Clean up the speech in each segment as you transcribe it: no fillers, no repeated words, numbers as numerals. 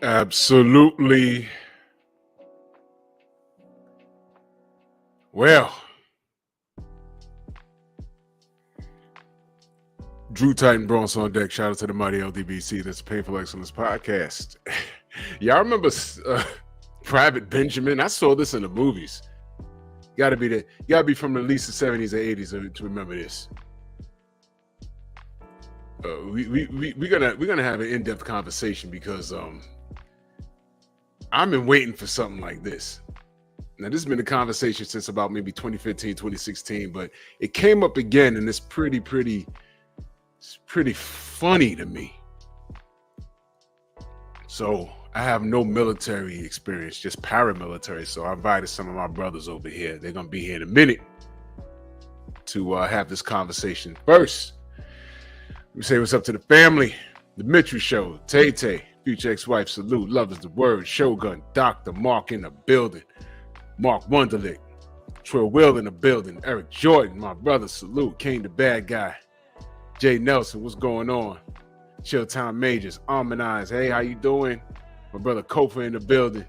Absolutely. Well, Drew Titan Bronx on deck. Shout out to the mighty LDBC. That's a Painful Excellence podcast. Y'all remember Private Benjamin? I saw this in the movies. Got to be the. Got to be from at least the 70s or 80s to remember this. We're gonna have an in-depth conversation because I've been waiting for something like this. Now, this has been a conversation since about maybe 2015, 2016, but it came up again, and it's pretty funny to me. So I have no military experience, just paramilitary. So I invited some of my brothers over here. They're going to be here in a minute to have this conversation. First, let me say what's up to the family. The Mitchell Show, Tay Tay, future ex-wife, salute, love is the word, Shogun, Dr. Mark in the building, Mark Wunderlich, Troy Will in the building, Eric Jordan, my brother, salute, Kane the bad guy, Jay Nelson, what's going on? Chilltown Majors, Almond hey, how you doing? My brother Kofa in the building.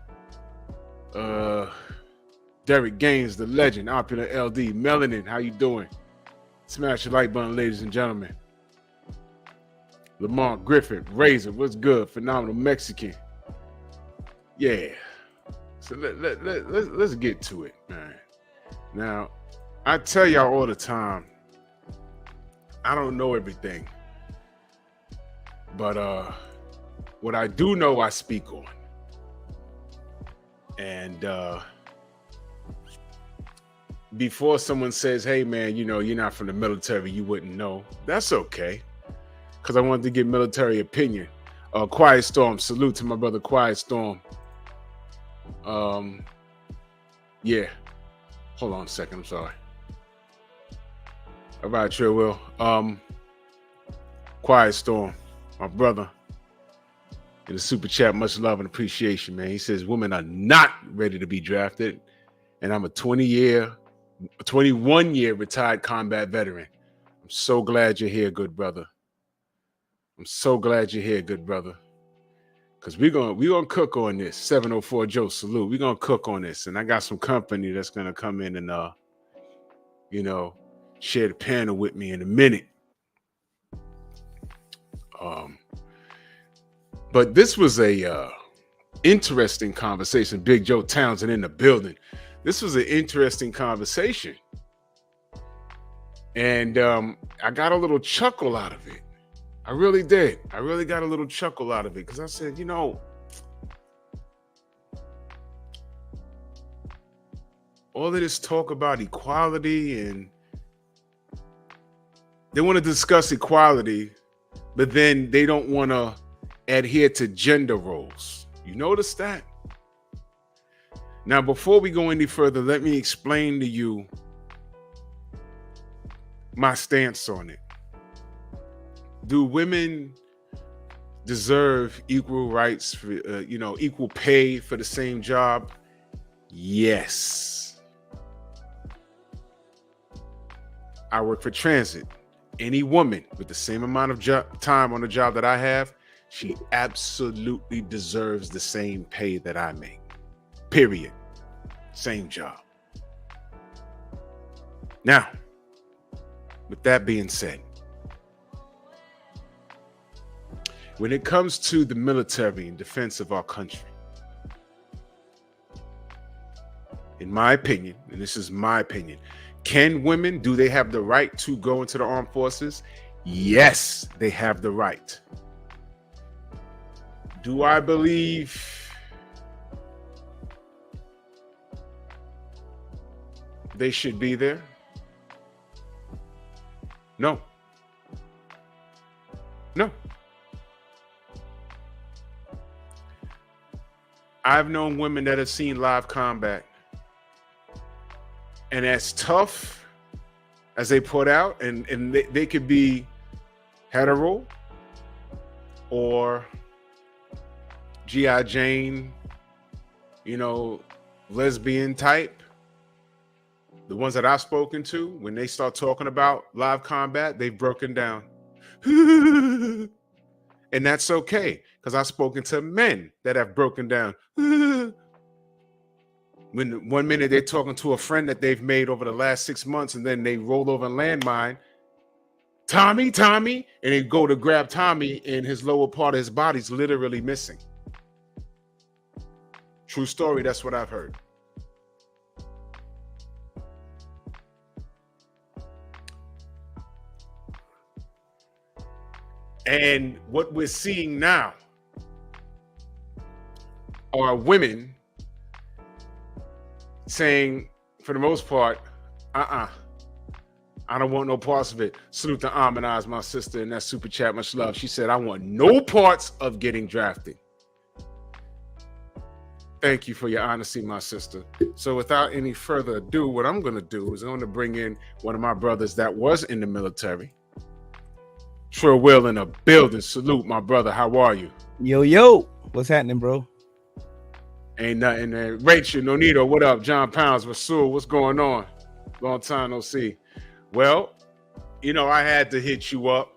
Derek Gaines, the legend, Opulent LD, Melanin, how you doing? Smash the like button, ladies and gentlemen. Lamont Griffin, Razor, what's good? Phenomenal Mexican. Yeah. So let's get to it, man. Now, I tell y'all all the time, I don't know everything. But what I do know, I speak on. And before someone says, hey, man, you know, you're not from the military, you wouldn't know. That's okay. Because I wanted to get military opinion. Quiet Storm, salute to my brother Quiet Storm. Yeah. Hold on a second, I'm sorry. All right, sure will. Quiet Storm, my brother. In the super chat, much love and appreciation, man. He says women are not ready to be drafted. And I'm a 21-year retired combat veteran. I'm so glad you're here, good brother. I'm so glad you're here, good brother. Because we're gonna cook on this. 704 Joe, salute. We're gonna cook on this. And I got some company that's gonna come in and share the panel with me in a minute. But this was a interesting conversation. Big Joe Townsend in the building. This was an interesting conversation. And I got a little chuckle out of it. I really did. I really got a little chuckle out of it because I said, you know, all of this talk about equality, and they want to discuss equality, but then they don't want to adhere to gender roles. You notice that? Now, before we go any further, let me explain to you my stance on it. Do women deserve equal rights for, equal pay for the same job? Yes. I work for transit. Any woman with the same amount of time on the job that I have, she absolutely deserves the same pay that I make. Period. Same job. Now, with that being said, when it comes to the military and defense of our country, in my opinion, and this is my opinion, can women, do they have the right to go into the armed forces? Yes, they have the right. Do I believe they should be there? No. No. I've known women that have seen live combat, and as tough as they put out, and they could be hetero or G.I. Jane, lesbian type. The ones that I've spoken to, when they start talking about live combat, they've broken down. And that's okay, because I've spoken to men that have broken down. When one minute they're talking to a friend that they've made over the last 6 months, and then they roll over a landmine, Tommy, and they go to grab Tommy, and his lower part of his body's literally missing. True story, that's what I've heard. And what we're seeing now are women saying, for the most part, I don't want no parts of it. Salute to Amanize, my sister, in that super chat, much love. She said, I want no parts of getting drafted. Thank you for your honesty, my sister. So without any further ado, what I'm going to do is I'm going to bring in one of my brothers that was in the military. True Will in a building. Salute, my brother. How are you? Yo, what's happening, bro? Ain't nothing there. Rachel, Nonito, what up? John Pounds, Rasul, what's going on? Long time no see. Well, I had to hit you up,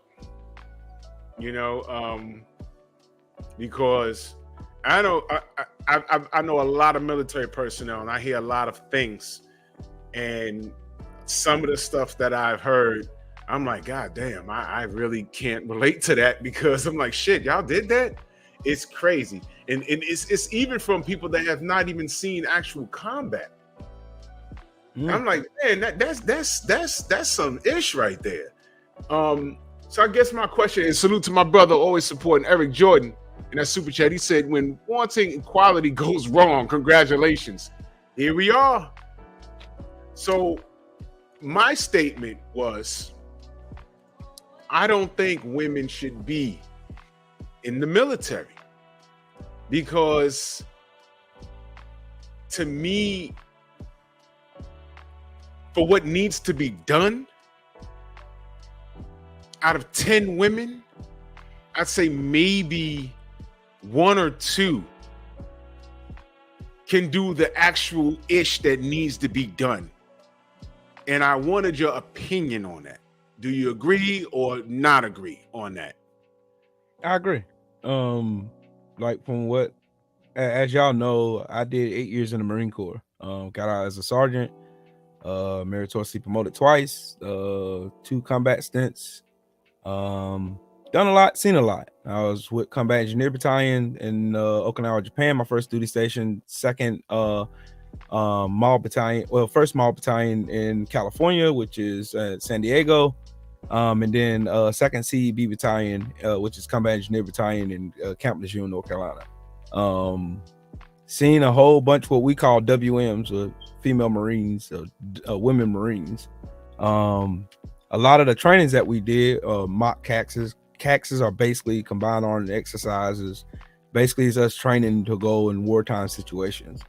because I know I know a lot of military personnel, and I hear a lot of things, and some of the stuff that I've heard, I'm like, God damn, I really can't relate to that, because I'm like, shit, y'all did that? It's crazy. And it's even from people that have not even seen actual combat. I'm like, man, that's some ish right there. So I guess my question is, salute to my brother, always supporting Eric Jordan in that super chat. He said, when wanting equality goes wrong, congratulations. Here we are. So my statement was, I don't think women should be in the military, because to me, for what needs to be done, out of 10 women, I'd say maybe 1 or 2 can do the actual ish that needs to be done. And I wanted your opinion on that. Do you agree or not agree on that? I agree. Like from what, as y'all know, I did 8 years in the Marine Corps. Got out as a sergeant, meritoriously promoted twice, 2 combat stints. Done a lot, seen a lot. I was with Combat Engineer Battalion in Okinawa, Japan, my first duty station. Second MAL Battalion, first MAL Battalion in California, which is San Diego. And then second CEB Battalion, which is Combat Engineer Battalion in Camp Lejeune, North Carolina. Seen a whole bunch what we call WMs, or female Marines, women Marines. A lot of the trainings that we did, mock CAXs. CAXs are basically combined armed exercises. Basically, it's us training to go in wartime situations.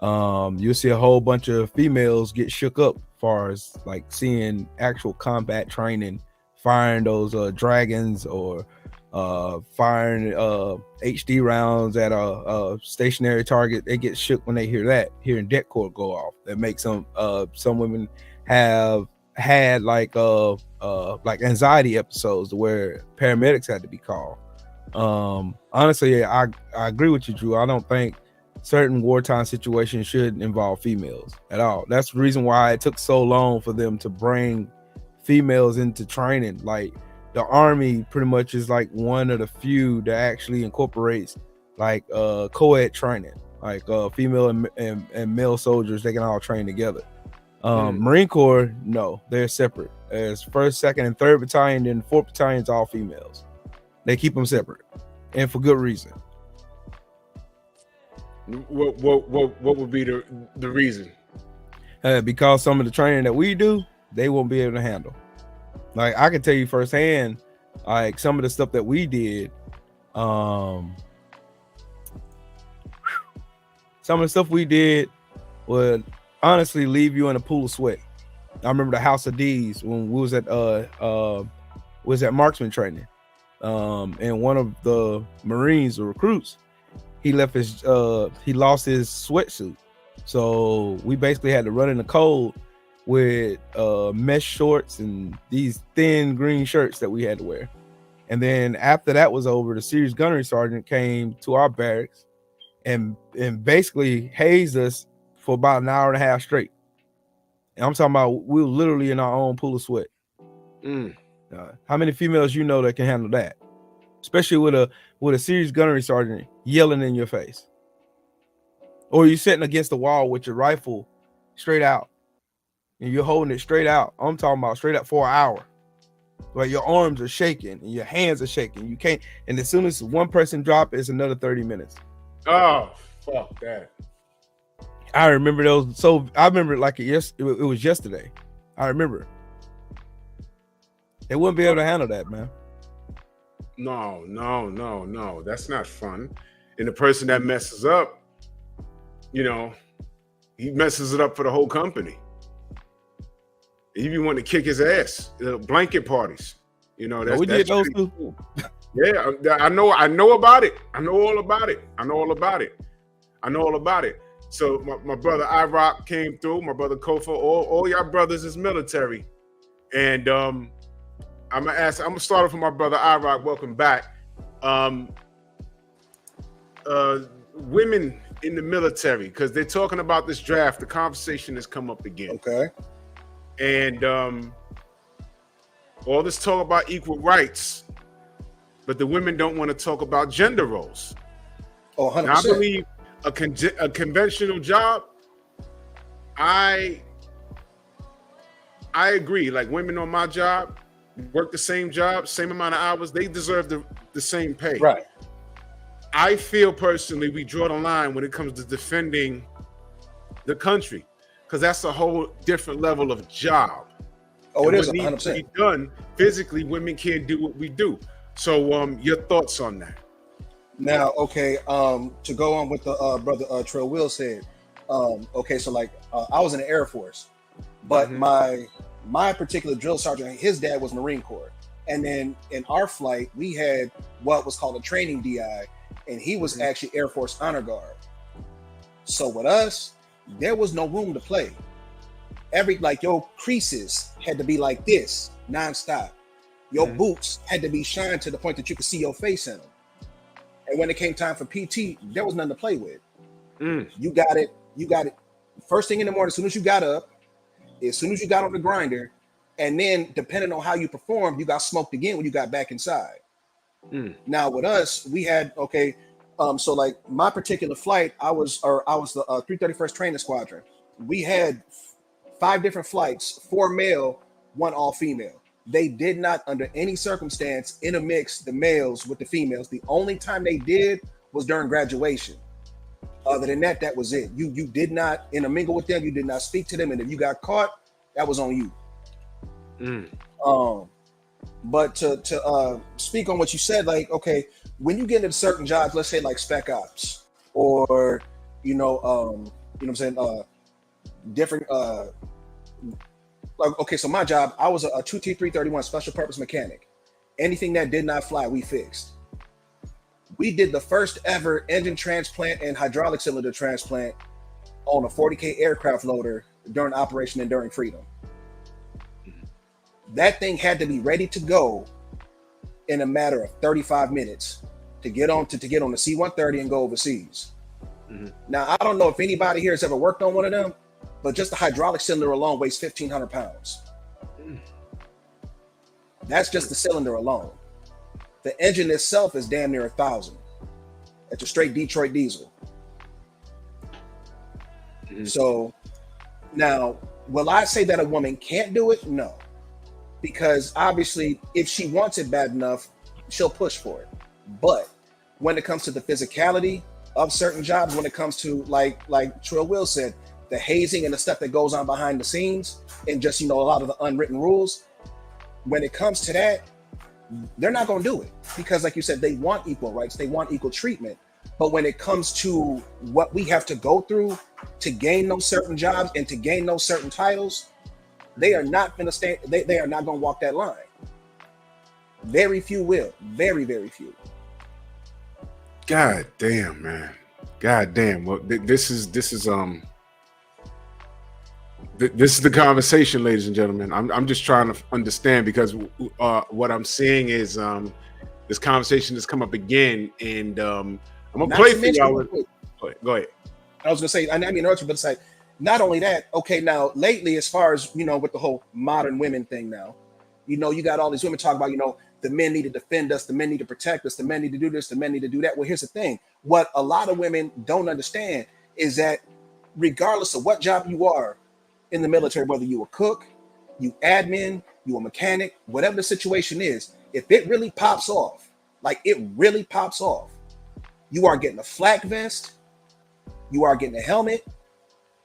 You'll see a whole bunch of females get shook up as far as like seeing actual combat training, firing those dragons, or firing HD rounds at a stationary target. They get shook when they hear that, hearing deck cord go off. That makes some women have had like anxiety episodes where paramedics had to be called. Honestly, I agree with you, Drew. I don't think certain wartime situations should involve females at all. That's the reason why it took so long for them to bring females into training. Like the Army pretty much is like one of the few that actually incorporates like co-ed training, like female and male soldiers, they can all train together. Marine Corps, no, they're separate. As 1st, 2nd, and 3rd Battalion, then 4th Battalion is all females. They keep them separate, and for good reason. What would be the reason? Because some of the training that we do, they won't be able to handle. Like I can tell you firsthand, like some of the stuff that we did, some of the stuff we did would honestly leave you in a pool of sweat. I remember the House of D's when we was at marksman training, and one of the Marines or recruits, he lost his sweatsuit, so we basically had to run in the cold with mesh shorts and these thin green shirts that we had to wear. And then after that was over, the series gunnery sergeant came to our barracks and basically hazed us for about an hour and a half straight. And I'm talking about we were literally in our own pool of sweat. How many females you know that can handle that? Especially with a series gunnery sergeant yelling in your face. Or you're sitting against the wall with your rifle straight out. And you're holding it straight out. I'm talking about straight out for an hour. Like your arms are shaking and your hands are shaking. You can't, and as soon as one person drop, it's another 30 minutes. Oh, fuck that. I remember those. So I remember it like it was yesterday. I remember. They wouldn't be able to handle that, man. No. That's not fun. And the person that messes up, you know, he messes it up for the whole company. He be wanting to kick his ass. Blanket parties, you know. We did those too. Cool. Yeah, I know about it. I know all about it. So my brother IROC came through. My brother Kofa. All y'all brothers is military, and I'm gonna start off with my brother IROC. Welcome back. Women in the military, because they're talking about this draft. The conversation has come up again. Okay. And all this talk about equal rights, but the women don't want to talk about gender roles. Oh, 100%. Now, I believe a conventional job, I agree. Like women on my job work the same job, same amount of hours, they deserve the same pay. Right. I feel personally we draw the line when it comes to defending the country, because that's a whole different level of job. Oh, and it is what 100%. needs to be done physically. Women can't do what we do. So, your thoughts on that? Now, okay, to go on with the brother Trill Will said, okay, so like I was in the Air Force, but my particular drill sergeant, his dad was Marine Corps, and then in our flight we had what was called a training DI, and he was actually Air Force Honor Guard. So with us, there was no room to play. Your creases had to be like this nonstop. Your boots had to be shined to the point that you could see your face in them. And when it came time for PT, there was nothing to play with. You got it. First thing in the morning, as soon as you got up, as soon as you got on the grinder, and then depending on how you performed, you got smoked again when you got back inside. Now with us, we had so like my particular flight, I was the 331st Training Squadron. We had 5 different flights, 4 male, 1 all female. They did not, under any circumstance, intermix the males with the females. The only time they did was during graduation. Other than that, that was it. You did not intermingle with them. You did not speak to them, and if you got caught, that was on you. But to speak on what you said, like, okay, when you get into certain jobs, let's say like spec ops, or what I'm saying, different like, okay, so my job, I was a 2T331 special purpose mechanic. Anything that did not fly, we fixed. We did the first ever engine transplant and hydraulic cylinder transplant on a 40K aircraft loader during Operation Enduring Freedom. That thing had to be ready to go in a matter of 35 minutes to get on the C-130 and go overseas. Now, I don't know if anybody here has ever worked on one of them, but just the hydraulic cylinder alone weighs 1,500 pounds. That's just the cylinder alone. The engine itself is damn near 1,000. It's a straight Detroit diesel. So now, will I say that a woman can't do it? No. Because obviously, if she wants it bad enough, she'll push for it. But when it comes to the physicality of certain jobs, when it comes to like Trill Will said, the hazing and the stuff that goes on behind the scenes, and just a lot of the unwritten rules, when it comes to that, they're not going to do it, because like you said, they want equal rights, they want equal treatment. But when it comes to what we have to go through to gain those certain jobs and to gain those certain titles, they are not going to stand. They are not going to walk that line. Very few will. Very, very few. God damn, man. God damn. Well, this is the conversation, ladies and gentlemen. I'm just trying to understand, because what I'm seeing is this conversation has come up again, and I'm gonna Not play to for mention, y'all. real quick, Go ahead. I was gonna say, I mean, but it's like, not only that. Okay, now lately, as far as with the whole modern women thing, now, you got all these women talking about, the men need to defend us, the men need to protect us, the men need to do this, the men need to do that. Well, here's the thing: what a lot of women don't understand is that, regardless of what job you are in the military, whether you a cook, you admin, you a mechanic, whatever the situation is, if it really pops off, like it really pops off, you are getting a flak vest, you are getting a helmet,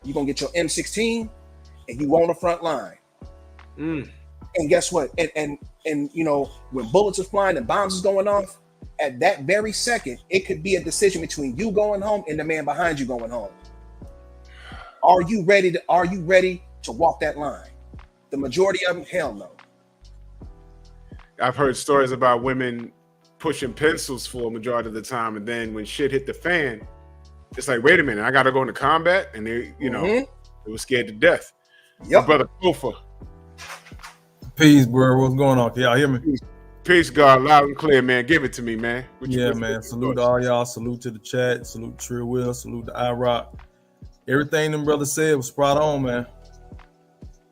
you're gonna get your M16, and you on the front line. And guess what? And when bullets are flying and bombs is going off, at that very second, it could be a decision between you going home and the man behind you going home. Are you ready to walk that line? The majority of them, hell no. I've heard stories about women pushing pencils for a majority of the time, and then when shit hit the fan, it's like, wait a minute, I gotta go into combat, and they, they were scared to death. Yep. My brother Kofa. Peace, bro. What's going on? Can y'all hear me? Peace, God, loud and clear, man. Give it to me, man. Man. Salute to all y'all. Salute to the chat. Salute to Trill Will. Salute to iRock. Everything them brothers said was spot on, man.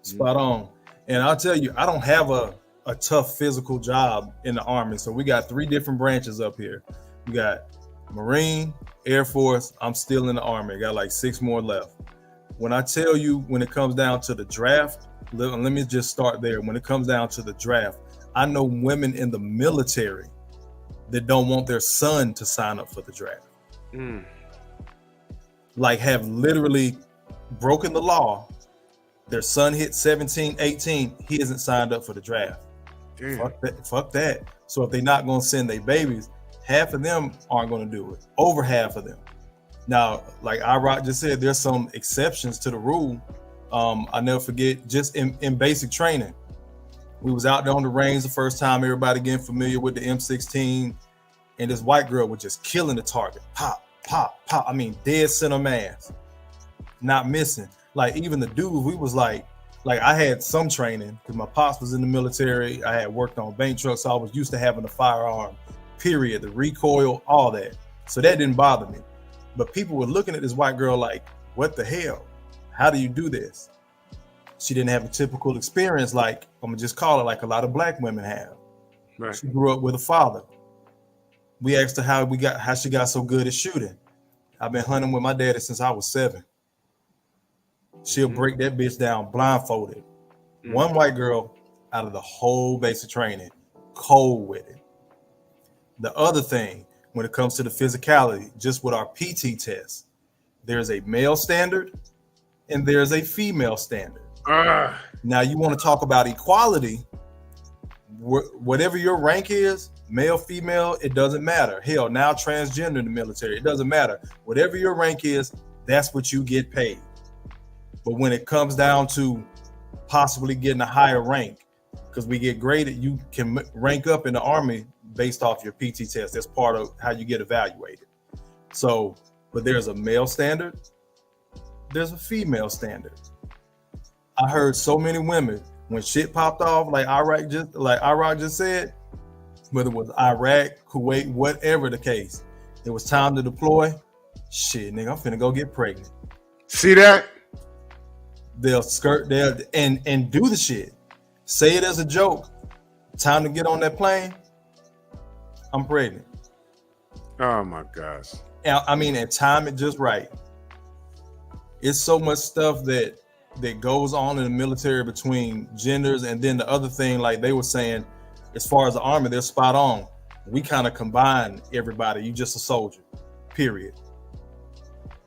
Spot on. And I'll tell you, I don't have a tough physical job in the Army. So we got 3 different branches up here. We got Marine, Air Force. I'm still in the Army. I got like 6 more left. When I tell you, when it comes down to the draft, let me just start there. When it comes down to the draft, I know women in the military that don't want their son to sign up for the draft. Like, have literally broken the law. Their son hit 17, 18. He isn't signed up for the draft. Fuck that. So if they're not going to send their babies, half of them aren't going to do it. Over half of them. Now, like iRock just said, there's some exceptions to the rule. I never forget, just in basic training, we was out there on the range the first time, everybody getting familiar with the M16, and this white girl was just killing the target. Pop, pop, pop. I mean, dead center mass, not missing. Like, even the dudes, we was like I had some training because my pops was in the military. I had worked on bank trucks, so I was used to having a firearm, period, the recoil, all that. So that didn't bother me. But people were looking at this white girl like, what the hell? How do you do this? She didn't have a typical experience, like, I'm gonna just call it, like a lot of black women have. Right. She grew up with a father. We asked her how she got so good at shooting. I've been hunting with my daddy since I was 7. She'll break that bitch down blindfolded. One white girl out of the whole basic training, cold with it. The other thing, when it comes to the physicality, just with our PT test, there's a male standard and there's a female standard. Now, you want to talk about equality, whatever your rank is, male, female, it doesn't matter. Hell, now transgender in the military, it doesn't matter. Whatever your rank is, that's what you get paid. But when it comes down to possibly getting a higher rank, because we get graded, you can rank up in the Army based off your PT test. That's part of how you get evaluated. So, but there's a male standard, there's a female standard. I heard so many women, when shit popped off, like Iraq just said, whether it was Iraq, Kuwait, whatever the case, it was time to deploy. Shit, nigga, I'm finna go get pregnant. See that? They'll skirt there and do the shit. Say it as a joke. Time to get on that plane. I'm pregnant. Oh my gosh. I mean, and time it just right. It's so much stuff that goes on in the military between genders, and then the other thing, like they were saying, as far as the Army, they're spot on. We kind of combine everybody. You just a soldier, period.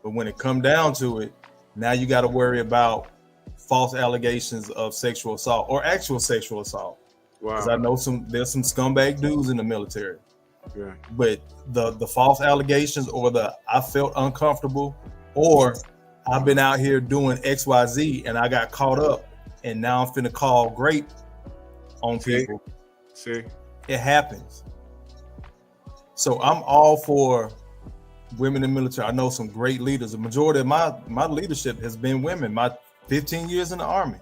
But when it come down to it, now you got to worry about false allegations of sexual assault or actual sexual assault. Wow. Because I know there's some scumbag dudes in the military. Yeah. But the false allegations, or the I felt uncomfortable, or I've been out here doing XYZ and I got caught up and now I'm finna call grape on people. See? It happens. So I'm all for women in the military. I know some great leaders. The majority of my leadership has been women. My 15 years in the Army.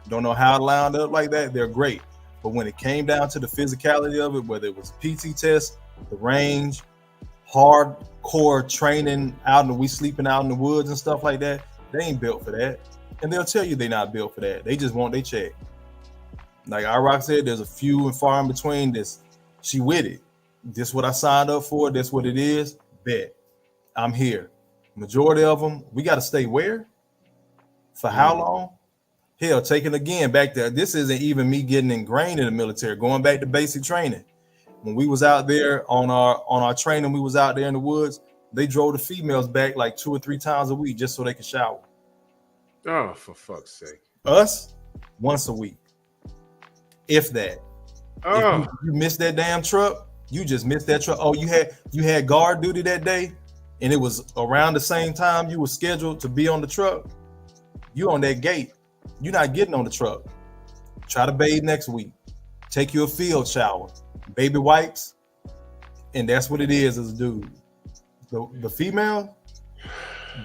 Don't know how it lined up like that. They're great. But when it came down to the physicality of it, whether it was a PT test, the range, hardcore training we sleeping out in the woods and stuff like that, they ain't built for that. And they'll tell you they're not built for that. They just want their check. Like iRock said, there's a few and far in between this. She with it. This what I signed up for. This what it is. Bet. I'm here. Majority of them, we got to stay where? For how long? Hell, taking again back there. This isn't even me getting ingrained in the military. Going back to basic training. When we was out there on our training, we was out there in the woods. They drove the females back like 2 or 3 times a week just so they could shower. Oh, for fuck's sake. Us, once a week. If that. Oh. If you missed that damn truck, you just missed that truck. Oh, you had guard duty that day, and it was around the same time you were scheduled to be on the truck. You on that gate. You're not getting on the truck. Try to bathe next week. Take you a field shower. Baby wipes. And that's what it is as a dude. The female,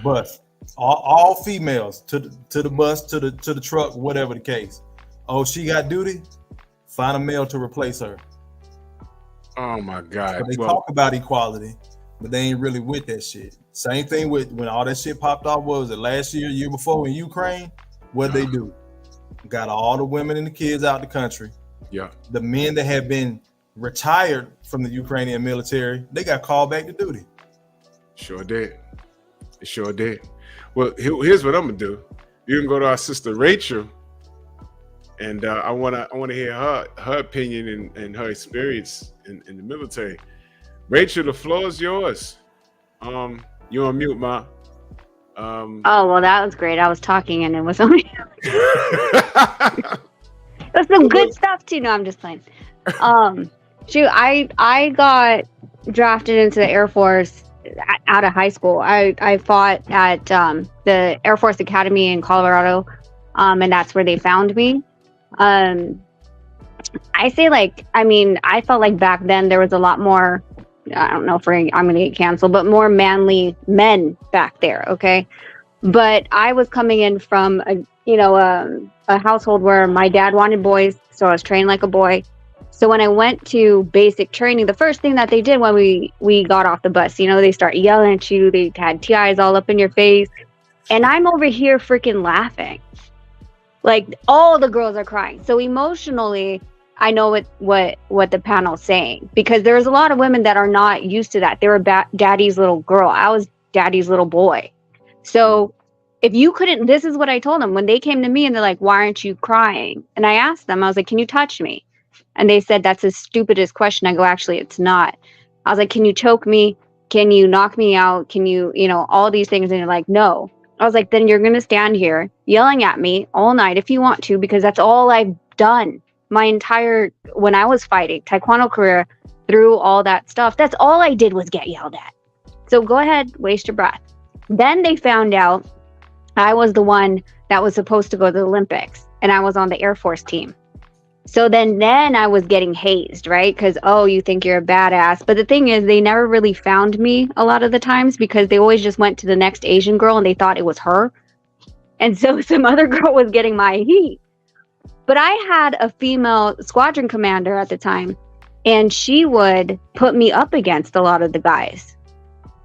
bus. All females to the bus, to the truck, whatever the case. Oh, she got duty? Find a male to replace her. Oh my God. So they talk about equality, but they ain't really with that shit. Same thing with when all that shit popped off, was it last year before in Ukraine? What'd they do? Got all the women and the kids out the country. Yeah. The men that had been retired from the Ukrainian military, they got called back to duty. Sure did. It sure did. Well, here's what I'm gonna do. You can go to our sister Rachel, and I wanna hear her opinion and her experience in the military. Rachel, the floor is yours. You on mute, Ma. Oh, well, that was great. I was talking and it was only that's some good stuff too. No, I'm just playing. Shoot, I got drafted into the Air Force out of high school. I fought at the Air Force Academy in Colorado, and that's where they found me. I say I felt like back then there was a lot more, I don't know if I'm going to get canceled, but more manly men back there. Okay. But I was coming in from a household where my dad wanted boys. So I was trained like a boy. So when I went to basic training, the first thing that they did when we got off the bus, they start yelling at you. They had TIs all up in your face. And I'm over here freaking laughing. Like all the girls are crying. So emotionally, I know what the panel's saying, because there's a lot of women that are not used to that. They were daddy's little girl. I was daddy's little boy. So if you couldn't, this is what I told them when they came to me and they're like, why aren't you crying? And I asked them, I was like, can you touch me? And they said, that's the stupidest question. I go, actually, it's not. I was like, can you choke me? Can you knock me out? Can you, all these things? And they're like, no. I was like, then you're going to stand here yelling at me all night if you want to, because that's all I've done my entire, when I was fighting Taekwondo career, through all that stuff. That's all I did was get yelled at. So go ahead, waste your breath. Then they found out I was the one that was supposed to go to the Olympics, and I was on the Air Force team. So then I was getting hazed, right? Because, oh, you think you're a badass. But the thing is, they never really found me a lot of the times, because they always just went to the next Asian girl and they thought it was her. And so some other girl was getting my heat. But I had a female squadron commander at the time, and she would put me up against a lot of the guys.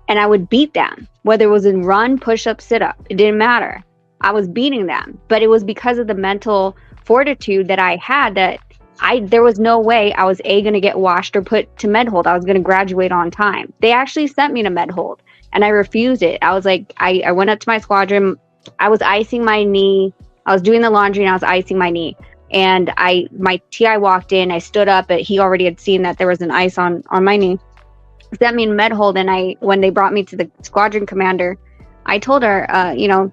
And I would beat them, whether it was in run, push up, sit up. It didn't matter. I was beating them. But it was because of the mental fortitude that I had, that there was no way I was going to get washed or put to med hold. I was going to graduate on time. They actually sent me to med hold, and I refused it. I was like, I went up to my squadron. I was icing my knee. I was doing the laundry and I was icing my knee. And my TI walked in, I stood up, but he already had seen that there was an ice on my knee. Sent me in med hold, and when they brought me to the squadron commander, I told her,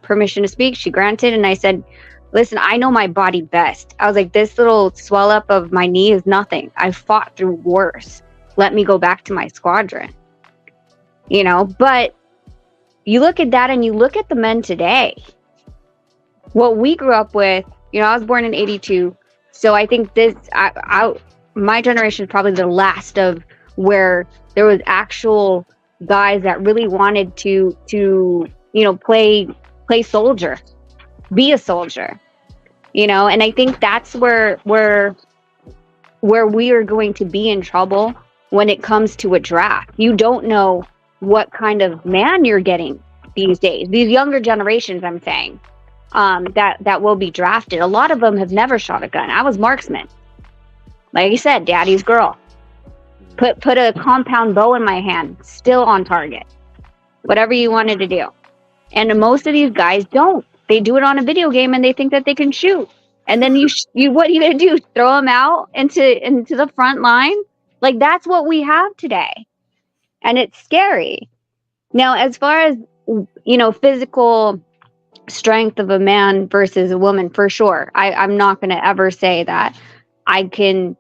permission to speak. She granted, and I said, listen, I know my body best. I was like, this little swell up of my knee is nothing. I fought through worse. Let me go back to my squadron. But you look at that and you look at the men today. What we grew up with, I was born in 82. So I think my generation is probably the last of where there was actual guys that really wanted to play soldier, be a soldier, and I think that's where where we are going to be in trouble when it comes to a draft. You don't know what kind of man you're getting these days. These younger generations, I'm saying, that will be drafted. A lot of them have never shot a gun. I was marksman. Like you said, daddy's girl. Put a compound bow in my hand, still on target. Whatever you wanted to do. And most of these guys don't. They do it on a video game and they think that they can shoot. And then you what are you gonna do? Throw them out into the front line? Like, that's what we have today, and it's scary. Now, as far as, you know, physical strength of a man versus a woman, for sure, I'm not gonna ever say that I can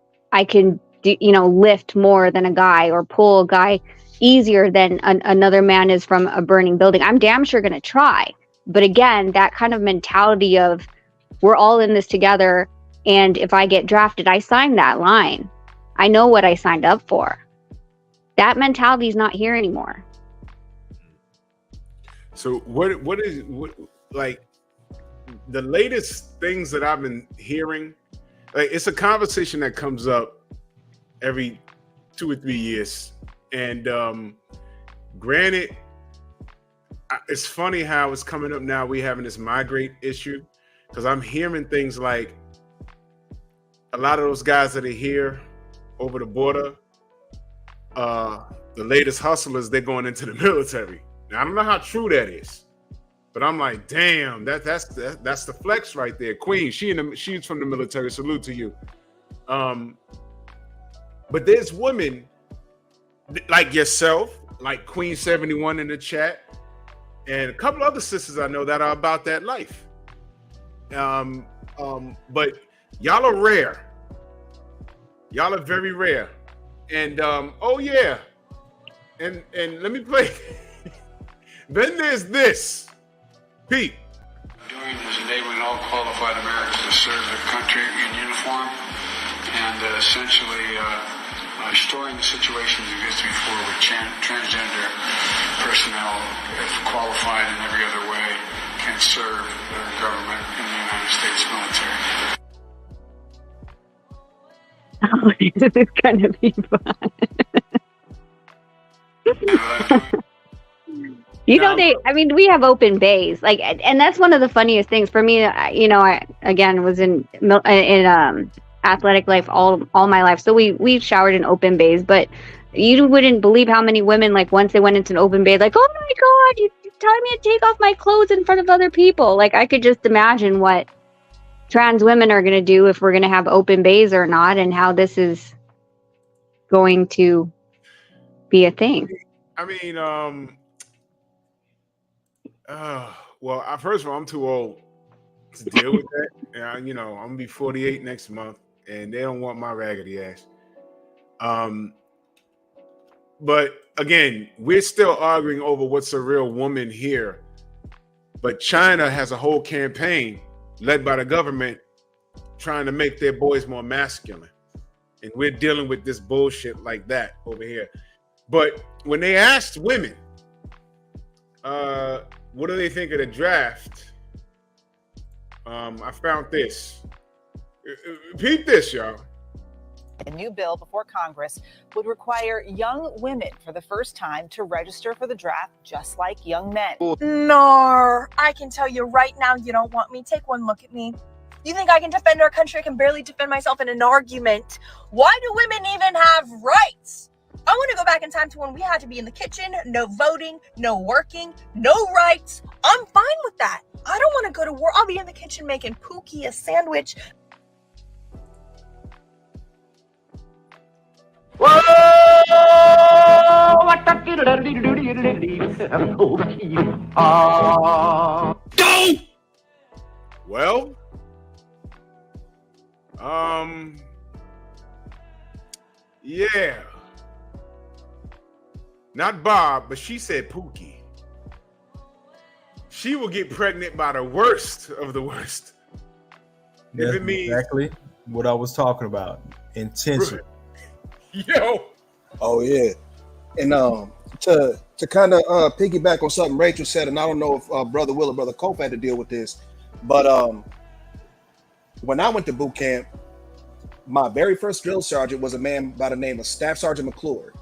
do, you know, lift more than a guy or pull a guy easier than another man is from a burning building. I'm damn sure gonna try, but again, that kind of mentality of, we're all in this together, and if I get drafted, I signed that line. I know what I signed up for. That mentality is not here anymore. So what like the latest things that I've been hearing? Like, it's a conversation that comes up every 2 or 3 years, and granted, it's funny how it's coming up now. We having this migrate issue. Because I'm hearing things like a lot of those guys that are here over the border, the latest hustlers, they're going into the military. Now, I don't know how true that is, but I'm like, damn, that's the flex right there. Queen, she's from the military. Salute to you. But there's women like yourself, like Queen 71 in the chat, and a couple other sisters I know that are about that life. But y'all are rare. Y'all are very rare. And oh yeah. And let me play. Then there's this. Pete. Doing is enabling all qualified Americans to serve their country in uniform, and essentially restoring the situations that used to be before with transgender personnel, if qualified in every other way, can serve their government in the United States military. Oh, this is gonna be fun. You know, we have open bays, like, and that's one of the funniest things for me. You know, I again was in athletic life all my life, so we showered in open bays, but you wouldn't believe how many women, like, once they went into an open bay, like, oh my God, you're telling me to take off my clothes in front of other people. Like, I could just imagine what trans women are going to do if we're going to have open bays or not, and how this is going to be a thing. I mean, well, first of all, I'm too old to deal with that. And, you know, I'm gonna be 48 next month, and they don't want my raggedy ass. But again, we're still arguing over what's a real woman here. But China has a whole campaign led by the government trying to make their boys more masculine. And we're dealing with this bullshit like that over here. But when they asked women, what do they think of the draft? I found this. Peep this, y'all. A new bill before Congress would require young women for the first time to register for the draft just like young men. No, I can tell you right now you don't want me. Take one look at me. You think I can defend our country? I can barely defend myself in an argument. Why do women even have rights? I want to go back in time to when we had to be in the kitchen, no voting, no working, no rights. I'm fine with that. I don't want to go to war. I'll be in the kitchen making Pookie a sandwich. Well, yeah. Not Bob, but she said Pookie. She will get pregnant by the worst of the worst. That's if it means exactly what I was talking about. Intention. Yo. Oh yeah. And to kind of piggyback on something Rachel said, and I don't know if Brother Will or Brother Cope had to deal with this, but when I went to boot camp, my very first drill sergeant was a man by the name of Staff Sergeant McClure.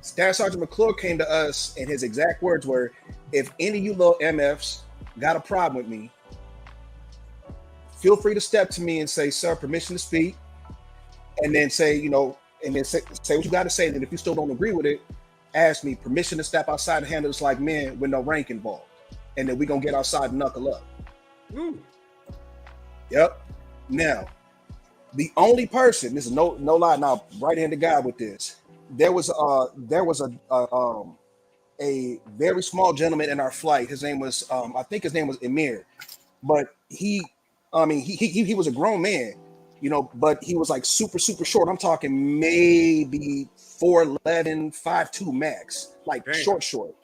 Staff Sergeant McClure came to us, and his exact words were, if any of you little MFs got a problem with me, feel free to step to me and say, sir, permission to speak. And then say, you know, and then say what you got to say. And if you still don't agree with it, ask me permission to step outside and handle this like men with no rank involved. And then we're going to get outside and knuckle up. Yep. Now, the only person, this is no lie, now right-handed guy with this. There was a very small gentleman in our flight. His name was I think his name was Emir, but he was a grown man, you know, but he was like super short. I'm talking maybe 4'11", 5'2" max, like Damn. short.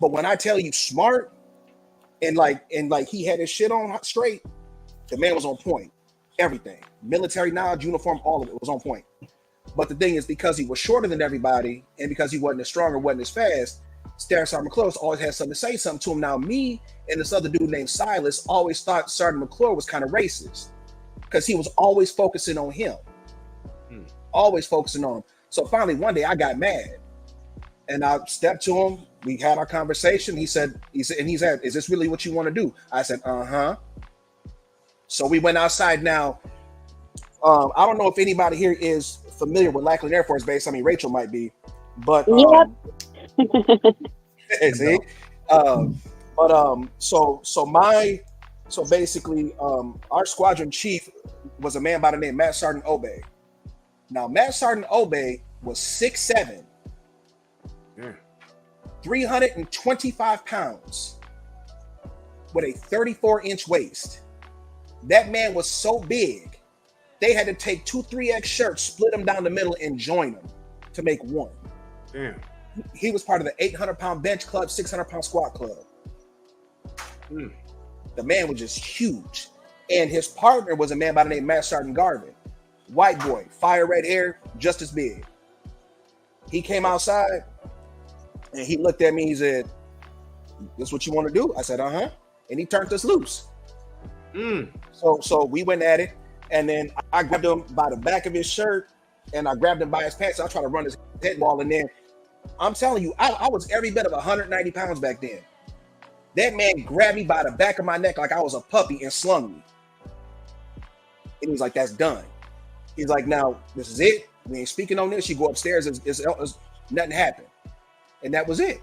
But when I tell you smart and like he had his shit on straight, the man was on point. Everything, military knowledge, uniform, all of it was on point. But the thing is, because he was shorter than everybody, and because he wasn't as strong or wasn't as fast, Staff Sergeant McClure always had something to say something to him. Now, me and this other dude named Silas always thought Sergeant McClure was kind of racist because he was always focusing on him, always focusing on him. So finally, one day I got mad, and I stepped to him. We had our conversation. He said, "Is this really what you want to do?" I said, "Uh-huh." So we went outside. Now, I don't know if anybody here is familiar with Lackland Air Force Base. I mean, Rachel might be, but see, so basically, our squadron chief was a man by the name Matt Sergeant Obey. Now, Matt Sergeant Obey was 6'7", 325 pounds, with a 34-inch waist. That man was so big, they had to take 2 3X shirts, split them down the middle, and join them to make one. Damn. He was part of the 800-pound bench club, 600-pound squat club. The man was just huge. And his partner was a man by the name of Matt Sergeant Garvin. White boy, fire red hair, just as big. He came outside, and he looked at me, he said, "This what you want to do?" I said, "Uh-huh." And he turned us loose. So we went at it, and then I grabbed him by the back of his shirt, and I grabbed him by his pants. I tried to run his head wall, and then I'm telling you, I was every bit of 190 pounds back then. That man grabbed me by the back of my neck like I was a puppy and slung me. And he was like, "That's done." He's like, "Now, this is it. We ain't speaking on this. You go upstairs, it's nothing happened." And that was it.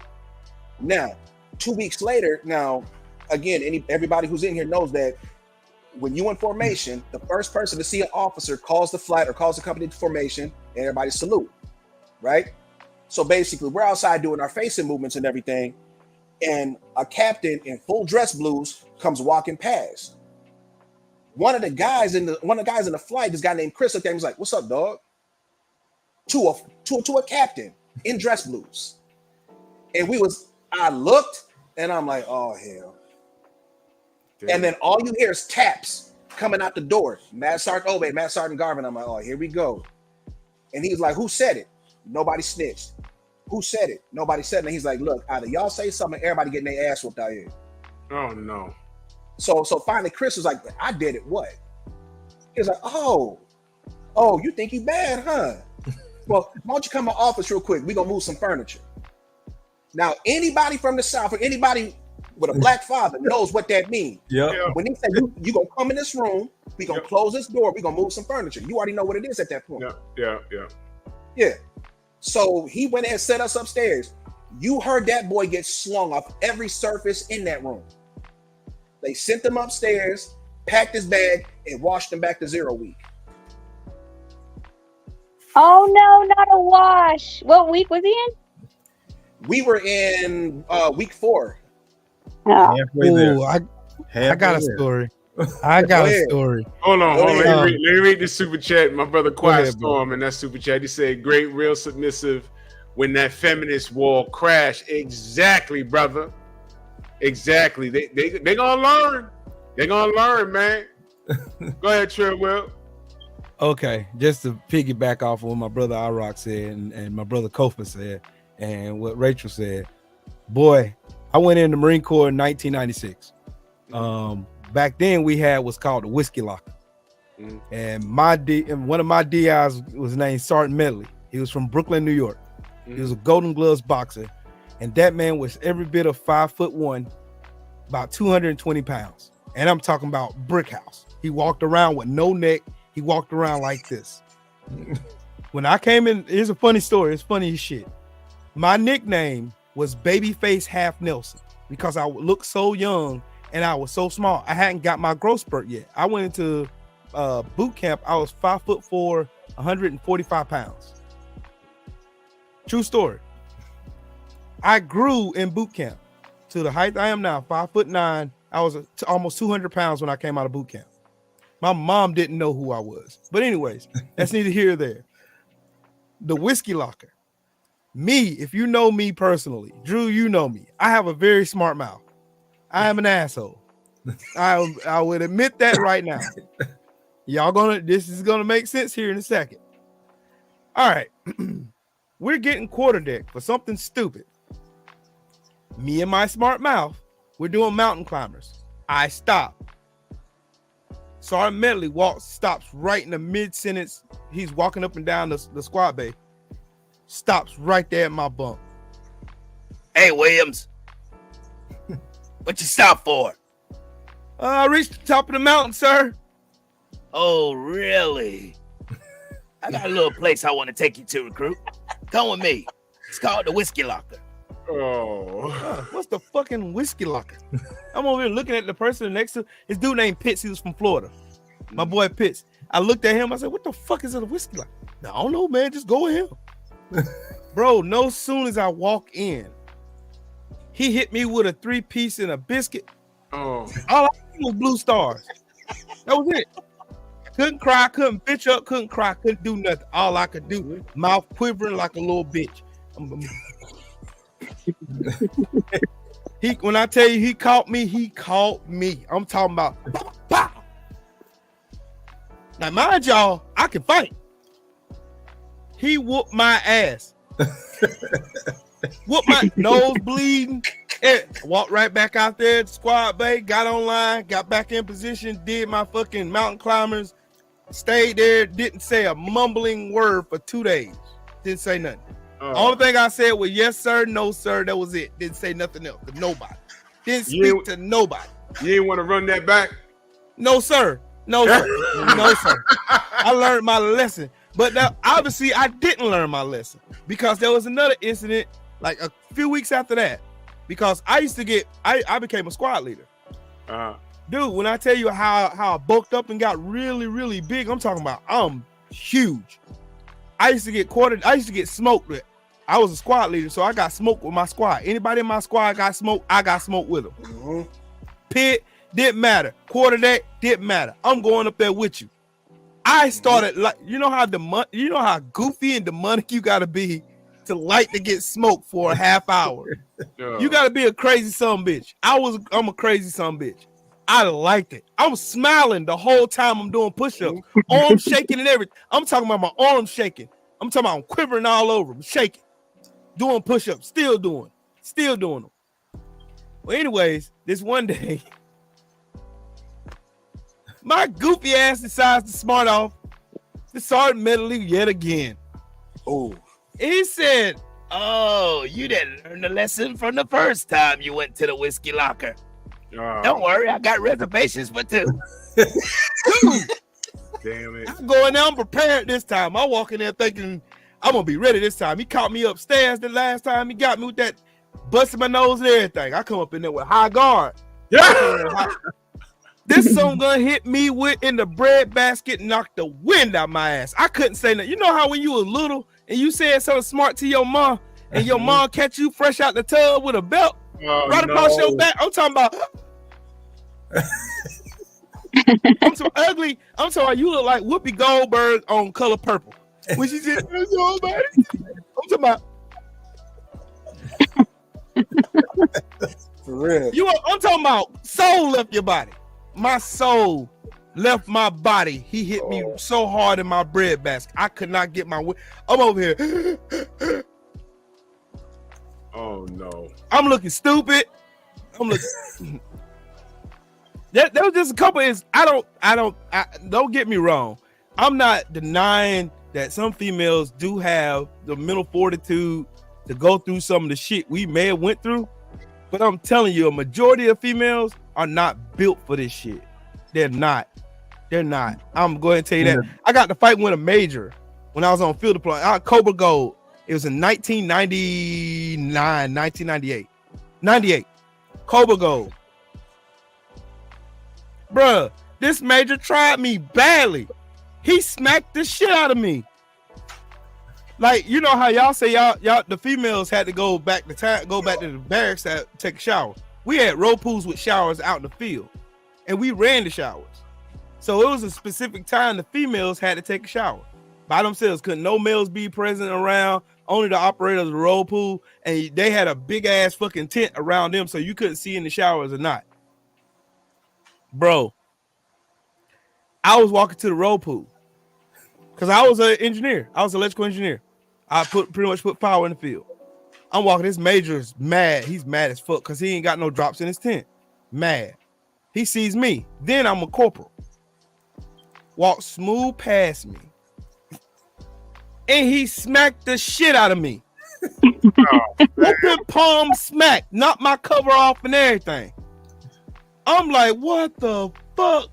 Now, 2 weeks later, now, again, everybody who's in here knows that when you in formation, the first person to see an officer calls the flight or calls the company to formation, and everybody salute, right? So basically, we're outside doing our facing movements and everything, and a captain in full dress blues comes walking past. One of the guys in the flight, this guy named Chris, looked at him, was like, "What's up, dog?" To a captain in dress blues, and I looked, and I'm like, "Oh hell." Damn. And then all you hear is taps coming out the door. Matt Sergeant Obey, Matt Sergeant Garvin. I'm like, "Oh, here we go." And he's like, "Who said it?" Nobody snitched. "Who said it?" Nobody said it. And he's like, "Look, either y'all say something, everybody getting their ass whooped out here." Oh no. So finally Chris was like, "I did it." What? He was like, oh, you think you bad, huh? Well, why don't you come to my office real quick? We're gonna move some furniture. Now, anybody from the South or anybody with a black father knows what that means. Yeah. When he said you gonna come in this room, we gonna close this door, we gonna move some furniture. You already know what it is at that point. Yeah. So he went and set us upstairs. You heard that boy get slung off every surface in that room. They sent him upstairs, packed his bag, and washed him back to 0 week. Oh no, not a wash. What week was he in? We were in week 4. Oh. Halfway there. Ooh, I got a story. I got a story. Hold on. ahead. Let me read this super chat. My brother Quiet ahead, bro. Storm in that super chat. He said, "Great, real submissive when that feminist wall crashed." Exactly, brother. Exactly. They gonna learn. They gonna learn, man. Go ahead, Will. Okay, just to piggyback off of what my brother Iraq said and my brother Kofa said and what Rachel said. Boy, I went in the Marine Corps in 1996. Back then we had what's called the whiskey locker. And one of my DIs was named Sergeant Medley. He was from Brooklyn, New York. He was a Golden Gloves boxer, and that man was every bit of 5'1", about 220 pounds. And I'm talking about brick house. He walked around with no neck. He walked around like this. When I came in, here's a funny story. It's funny as shit. My nickname was Babyface Half Nelson because I looked so young and I was so small. I hadn't got my growth spurt yet. I went into boot camp. I was 5'4", 145 pounds. True story. I grew in boot camp to the height I am now, 5'9". I was almost 200 pounds when I came out of boot camp. My mom didn't know who I was. But anyways, that's neither here nor there. The whiskey locker. Me, if you know me personally, Drew, you know me. I have a very smart mouth. I am an asshole. I would admit that right now. This is gonna make sense here in a second. All right. We're getting quarterdeck for something stupid. Me and my smart mouth, we're doing mountain climbers. I stop. Sergeant Medley stops right in the mid-sentence. He's walking up and down the squad bay. Stops right there at my bunk. Hey, Williams. What you stop for? I reached the top of the mountain, sir. Oh, really? I got a little place I want to take you to, recruit. Come with me. It's called the Whiskey Locker. What's the fucking whiskey locker? I'm over here looking at the person next to his dude named Pitts. He was from Florida. My boy Pitts. I looked at him. I said, "What the fuck is a whiskey locker?" I don't know, man. Just go with him, bro. No soon as I walk in, he hit me with a 3-piece and a biscuit. All I did was blue stars. That was it. Couldn't cry, couldn't bitch up, couldn't cry, couldn't do nothing. All I could do, mouth quivering like a little bitch. When I tell you he caught me. I'm talking about pow. Now mind y'all, I can fight. He whooped my ass. Whooped my nose bleeding. Walked right back out there at the squad bay, got online, got back in position, did my fucking mountain climbers, stayed there, didn't say a mumbling word for 2 days. Didn't say nothing. Only thing I said was yes, sir, no, sir. That was it. Didn't say nothing else to nobody. Didn't speak to nobody. You ain't want to run that back? No, sir. No, sir. No, sir. I learned my lesson. But now, obviously, I didn't learn my lesson because there was another incident like a few weeks after that. Because I became a squad leader. Dude, when I tell you how I bulked up and got really, really big, I'm talking about I'm huge. I used to get smoked with. I was a squad leader, so I got smoked with my squad. Anybody in my squad got smoked, I got smoked with them. Pit, didn't matter. Quarterdeck, didn't matter. I'm going up there with you. I started like, you know how goofy and demonic you gotta be to get smoked for a half hour. You gotta be a crazy son bitch. I'm a crazy son bitch. I liked it. I was smiling the whole time I'm doing push-ups, arms shaking and everything. I'm talking about my arms shaking. I'm talking about I'm quivering all over. I'm shaking, doing push-ups, still doing them. Well, anyways, this one day, my goofy ass decides to smart off the Sergeant Medley yet again. Oh. He said, "Oh, you didn't learn the lesson from the first time you went to the whiskey locker. Don't worry, I got reservations for 2. Damn it. I'm going there, I'm prepared this time. I walk in there thinking I'm going to be ready this time. He caught me upstairs the last time. He got me with that busting my nose and everything. I come up in there with high guard. Yeah. This song gonna hit me in the bread basket, knock the wind out my ass. I couldn't say nothing. You know how when you was little and you said something smart to your mom and your mom catch you fresh out the tub with a belt across your back? I'm talking about I'm so ugly. I'm talking about you look like Whoopi Goldberg on Color Purple. When she said, I'm talking about for real. I'm talking about soul left your body. My soul left my body. He hit me so hard in my bread basket. I could not get my I'm over here. Oh no. I'm looking stupid. I'm looking There was just a couple. Don't get me wrong. I'm not denying that some females do have the mental fortitude to go through some of the shit we may have went through, but I'm telling you, a majority of females are not built for this shit. They're not. I'm going to tell you that. I got to fight with a major when I was on field deployment. Cobra Gold. It was in 1998. Cobra Gold. Bruh, this major tried me badly. He smacked the shit out of me. Like, you know how y'all say y'all the females had to go back to the barracks to take a shower. We had row pools with showers out in the field, and we ran the showers. So it was a specific time the females had to take a shower by themselves. Couldn't no males be present around. Only the operator of the row pool, and they had a big ass fucking tent around them, so you couldn't see in the showers or not. Bro, I was walking to the row pool because I was an engineer. I was an electrical engineer. I pretty much put power in the field. I'm walking. This major's mad. He's mad as fuck because he ain't got no drops in his tent. Mad. He sees me. Then I'm a corporal. Walk smooth past me. And he smacked the shit out of me. Open palm smack. Knocked my cover off and everything. I'm like, what the fuck?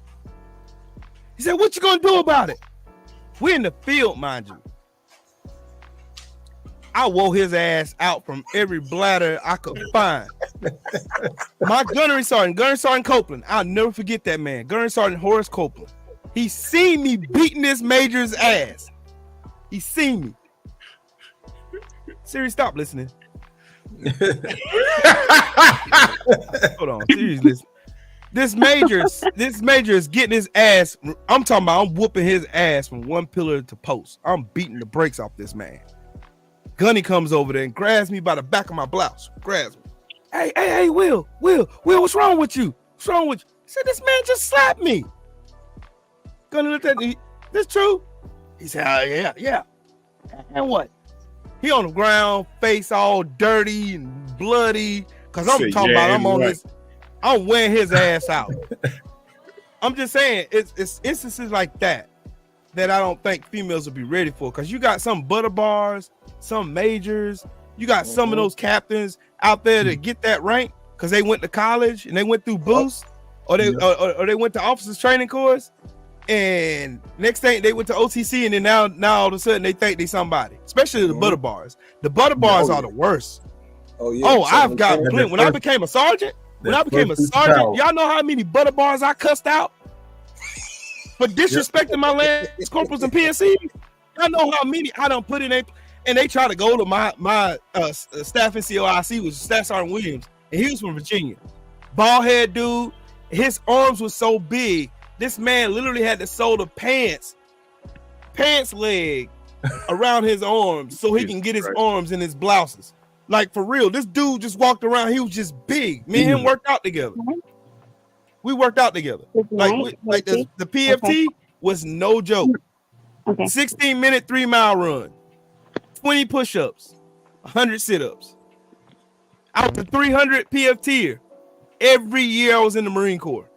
He said, what you gonna do about it? We're in the field, mind you. I wore his ass out from every bladder I could find. My gunnery sergeant Copeland, I'll never forget that man. Gunnery Sergeant Horace Copeland. He seen me beating this major's ass. He seen me. Siri, stop listening. Hold on, Siri's listening. This major is getting his ass. I'm talking about I'm whooping his ass from one pillar to post. I'm beating the brakes off this man. Gunny comes over there and grabs me by the back of my blouse. Grabs me. Hey, Will, what's wrong with you? What's wrong with you? He said, this man just slapped me. Gunny looked at me. This true? He said, yeah. And what? He on the ground, face all dirty and bloody. Cause I'm talking about I'm wearing his ass out. I'm just saying it's instances like that I don't think females will be ready for. Cause you got some butter bars, some majors, you got some of those captains out there to get that rank because they went to college and they went through boost or they went to officers training course. And next thing they went to OTC, and then now all of a sudden they think they somebody, especially the butter bars. The butter bars are the worst. Oh yeah. Oh, I've got plenty. When I became a sergeant, y'all know how many butter bars I cussed out for disrespecting my lance corporals and PSCs. Y'all know how many I done put in and they try to go to my staff in COIC, was Staff Sergeant Williams, and he was from Virginia. Bald head dude, his arms were so big. This man literally had to sew the pants leg around his arms so he can get his arms in his blouses. Like, for real, this dude just walked around. He was just big. Me and him worked out together. We worked out together. Like the P.E.P was no joke. 16-minute 3-mile run, 20 push-ups, 100 sit-ups. I was a 300 P.F.T-er every year I was in the Marine Corps.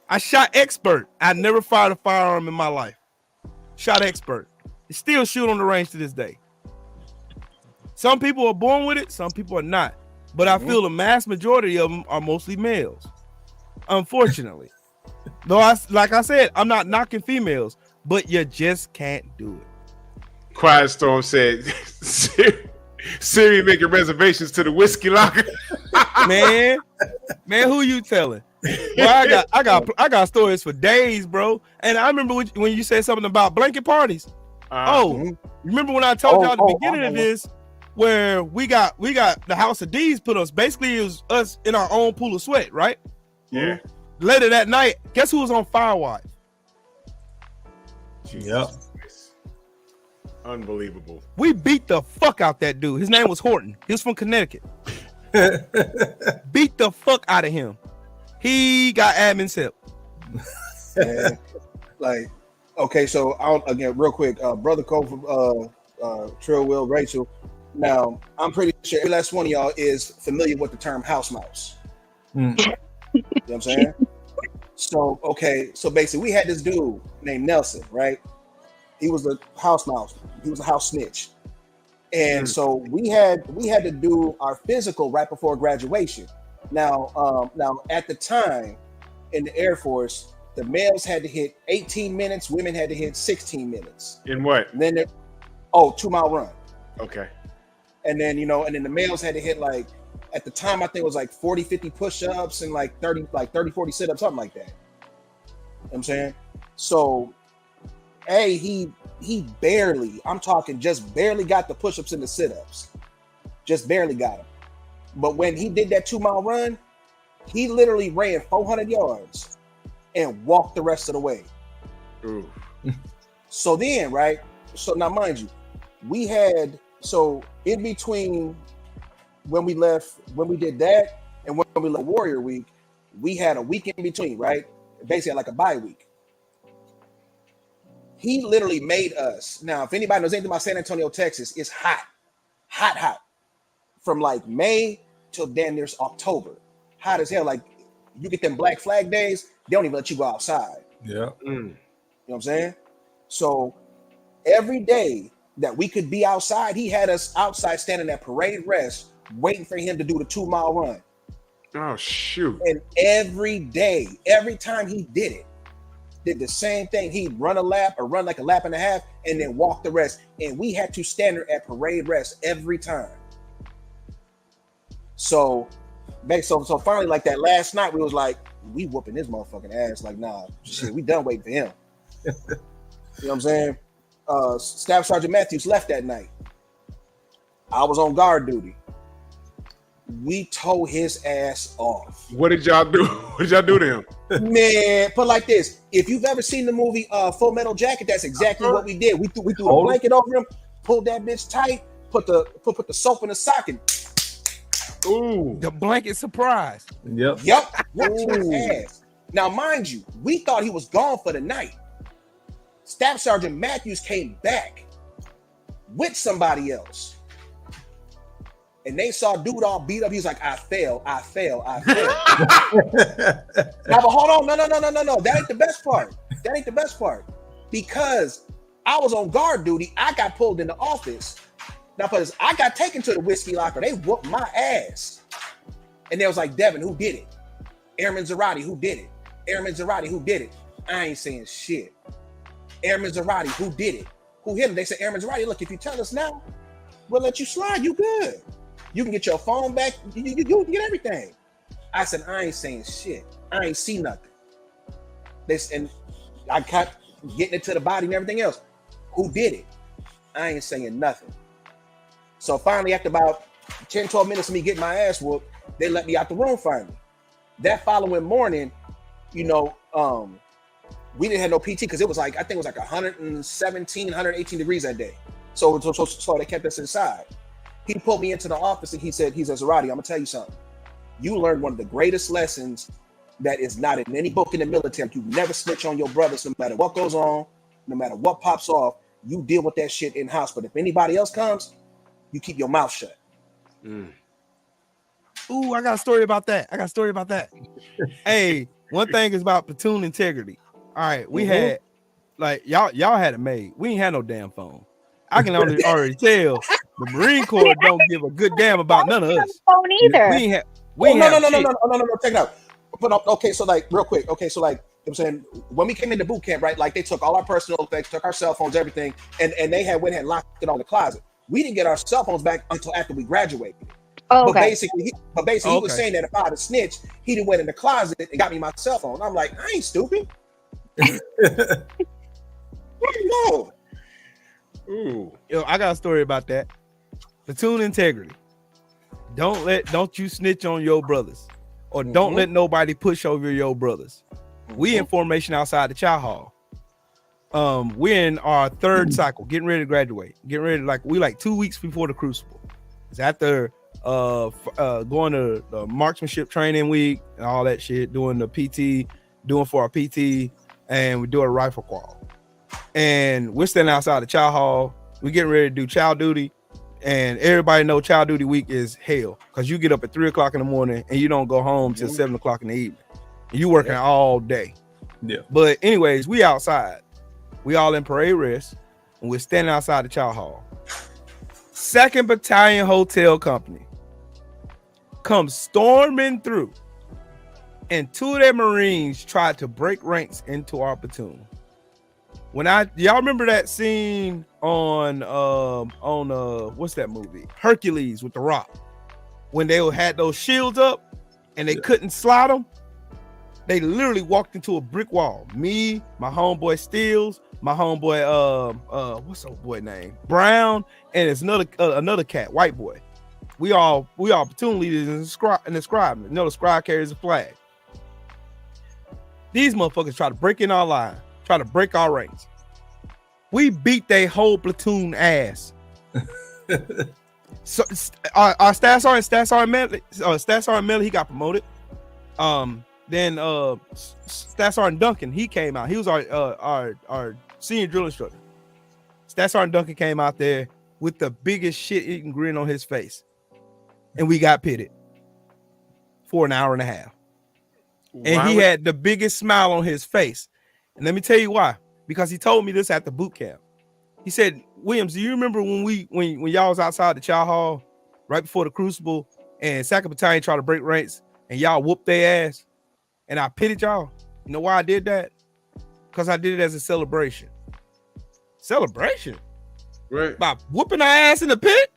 I shot expert. I never fired a firearm in my life. Shot expert. I still shoot on the range to this day. Some people are born with it. Some people are not. But I feel the mass majority of them are mostly males. Unfortunately. Though, like I said, I'm not knocking females, but you just can't do it. Quiet Storm said, Siri making reservations to the whiskey locker. man, who you telling? Well, I got stories for days, bro. And I remember when you said something about blanket parties. Remember when I told y'all at the beginning of this, where we got the House of D's put us. Basically, it was us in our own pool of sweat, right? Yeah. Later that night, guess who was on fire watch? Yep. Unbelievable. We beat the fuck out that dude. His name was Horton. He was from Connecticut. Beat the fuck out of him. He got admin help. Like, okay, so again, real quick, Brother Cole from Trill Will, Rachel. Now, I'm pretty sure every last one of y'all is familiar with the term house mouse. You know what I'm saying? So so basically, we had this dude named Nelson, right? He was a house mouse. He was a house snitch, and so we had to do our physical right before graduation. Now at the time in the Air Force, the males had to hit 18 minutes, women had to hit 16 minutes. In what? And then 2-mile run. Okay. And then and then the males had to hit like, at the time I think it was like 40, 50 push-ups and like 30, 40 sit-ups, something like that. You know what I'm saying? So he barely, I'm talking just barely got the push-ups and the sit-ups. Just barely got them. But when he did that 2-mile run, he literally ran 400 yards and walked the rest of the way. Ooh. So then, right? So now mind you, we had, so in between when we did that and when we left Warrior Week, we had a week in between, right? Basically like a bye week. He literally made us. Now, if anybody knows anything about San Antonio, Texas, it's hot. From like May till damn near October. Hot as hell. Like you get them Black Flag days, they don't even let you go outside. Yeah. You know what I'm saying? So every day that we could be outside, he had us outside standing at parade rest, waiting for him to do the 2-mile run. Oh shoot. And every day, every time he did the same thing. He'd run a lap or run like a lap and a half and then walk the rest. And we had to stand there at parade rest every time. So finally, like that last night, we was like, we whooping this motherfucking ass. Like, nah, shit, we done waiting for him. You know what I'm saying? Staff Sergeant Matthews left that night. I was on guard duty. We towed his ass off. What did y'all do? What did y'all do to him? Man, put like this. If you've ever seen the movie Full Metal Jacket, that's exactly what we did. We threw a blanket over him, pulled that bitch tight, put the soap in the socket. Ooh. The blanket surprise. Yep. Whooped his ass. Now, mind you, we thought he was gone for the night. Staff Sergeant Matthews came back with somebody else. And they saw dude all beat up. He was like, I fail. Now, but hold on. No. That ain't the best part. Because I was on guard duty, I got pulled in the office. Now, because I got taken to the whiskey locker, they whooped my ass. And they was like, Devin, who did it? Airman Zarate, who did it? Airman Zarate, who did it? I ain't saying shit. Airman Zarate, who did it? Who hit him? They said, Airman Zarate, look, if you tell us now, we'll let you slide. You good. You can get your phone back. You can get everything. I said, I ain't saying shit. I ain't see nothing. And I kept getting it to the body and everything else. Who did it? I ain't saying nothing. So finally, after about 10, 12 minutes of me getting my ass whooped, they let me out the room finally. That following morning, we didn't have no PT because it was like, I think it was like 117, 118 degrees that day. So they kept us inside. He pulled me into the office and he said, Zarate, I'm gonna tell you something. You learned one of the greatest lessons that is not in any book in the military. You never snitch on your brothers, no matter what goes on, no matter what pops off. You deal with that shit in house. But if anybody else comes, you keep your mouth shut. Ooh, I got a story about that. Hey, one thing is about platoon integrity. All right, we had like y'all had it made. We ain't had no damn phone. I can already tell the Marine Corps don't give a good damn about none of us. Phone either. No, take it out. But okay, so like real quick. Okay, so like I'm saying, when we came into boot camp, right? Like they took all our personal effects, took our cell phones, everything, and they went ahead and locked it on the closet. We didn't get our cell phones back until after we graduated. Oh, But okay. basically, he was saying that if I had a snitch, he'd have went in the closet and got me my cell phone. I'm like, I ain't stupid. No. Ooh. Yo, I got a story about that. Platoon integrity. Don't you snitch on your brothers, or don't let nobody push over your brothers. We in formation outside the chow hall. We're in our third cycle, getting ready to graduate. We 2 weeks before the crucible. It's after going to the marksmanship training week and all that shit, doing the PT, doing for our PT, and we do a rifle crawl. And we're standing outside the chow hall. We're getting ready to do chow duty. And everybody know chow duty week is hell because you get up at 3 o'clock in the morning and you don't go home till 7 o'clock in the evening. And you working all day. Yeah. But anyways, we outside. We all in parade rest, and we're standing outside the chow hall. 2nd Battalion Hotel Company comes storming through, and 2 of their Marines tried to break ranks into our platoon. Y'all remember that scene on what's that movie? Hercules with The Rock, when they had those shields up and they couldn't slide them. They literally walked into a brick wall. Me, my homeboy Steels, my homeboy what's old boy name? Brown, and it's another cat, white boy. We all platoon leaders and the scribe. You know, the scribe carries a flag. These motherfuckers try to break in our line, try to break our ranks. We beat their whole platoon ass. So our staff sergeant Melly, he got promoted. Then Staff Sergeant Duncan, he came out. He was our senior drill instructor. Staff Sergeant Duncan came out there with the biggest shit-eating grin on his face, and we got pitted for an hour and a half. And he had the biggest smile on his face. And let me tell you why. Because he told me this at the boot camp. He said, "Williams, do you remember when y'all was outside the chow hall right before the crucible, and 2nd Battalion tried to break ranks, and y'all whooped their ass? And I pitted y'all. You know why I did that? Because I did it as a celebration." Celebration? Right. By whooping our ass in the pit?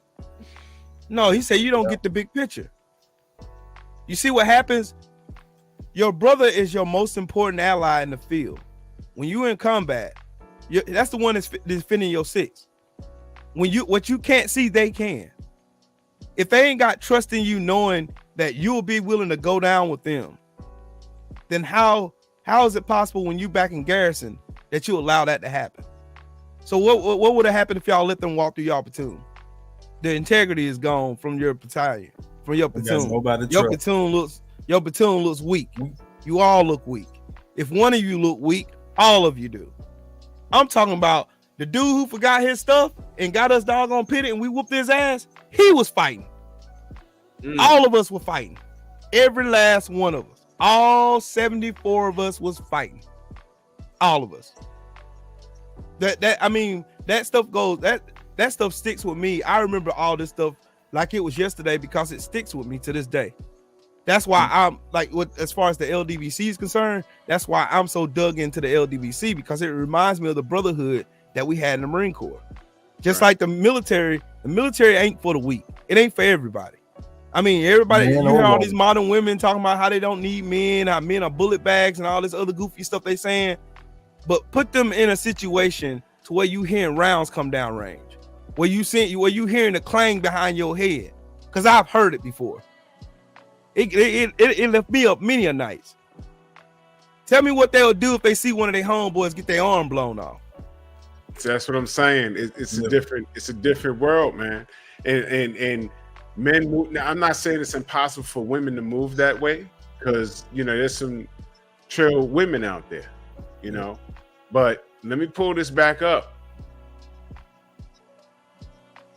No, he said you don't get the big picture. You see what happens? Your brother is your most important ally in the field. When you in combat, that's the one that's defending your 6. What you can't see, they can. If they ain't got trust in you, knowing that you'll be willing to go down with them, then how is it possible when you back in garrison that you allow that to happen? So what would have happened if y'all let them walk through y'all platoon? The integrity is gone from your battalion, from your platoon. Your platoon looks weak. You all look weak. If one of you look weak, all of you do. I'm talking about the dude who forgot his stuff and got us doggone pitted and we whooped his ass. He was fighting. All of us were fighting. Every last one of us. All 74 of us was fighting. All of us. That stuff sticks with me. I remember all this stuff like it was yesterday because it sticks with me to this day. That's why I'm like, as far as the LDVC is concerned, that's why I'm so dug into the LDVC, because it reminds me of the brotherhood that we had in the Marine Corps. Just like the military ain't for the weak. It ain't for everybody. I mean, everybody, you hear all these modern women talking about how they don't need men, how men are bullet bags and all this other goofy stuff they saying. But put them in a situation to where you hearing rounds come down range, where you hearing the clang behind your head. Because I've heard it before. It left me up many a nights. Tell me what they'll do if they see one of their homeboys get their arm blown off. That's what I'm saying. It's a different world, man. And men move. Now, I'm not saying it's impossible for women to move that way, because there's some trail women out there, But let me pull this back up.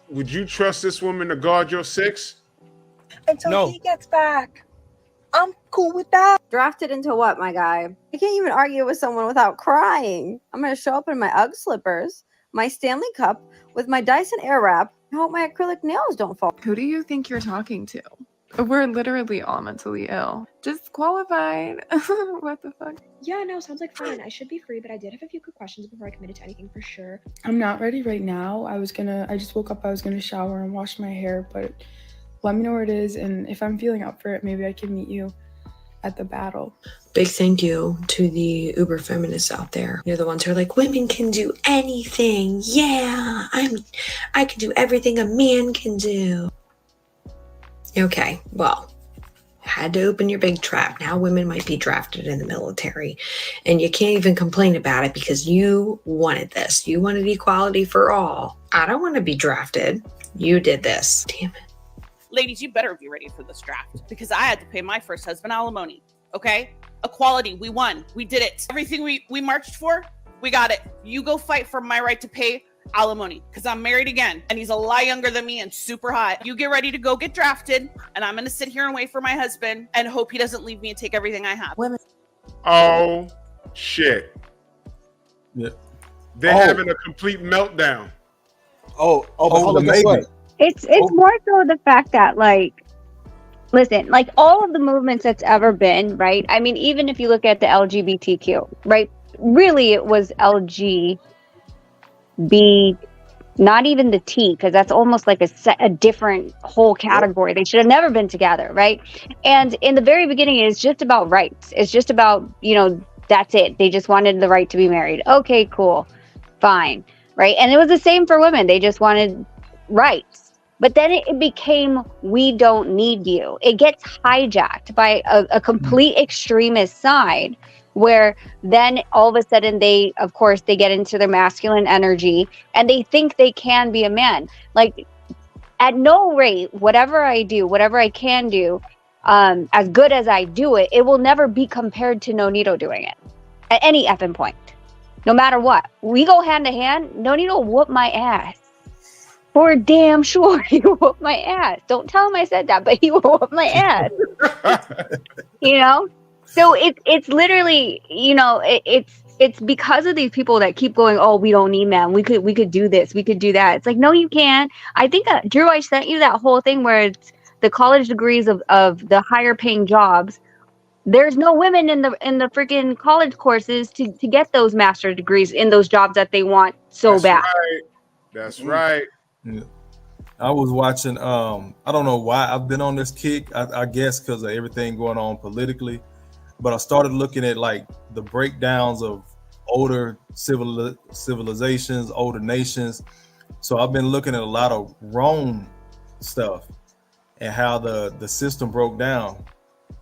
Would you trust this woman to guard your 6? Until he gets back. I'm cool with that. Drafted into what, my guy? I can't even argue with someone without crying. I'm going to show up in my UGG slippers, my Stanley Cup, with my Dyson Airwrap. I hope my acrylic nails don't fall. Who do you think you're talking to? We're literally all mentally ill. Just qualified. What the fuck? Yeah, no, sounds like fun. I should be free, but I did have a few quick questions before I committed to anything for sure. I'm not ready right now. I just woke up, I was gonna shower and wash my hair, but let me know where it is, and if I'm feeling up for it, maybe I can meet you at the battle. Big thank you to the uber feminists out there. You're the ones who are like, women can do anything. Yeah, I can do everything a man can do. Okay, well, had to open your big trap. Now women might be drafted in the military, and you can't even complain about it because you wanted this. You wanted equality for all. I don't want to be drafted. You did this. Damn it. Ladies, you better be ready for this draft, because I had to pay my first husband alimony. Okay? Equality, we won. We did it. Everything we marched for, we got it. You go fight for my right to pay alimony, because I'm married again, and he's a lot younger than me and super hot. You get ready to go get drafted, and I'm going to sit here and wait for my husband and hope he doesn't leave me and take everything I have. Women, Oh shit! Yeah. They're having a complete meltdown. But hold the on, guess maybe. what? It's more so the fact that, like, listen, like all of the movements that's ever been, right? I mean, even if you look at the LGBTQ, right? Really, it was LGB, not even the T, because that's almost like a different whole category. They should have never been together, right? And in the very beginning, it's just about rights. It's just about, that's it. They just wanted the right to be married. Okay, cool, fine, right? And it was the same for women. They just wanted rights. But then it became, we don't need you. It gets hijacked by a complete extremist side, where then all of a sudden they get into their masculine energy and they think they can be a man. Like, at no rate, whatever I do, whatever I can do, as good as I do it, it will never be compared to Nonito doing it at any effing point. No matter what. We go hand to hand. Nonito whoop my ass. For damn sure, he will whoop my ass. Don't tell him I said that, but he will whoop my ass. So it's literally, it's because of these people that keep going, oh, we don't need men. We could do this. We could do that. It's like, no, you can't. I think Drew, I sent you that whole thing where it's the college degrees of the higher paying jobs. There's no women in the freaking college courses to get those master's degrees in those jobs that they want so bad. Right. That's right. Yeah. I was watching, I don't know why I've been on this kick, I guess because of everything going on politically, but I started looking at like the breakdowns of older civilizations, older nations. So I've been looking at a lot of Rome stuff and how the system broke down,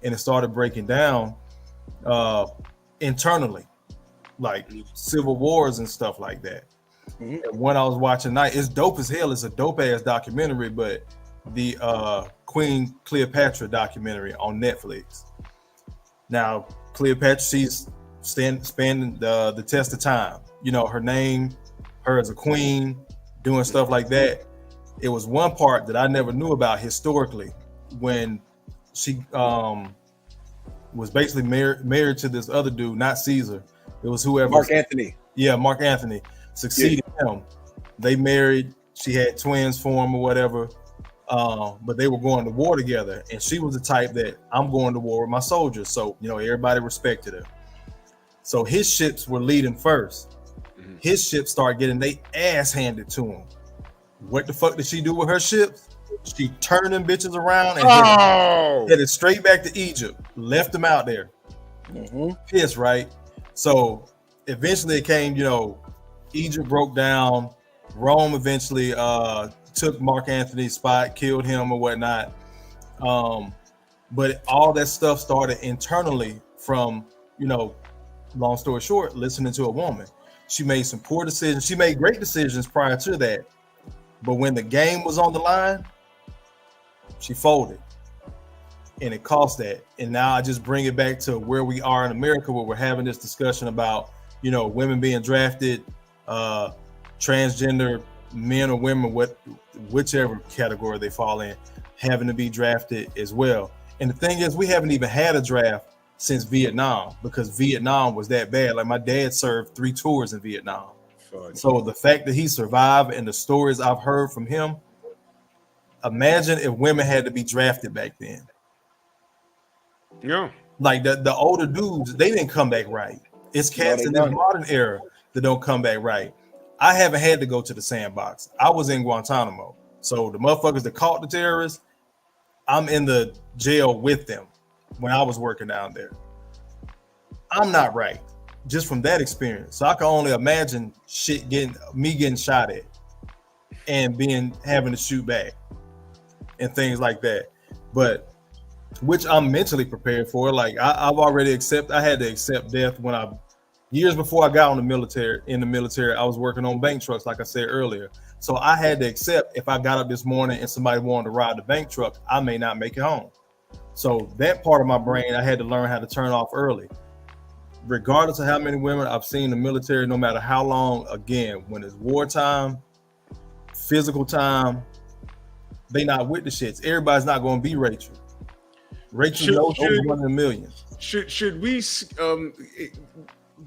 and it started breaking down internally, like civil wars and stuff like that. And when I was watching tonight, it's dope as hell. It's a dope ass documentary, but the Queen Cleopatra documentary on Netflix. Now, Cleopatra, she's spanning the test of time. Her name, her as a queen, doing stuff like that. It was one part that I never knew about historically, when she was basically married to this other dude, not Caesar. It was whoever. Mark Antony. Yeah, Mark Antony succeeded him. They married. She had twins for him or whatever. But they were going to war together, and she was the type that, I'm going to war with my soldiers. So everybody respected her. So his ships were leading first. His ships started getting their ass handed to him. What the fuck did she do with her ships? She turned them bitches around and headed straight back to Egypt. Left them out there. Pissed, right? So eventually it came, Egypt broke down. Rome eventually took Mark Antony's spot, killed him or whatnot. But all that stuff started internally from, long story short, listening to a woman. She made some poor decisions. She made great decisions prior to that. But when the game was on the line, she folded. And it cost that. And now I just bring it back to where we are in America, where we're having this discussion about, women being drafted, transgender men or women, whichever category they fall in, having to be drafted as well. And the thing is, we haven't even had a draft since Vietnam, because Vietnam was that bad. Like, my dad served 3 tours in Vietnam. So the fact that he survived and the stories I've heard from him, imagine if women had to be drafted back then. Yeah. Like the older dudes, they didn't come back right. It's cats in the modern era that don't come back right. I haven't had to go to the sandbox. I was in Guantanamo. So the motherfuckers that caught the terrorists, I'm in the jail with them when I was working down there. I'm not right, just from that experience. So I can only imagine getting shot at and having to shoot back and things like that. But which I'm mentally prepared for. Like, I've already I had to accept death when years before I got in the military, I was working on bank trucks, like I said earlier. So I had to accept, if I got up this morning and somebody wanted to ride the bank truck, I may not make it home. So that part of my brain, I had to learn how to turn off early. Regardless of how many women I've seen in the military, no matter how long, again, when it's wartime, physical time, they not with the shits. Everybody's not going to be Rachel. Rachel knows she's one in a million. should we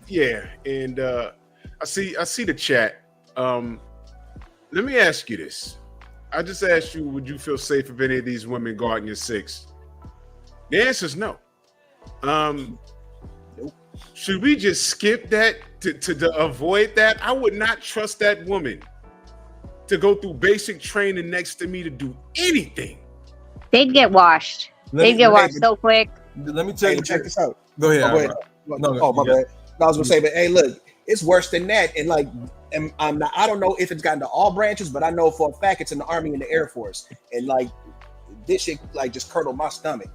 yeah, and I see the chat. Let me ask you this. I just asked you, would you feel safe if any of these women guarding your six? The answer is no. Should we just skip that to avoid that? I would not trust that woman to go through basic training next to me to do anything. They'd get washed. They'd get washed so quick. Let me tell you. Check this out. Go ahead. Oh, my bad. No, I was gonna say, but hey, look, it's worse than that. And like, I'm not. I don't know if it's gotten to all branches, but I know for a fact it's in the Army and the Air Force. And like, this shit like just curdled my stomach.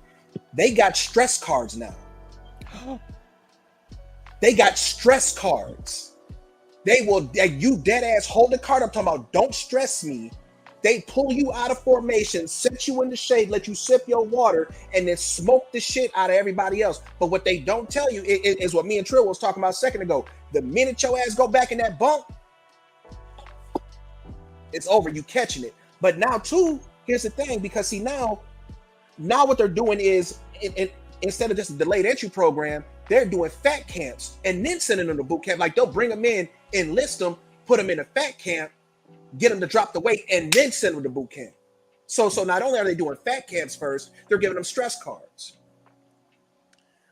They got stress cards now. They got stress cards. They will. You dead ass hold the card. I'm talking about. Don't stress me. They pull you out of formation, set you in the shade, let you sip your water, and then smoke the shit out of everybody else. But what they don't tell you is what me and Trill was talking about a second ago. The minute your ass go back in that bunk, it's over. You catching it. But now, too, here's the thing. Because see, now what they're doing is, instead of just a delayed entry program, they're doing fat camps and then sending them to boot camp. Like, they'll bring them in, enlist them, put them in a fat camp, get them to drop the weight, and then send them to boot camp. So not only are they doing fat camps first, they're giving them stress cards.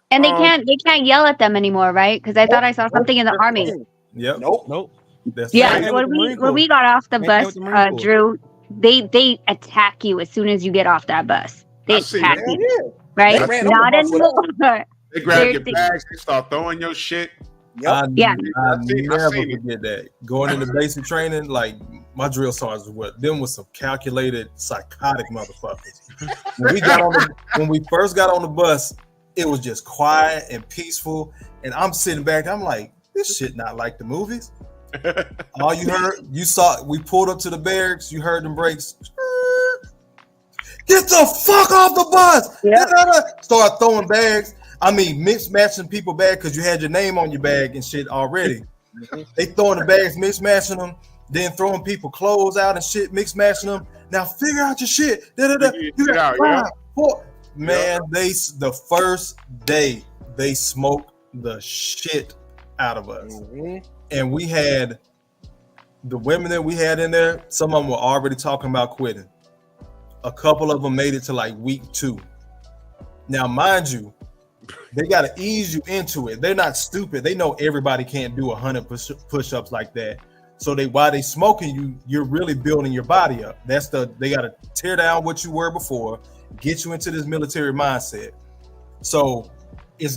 And they can't yell at them anymore, right? Because I thought I saw something in the Army. Yep. Nope. That's Yeah, right. when we got off the bus, Drew, they attack you as soon as you get off that bus. They attack you, right? Not anymore. They grab your bags, they start throwing your shit. I Yeah. never forget that. Going into basic training, like my drill sergeants was some calculated, psychotic motherfuckers. When we first got on the bus, it was just quiet and peaceful. And I'm sitting back, I'm like, this shit not like the movies. All you saw, we pulled up to the barracks, you heard them brakes. Get the fuck off the bus! Yeah. Start throwing bags. I mean, mix-matching people bag because you had your name on your bag and shit already. They throwing the bags, mix-matching them, then throwing people clothes out and shit, mix-matching them. Now figure out your shit. You got 5, 4. Man, the first day they smoked the shit out of us. And we had the women that we had in there, some of them were already talking about quitting. A couple of them made it to like week 2. Now, mind you, they got to ease you into it. They're not stupid. They know everybody can't do 100 push-ups like that. So while they smoking you're really building your body up. They got to tear down what you were before, get you into this military mindset. So it's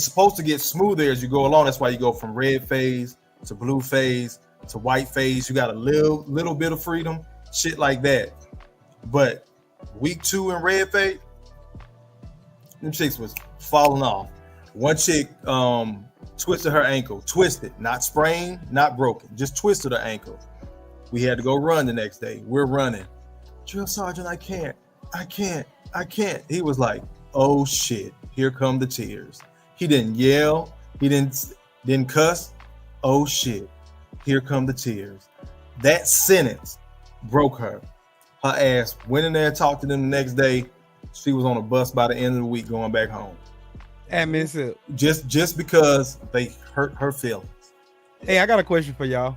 supposed to get smoother as you go along. That's why you go from red phase to blue phase to white phase. You got a little bit of freedom, shit like that. But week 2 in red phase, them chicks was falling off. One chick twisted her ankle. Twisted, not sprained, not broken, just twisted her ankle. We had to go run the next day. We're running. Drill sergeant, I can't. He was like, oh shit, here come the tears. He didn't yell. He didn't cuss. Oh shit, here come the tears. That sentence broke her. Her ass went in there and talked to them the next day. She was on a bus by the end of the week going back home. Just because they hurt her feelings. Hey, I got a question for y'all.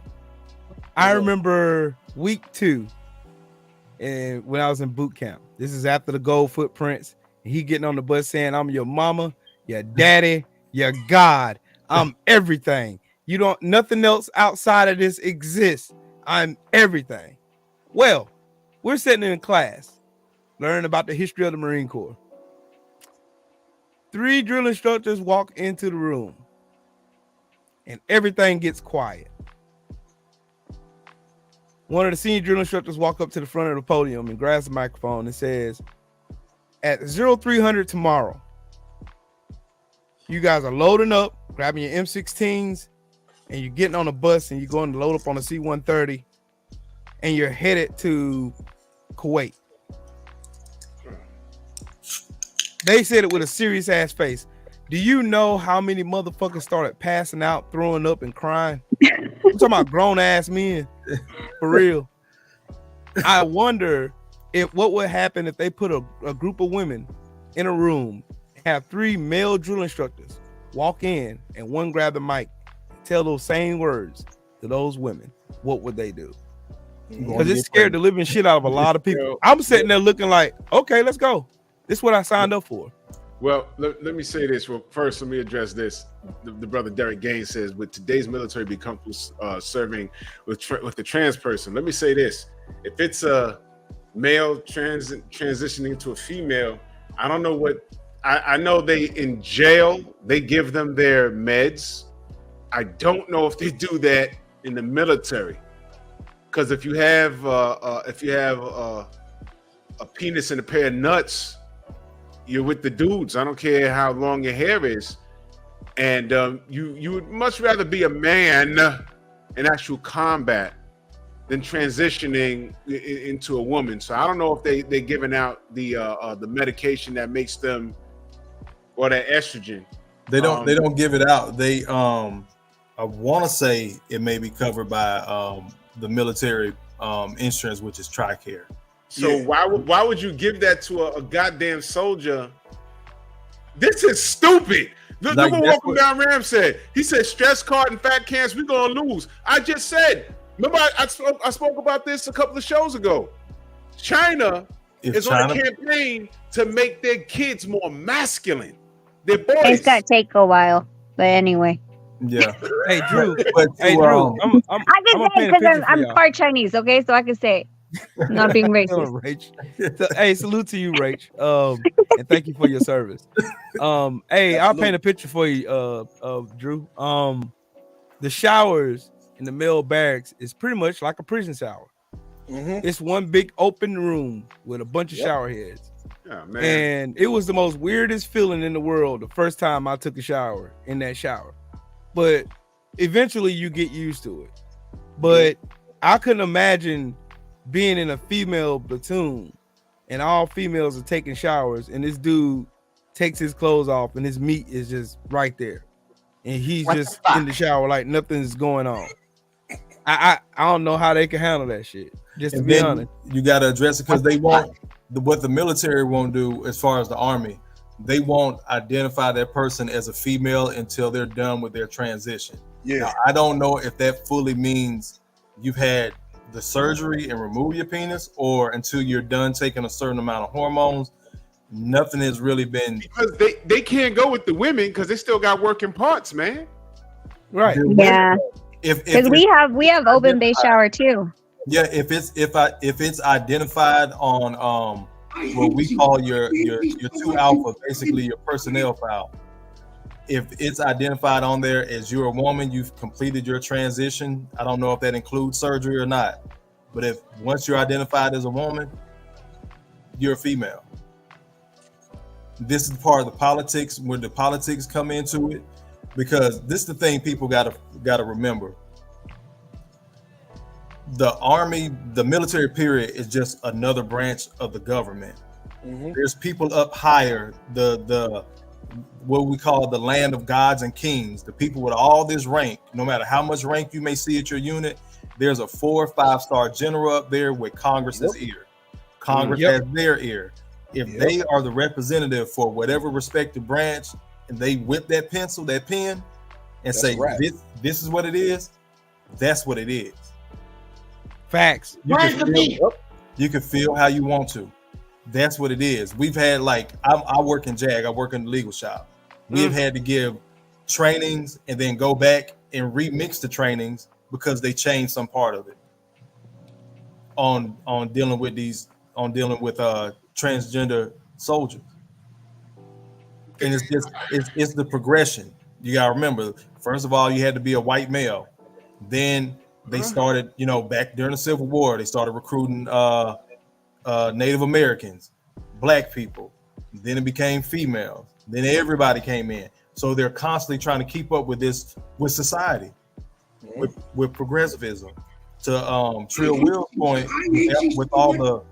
I remember week 2, and when I was in boot camp. This is after the gold footprints. And he getting on the bus saying, "I'm your mama, your daddy, your God. I'm everything. Nothing else outside of this exists. I'm everything." Well, we're sitting in class, learning about the history of the Marine Corps. 3 drill instructors walk into the room, and everything gets quiet. One of the senior drill instructors walk up to the front of the podium and grabs the microphone and says, "At 0300 tomorrow, you guys are loading up, grabbing your M16s, and you're getting on a bus and you're going to load up on a C-130, and you're headed to Kuwait." They said it with a serious ass face. Do you know how many motherfuckers started passing out, throwing up, and crying? I'm talking about grown ass men, for real. I wonder what would happen if they put a group of women in a room, have 3 male drill instructors walk in and one grab the mic, tell those same words to those women, what would they do? Because it scared the living shit out of a lot of people. I'm sitting there looking like, okay, let's go. This is what I signed up for. Well, let me say this. Well, first, let me address this. The brother Derek Gaines says, with today's military be comfortable serving with the trans person. Let me say this. If it's a male transitioning to a female, I don't know what, I know they in jail, they give them their meds. I don't know if they do that in the military. Because if you have a penis and a pair of nuts, you're with the dudes. I don't care how long your hair is, and you would much rather be a man in actual combat than transitioning into a woman. So I don't know if they're giving out the medication that makes them, or that estrogen. They don't give it out. They I want to say it may be covered by the military insurance, which is TRICARE. So why would you give that to a goddamn soldier? This is stupid. Look what Welcome Down Ram said. He said stress card and fat cans, we're gonna lose. I just said, remember I spoke about this a couple of shows ago. China is on a campaign to make their kids more masculine. Their boys. It's gonna take a while, but anyway. Yeah. Hey Drew. I can say it because I'm part Chinese, okay? So I can say it. I'm not being racist. Hey, salute to you, Rach. And thank you for your service. Hey, I'll paint a picture for you, Drew. The showers in the male barracks is pretty much like a prison shower. It's one big open room with a bunch of shower heads. Oh, man. And it was the most weirdest feeling in the world the first time I took a shower in that shower. But eventually you get used to it. But I couldn't imagine being in a female platoon and all females are taking showers and this dude takes his clothes off and his meat is just right there. And he's just in the shower like nothing's going on. I don't know how they can handle that shit. Just to be honest. You got to address it because they won't, what the military won't do as far as the army, they won't identify that person as a female until they're done with their transition. Yeah. Now, I don't know if that fully means you've had the surgery and remove your penis, or until you're done taking a certain amount of hormones. Nothing has really been, because they can't go with the women because they still got working parts, man. Right. Yeah. Because we have open base shower too. Yeah, if it's identified on what we call your 2 alpha, basically your personnel file. If it's identified on there as you're a woman, you've completed your transition. I don't know if that includes surgery or not, but if once you're identified as a woman, you're a female. This is part of the politics, where the politics come into it, because this is the thing people gotta remember. The army, the military period, is just another branch of the government. There's people up higher, the what we call the land of gods and kings, the people with all this rank. No matter how much rank you may see at your unit, there's a 4 or 5-star general up there with Congress's ear. Congress has their ear. If they are the representative for whatever respective branch, and they whip that pencil, that pen, and say this is what it is, that's what it is. Facts. You can feel how you want to. That's what it is. We've had, like, I work in JAG, I work in the legal shop. We've had to give trainings and then go back and remix the trainings because they changed some part of it on dealing with transgender soldiers. And it's the progression. You gotta remember, first of all, you had to be a white male. Then they started, back during the Civil War, they started recruiting Native Americans, black people. Then it became females. Then everybody came in. So they're constantly trying to keep up with this, with society, with progressivism. To Trill Will's point, with all the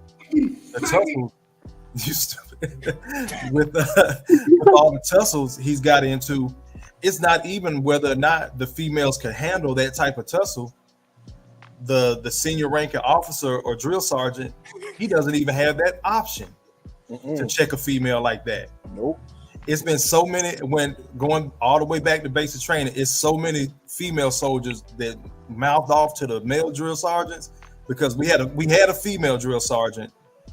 tussles, with all the tussles he's got into, it's not even whether or not the females can handle that type of tussle. The senior ranking officer or drill sergeant, he doesn't even have that option to check a female like that. Nope. it's been so many, when going all the way back to basic training, it's so many female soldiers that mouthed off to the male drill sergeants, because we had a female drill sergeant,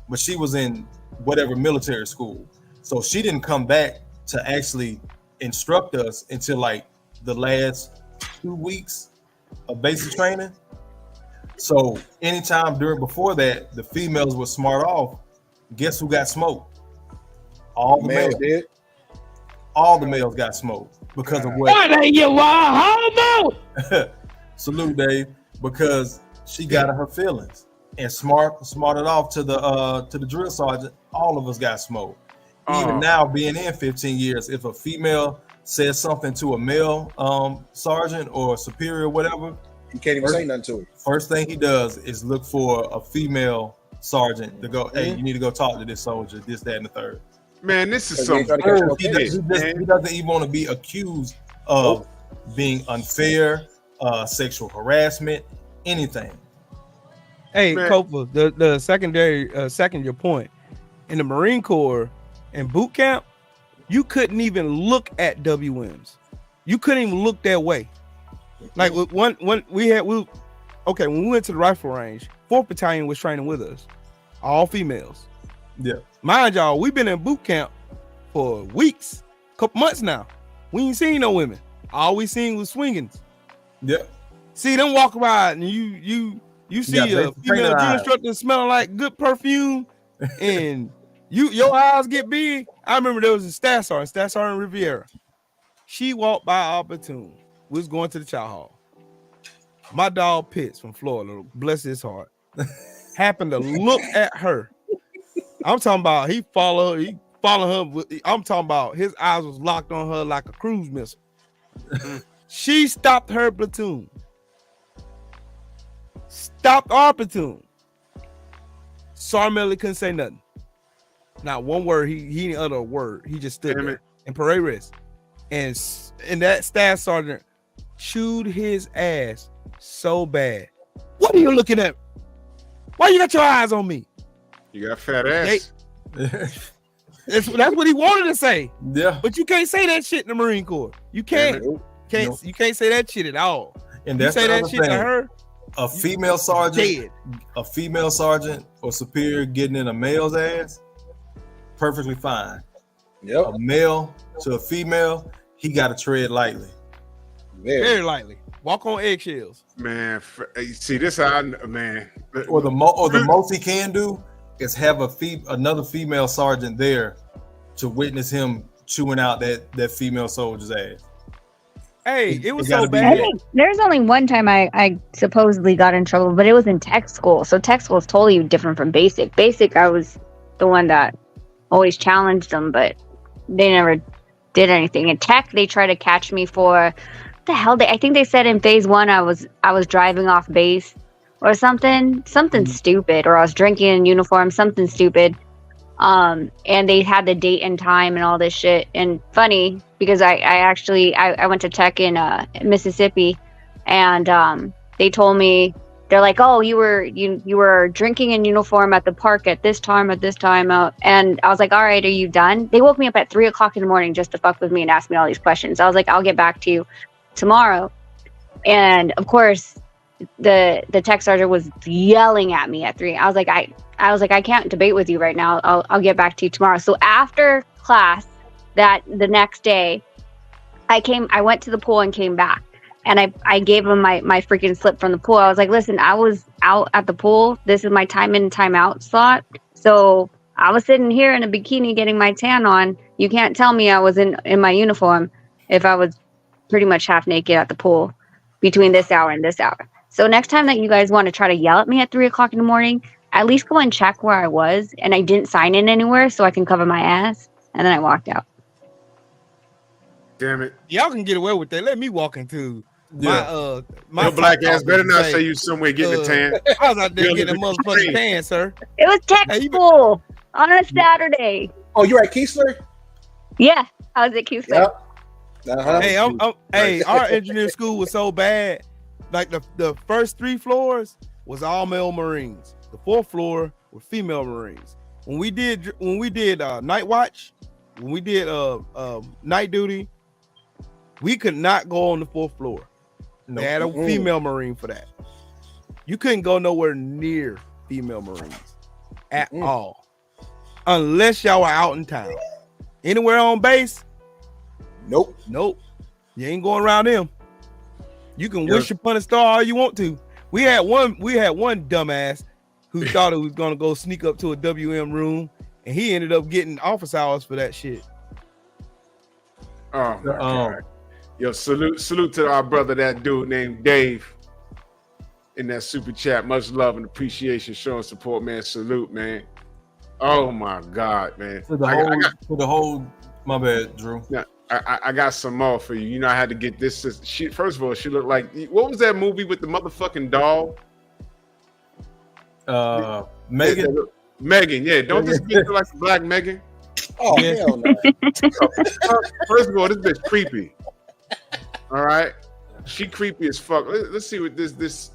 but she was in whatever military school, so she didn't come back to actually instruct us until like the last 2 weeks of basic training. So anytime before that, the females would smart off. Guess who got smoked? All the males did. All the males got smoked because of what? Salute, Dave. Because she got in her feelings and smarted off to the drill sergeant. All of us got smoked. Even now, being in 15 years, if a female says something to a male sergeant or superior, whatever, you can't even say nothing to it. First thing he does is look for a female sergeant to go, hey, you need to go talk to this soldier, this, that, and the third. Man, this is He some doesn't even want to be accused of being unfair, sexual harassment, anything. Hey, Copa, the secondary, second your point, in the Marine Corps in boot camp, you couldn't even look at WMs. You couldn't even look that way. Like when we went to the rifle range, 4th Battalion was training with us, all females. Yeah, mind y'all, we've been in boot camp for weeks, couple months now. We ain't seen no women. All we seen was swingings. Yeah, see them walk around, and you see a female drill instructor smelling like good perfume, and your eyes get big. I remember there was a Staff Sergeant Riviera. She walked by our platoon. We was going to the chow hall. My dog Pitts from Florida, bless his heart, happened to look at her. I'm talking about he followed her. I'm talking about his eyes was locked on her like a cruise missile. She stopped her platoon. Stopped our platoon. Sergeant Melly couldn't say nothing. Not one word. He didn't utter a word. He just stood there in parade rest. And that staff sergeant chewed his ass so bad. What are you looking at? Why you got your eyes on me? You got fat ass. That's what he wanted to say. Yeah. But you can't say that shit in the Marine Corps. You can't. You can't say that shit at all. And you that's say the that other shit thing. to her. A female sergeant, or superior getting in a male's ass, perfectly fine. Yep. A male to a female, he got to tread lightly. Very lightly. Walk on eggshells. Man, see this, man. Or the most he can do is have another female sergeant there to witness him chewing out that female soldier's ass. Hey, it was so bad. I think there's only one time I supposedly got in trouble, but it was in tech school. So tech school is totally different from basic. Basic, I was the one that always challenged them, but they never did anything. In tech, they tried to catch me for the hell. I think they said in phase 1 I was driving off base or something stupid, or I was drinking in uniform, something stupid. And they had the date and time and all this shit. And funny, because I went to tech in Mississippi, and they told me, they're like, oh, you were drinking in uniform at the park at this time, and I was like, all right, are you done? They woke me up at 3:00 in the morning just to fuck with me and ask me all these questions. I was like, I'll get back to you tomorrow. And of course the tech sergeant was yelling at me at 3. I was like, I can't debate with you right now. I'll get back to you tomorrow. So after class, that the next day, I went to the pool and came back, and I gave him my freaking slip from the pool. I was like, listen, I was out at the pool. This is my time in, time out slot. So I was sitting here in a bikini getting my tan on. You can't tell me I was in my uniform if I was pretty much half naked at the pool between this hour and this hour. So next time that you guys want to try to yell at me at 3:00 in the morning, at least go and check where I was, and I didn't sign in anywhere so I can cover my ass. And then I walked out. Damn it. Y'all can get away with that. Let me walk into my Your black ass better not say you somewhere getting a tan. I was out there getting a motherfucking tan, sir. It was tech school on a Saturday. Oh, you're at Keesler? Yeah, I was at Keesler. Yep. Uh-huh. Hey, our engineering school was so bad. Like the first 3 floors was all male Marines. The 4th floor were female Marines. When we did night watch, when we did night duty, we could not go on the 4th floor. They had a female Marine for that. You couldn't go nowhere near female Marines at all, unless y'all were out in town. Anywhere on base, nope. You ain't going around them. You can wish upon a star all you want to. We had one dumbass who thought it was gonna go sneak up to a WM room, and he ended up getting office hours for that shit. Oh my God. Yo, salute to our brother, that dude named Dave, in that super chat. Much love and appreciation, showing support, man. Salute, man. Oh my God, man. For the whole, my bad, Drew. Yeah, I got some more for you. You know, I had to get this. First of all, she looked like, what was that movie with the motherfucking doll? Megan. Megan, yeah. Don't this bitch look like a black Megan? Oh, hell no. First of all, this bitch creepy. All right, she creepy as fuck. Let's see what this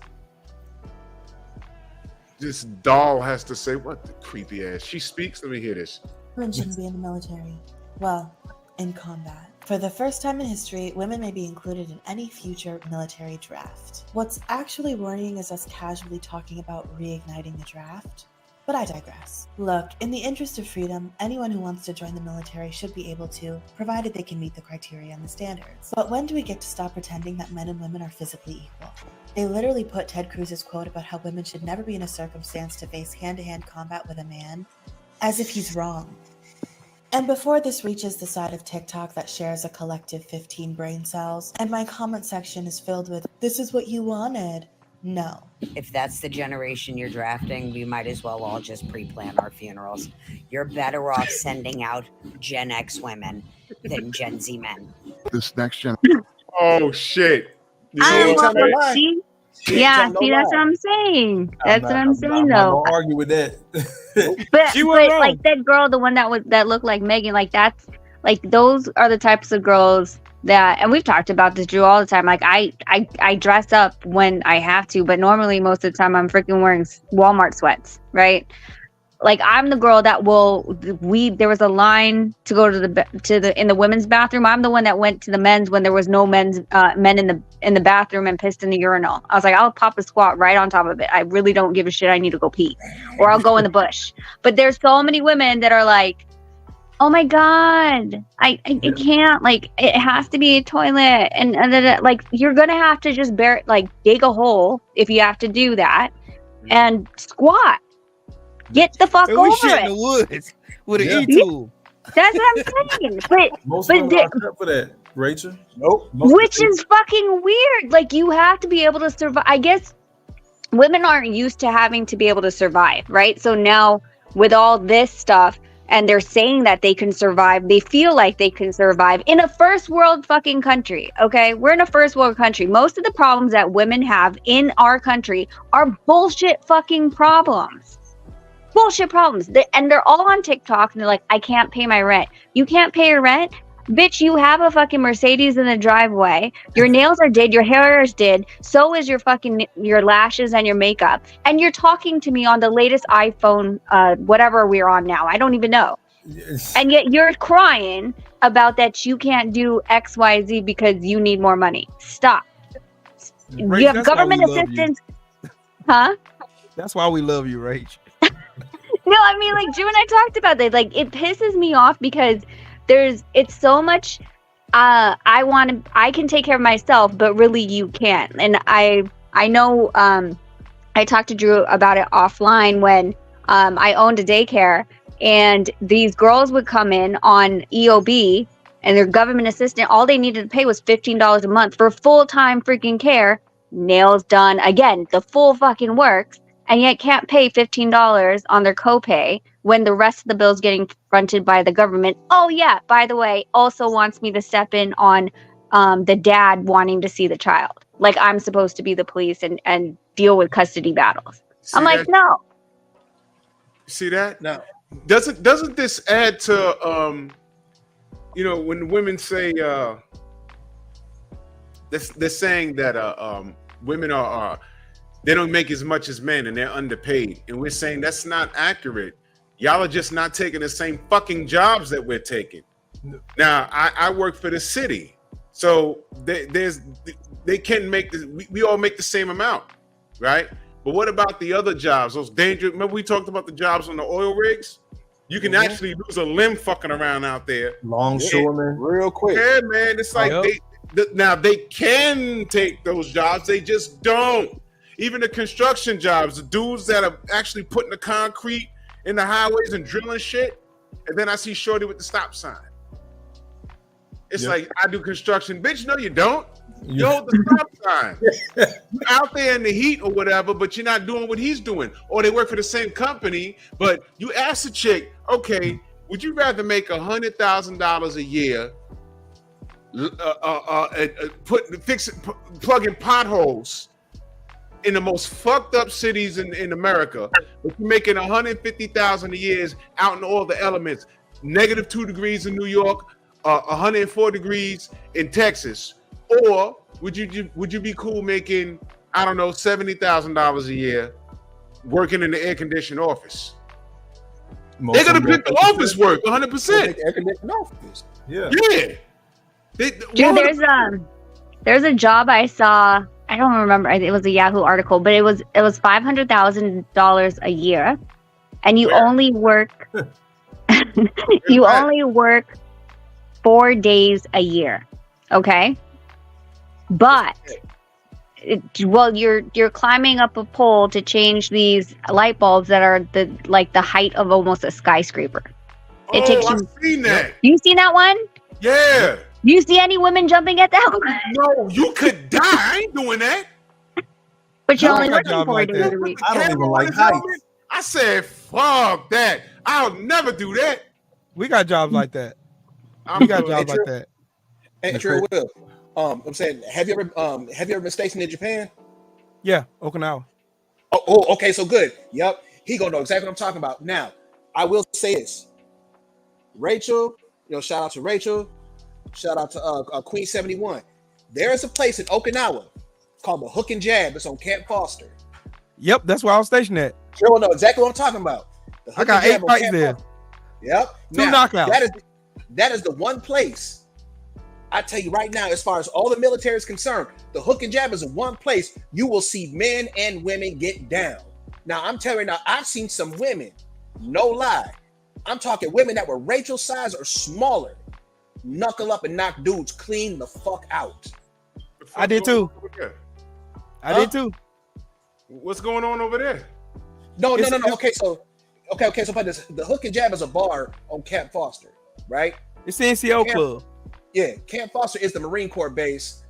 doll has to say. What the creepy ass? She speaks. Let me hear this. Women shouldn't be in the military. Well, in combat. For the first time in history, women may be included in any future military draft. What's actually worrying is us casually talking about reigniting the draft. But I digress. Look, in the interest of freedom, anyone who wants to join the military should be able to, provided they can meet the criteria and the standards. But when do we get to stop pretending that men and women are physically equal? They literally put Ted Cruz's quote about how women should never be in a circumstance to face hand-to-hand combat with a man as if he's wrong. And before this reaches the side of TikTok that shares a collective 15 brain cells, and my comment section is filled with, "This is what you wanted." No. If that's the generation you're drafting, we might as well all just pre-plan our funerals. You're better off sending out Gen X women than Gen Z men. This next gen. Oh shit. See, that's what I'm saying. That's what I'm saying, I'm though. not gonna argue with that. But like that girl, the one that looked like Megan, like that's like those are the types of girls that, and we've talked about this, Drew, all the time. Like I dress up when I have to, but normally most of the time I'm freaking wearing Walmart sweats, right? Like I'm the girl that there was a line to go to the in the women's bathroom. I'm the one that went to the men's when there was no men in the bathroom and pissed in the urinal. I was like, I'll pop a squat right on top of it. I really don't give a shit. I need to go pee, or I'll go in the bush. But there's so many women that are like, oh my God, I can't, like, it has to be a toilet. And like, you're going to have to just dig a hole if you have to do that and squat. Get the fuck over shit it. In the woods with an E-tool. That's what I'm saying. Most women are cut for that, Rachel. Nope. Which is fucking weird. Like, you have to be able to survive. I guess women aren't used to having to be able to survive, right? So now with all this stuff, and they're saying that they can survive, they feel like they can survive in a first world fucking country, okay? We're in a first world country. Most of the problems that women have in our country are bullshit fucking problems. Bullshit problems. And they're all on TikTok, and they're like, I can't pay my rent. You can't pay your rent? Bitch, you have a fucking Mercedes in the driveway. Your nails are did. Your hair is did. So is your lashes and your makeup. And you're talking to me on the latest iPhone, whatever we're on now. I don't even know. Yes. And yet you're crying about that you can't do X, Y, Z because you need more money. Stop. Rach, you have government assistance. Huh? That's why we love you, Rach. No, I mean, like, Drew and I talked about that. Like, it pisses me off because it's so much, I can take care of myself, but really you can't. And I know, I talked to Drew about it offline when, I owned a daycare, and these girls would come in on EOB and their government assistant. All they needed to pay was $15 a month for full-time freaking care, nails done, again, the full fucking works. And yet can't pay $15 on their copay when the rest of the bill is getting fronted by the government. Oh yeah, by the way, also wants me to step in on the dad wanting to see the child. Like I'm supposed to be the police and deal with custody battles. I'm like, no. See that? No. Doesn't this add to when women say they're saying that women are they don't make as much as men and they're underpaid, and we're saying that's not accurate. Y'all are just not taking the same fucking jobs that we're taking. Now, I work for the city, so they can make we all make the same amount, right? But what about the other jobs? Those dangerous. Remember we talked about the jobs on the oil rigs? You can actually lose a limb fucking around out there. Longshoremen, real quick. Yeah, man. It's like now they can take those jobs, they just don't. Even the construction jobs, the dudes that are actually putting the concrete in the highways and drilling shit, and then I see Shorty with the stop sign. It's like, I do construction. Bitch, no, you don't. You hold the stop sign. You're out there in the heat or whatever, but you're not doing what he's doing. Or they work for the same company, but you ask the chick, okay, would you rather make $100,000 a year plugging potholes in the most fucked up cities in America, but you're making $150,000 a year out in all the elements, -2 degrees in New York, 104 degrees in Texas, or would you be cool making, I don't know, $70,000 a year working in the air conditioned office? They're gonna pick the office work 100%. Air conditioned office. Yeah. Dude, there's a job I saw. I don't remember. It was a Yahoo article, but it was $500,000 a year, and you only work only work 4 days a year. Okay, but you're climbing up a pole to change these light bulbs that are the height of almost a skyscraper. It takes you. I've seen that. You seen that one? Yeah. You see any women jumping at that one? No, you could die. I ain't doing that. But you're only working 4 days a week. I don't even like heights. I said, fuck that. I'll never do that. We got jobs like that. We got jobs like that. And True Will. I'm saying, have you ever been stationed in Japan? Yeah, Okinawa. Oh, okay, so good. Yep, he gonna know exactly what I'm talking about. Now, I will say this, Rachel. Shout out to Rachel. Shout out to Queen 71. There is a place in Okinawa called the Hook and Jab. It's on Camp Foster. Yep, that's where I was stationed at. Sure, know exactly what I'm talking about. I got 8 fights there. Yep. 2 knockouts. That is the one place, I tell you right now, as far as all the military is concerned, the Hook and Jab is the one place you will see men and women get down. Now, I'm telling you now, I've seen some women, no lie. I'm talking women that were Rachel's size or smaller, knuckle up and knock dudes clean the fuck out. I did too. I did too. What's going on over there? No. Okay, so but the Hook and Jab is a bar on Camp Foster, right? It's the NCO club. Yeah, Camp Foster is the Marine Corps base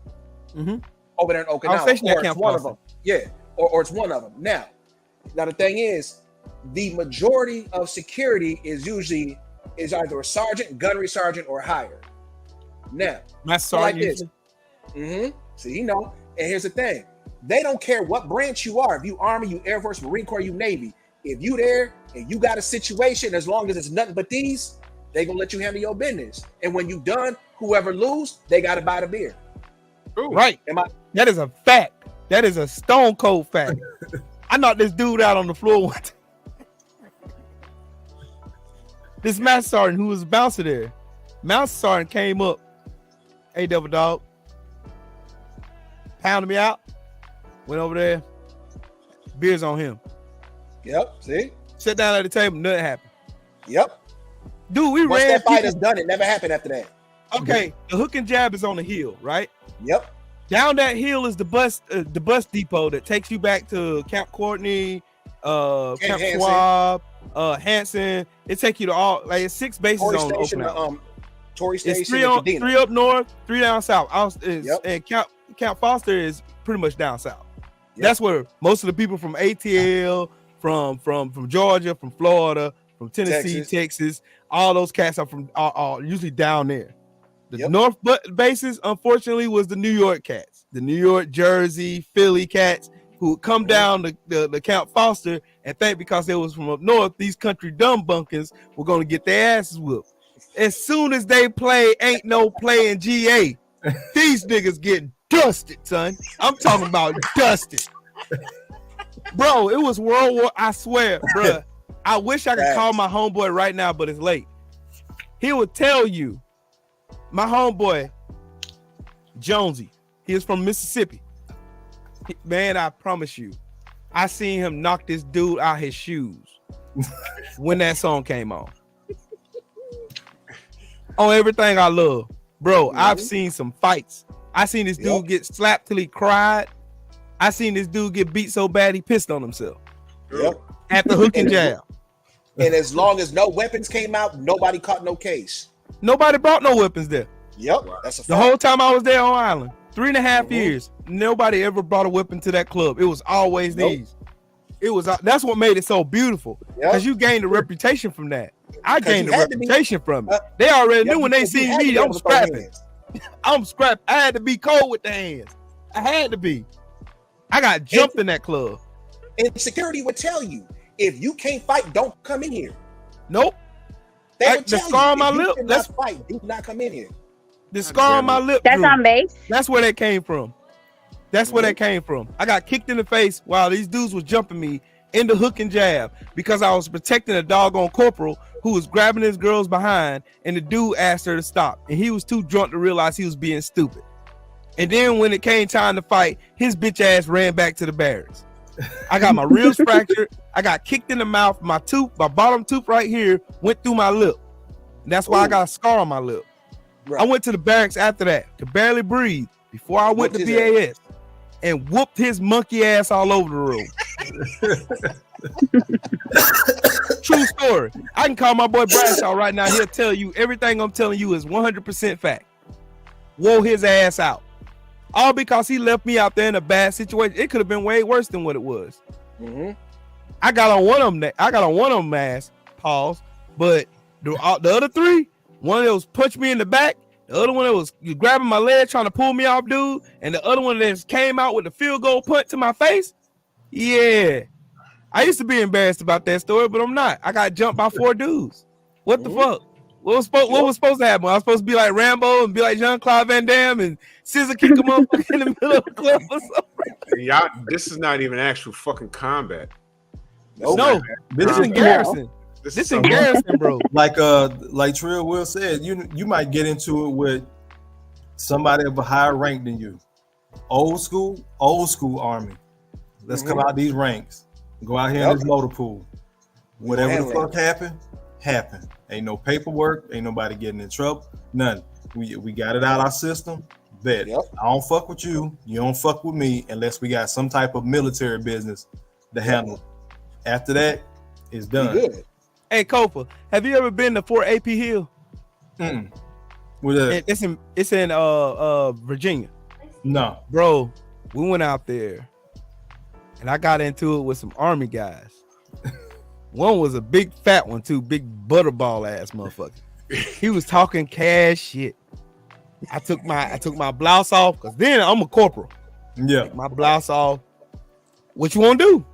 over there in Okinawa. I was stationed at Camp one Foster. of them. Yeah, or it's one of them. Now the thing is, the majority of security is either a sergeant, gunnery sergeant, or higher. Now, that's sergeant. Like See, and here's the thing: they don't care what branch you are. If you Army, you Air Force, Marine Corps, you Navy. If you there and you got a situation, as long as it's nothing but these, they gonna let you handle your business. And when you done, whoever lose, they gotta buy the beer. Ooh. Right. That is a fact. That is a stone cold fact. I knocked this dude out on the floor one time. This master sergeant who was a bouncer there. Master sergeant came up. Hey, double dog. Pounded me out. Went over there. Beers on him. Yep. See? Sat down at the table. Nothing happened. Yep. Dude, we Once ran. that fight is done, it never happened after that. Okay. The Hook and Jab is on the hill, right? Yep. Down that hill is the bus depot that takes you back to Camp Courtney, Camp Schwab, Hanson. It takes you to all it's 6 bases Torrey on Station, Okinawa. Torrey Station. It's 3 up north, 3 down south. And Camp Foster is pretty much down south. Yep. That's where most of the people from ATL, from Georgia, from Florida, from Tennessee, Texas, all those cats are usually down there. The north bases, unfortunately, was the New York cats, the New York, Jersey, Philly cats who would come down the Camp Foster and think because they was from up north, these country dumb bunkins were going to get their asses whooped. As soon as they play Ain't No Play in GA, these niggas getting dusted, son. I'm talking about dusted. Bro, it was World War, I swear, bro. I wish I could call my homeboy right now, but it's late. He would tell you, my homeboy, Jonesy, he is from Mississippi. Man, I promise you, I seen him knock this dude out his shoes when that song came on. On everything I love. Bro, I've seen some fights. I seen this dude get slapped till he cried. I seen this dude get beat so bad he pissed on himself. Yep. At the hook and jab. And as long as no weapons came out, nobody caught no case. Nobody brought no weapons there. Yep. That's a fact. The whole time I was there on island, 3.5 years, nobody ever brought a weapon to that club. It was always these. It was that's what made it so beautiful. Because you gained a reputation from that. I gained a reputation from it. They already knew when they seen me, I'm scrapping. I'm scrapping. I had to be cold with the hands. I had to be. I got jumped in that club. And security would tell you, if you can't fight, don't come in here. Nope. They would The tell scar you, on my if you lip. cannot fight, do not come in here. The scar on my lip. That's on base. That's where that came from. That's where that came from. I got kicked in the face while these dudes was jumping me in the hook and jab because I was protecting a doggone corporal who was grabbing his girls behind, and the dude asked her to stop, and he was too drunk to realize he was being stupid. And then when it came time to fight, his bitch ass ran back to the barracks. I got my ribs fractured. I got kicked in the mouth. My bottom tooth right here went through my lip. And that's why I got a scar on my lip. Right. I went to the barracks after that to barely breathe before I went to BAS and whooped his monkey ass all over the room. True story. I can call my boy Bradshaw right now. He'll tell you everything I'm telling you is 100% fact. Whoa his ass out. All because he left me out there in a bad situation. It could have been way worse than what it was. I got on one of them masks, pause. But the other three, one of those punched me in the back. The other one that was grabbing my leg trying to pull me off, dude. And the other one that just came out with the field goal punch to my face. Yeah. I used to be embarrassed about that story, but I'm not. I got jumped by 4 dudes. What the fuck? What was supposed to happen? I was supposed to be like Rambo and be like Jean-Claude Van Damme and scissor kick him up in the middle of the club or something. Y'all, this is not even actual fucking combat. No, this is in Garrison. This is in Garrison, bro. Like Trill Will said, you might get into it with somebody of a higher rank than you. Old school army. Let's come out these ranks. Go out here in this motor pool. Whatever the fuck happened. Ain't no paperwork. Ain't nobody getting in trouble. None. We got it out our system. Bet. I don't fuck with you. You don't fuck with me unless we got some type of military business to handle. After that, it's done. Good. Hey, Kofa, have you ever been to Fort A.P. Hill? It's in Virginia. No, bro. We went out there, and I got into it with some Army guys. One was a big fat one too, big butterball ass motherfucker. He was talking cash shit. I took my blouse off because then I'm a corporal. Yeah, take my blouse off. What you want to do?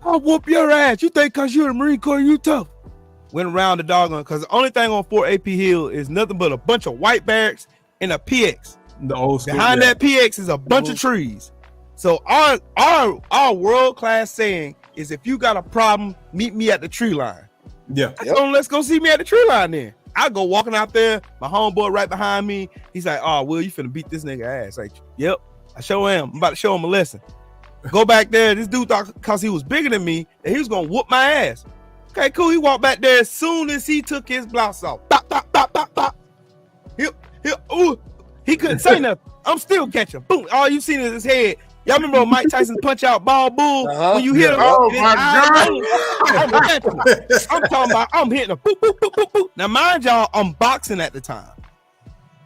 I'll whoop your ass. You think because you're a Marine Corps, you tough. Went around the doggone because the only thing on Fort A.P. Hill is nothing but a bunch of white barracks and a PX. The old school, behind that PX is a bunch of trees. So our world class saying is, if you got a problem, meet me at the tree line. Yeah. I told him, let's go see me at the tree line then. I go walking out there, my homeboy right behind me. He's like, oh, Will, you finna beat this nigga ass. Like, yep, I sure am. I'm about to show him a lesson. Go back there. This dude thought because he was bigger than me that he was gonna whoop my ass. Okay, cool. He walked back there as soon as he took his blouse off. Bop, bop, bop, bop, bop. He couldn't say nothing. I'm still catching. Boom. All you seen is his head. Y'all remember when Mike Tyson punch out Ball Bull? When you hit him? Oh my God. I'm talking about I'm hitting a boop, boop, boop, boop, boop. Now mind y'all, I'm boxing at the time.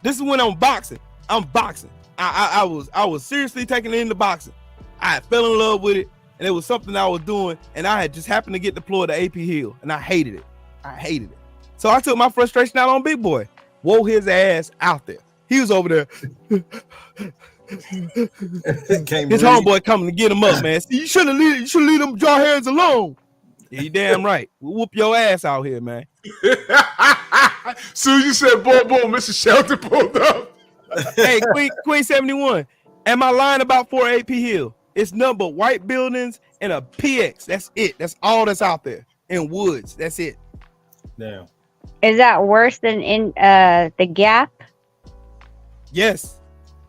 This is when I'm boxing. I was seriously taking it into boxing. I fell in love with it, and it was something I was doing, and I had just happened to get deployed to AP Hill, and I hated it. So I took my frustration out on Big Boy. Whoa his ass out there. He was over there. His homeboy coming to get him up, man. See, you should leave them jawheads alone. Yeah, you damn right. We'll whoop your ass out here, man. Soon you said boom, Mr. Shelton pulled up. Hey, Queen 71. Am I lying about Fort AP Hill? It's nothing but white buildings and a PX. That's it. That's all that's out there. and woods. That's it. Damn. Is that worse than in the Gap? Yes.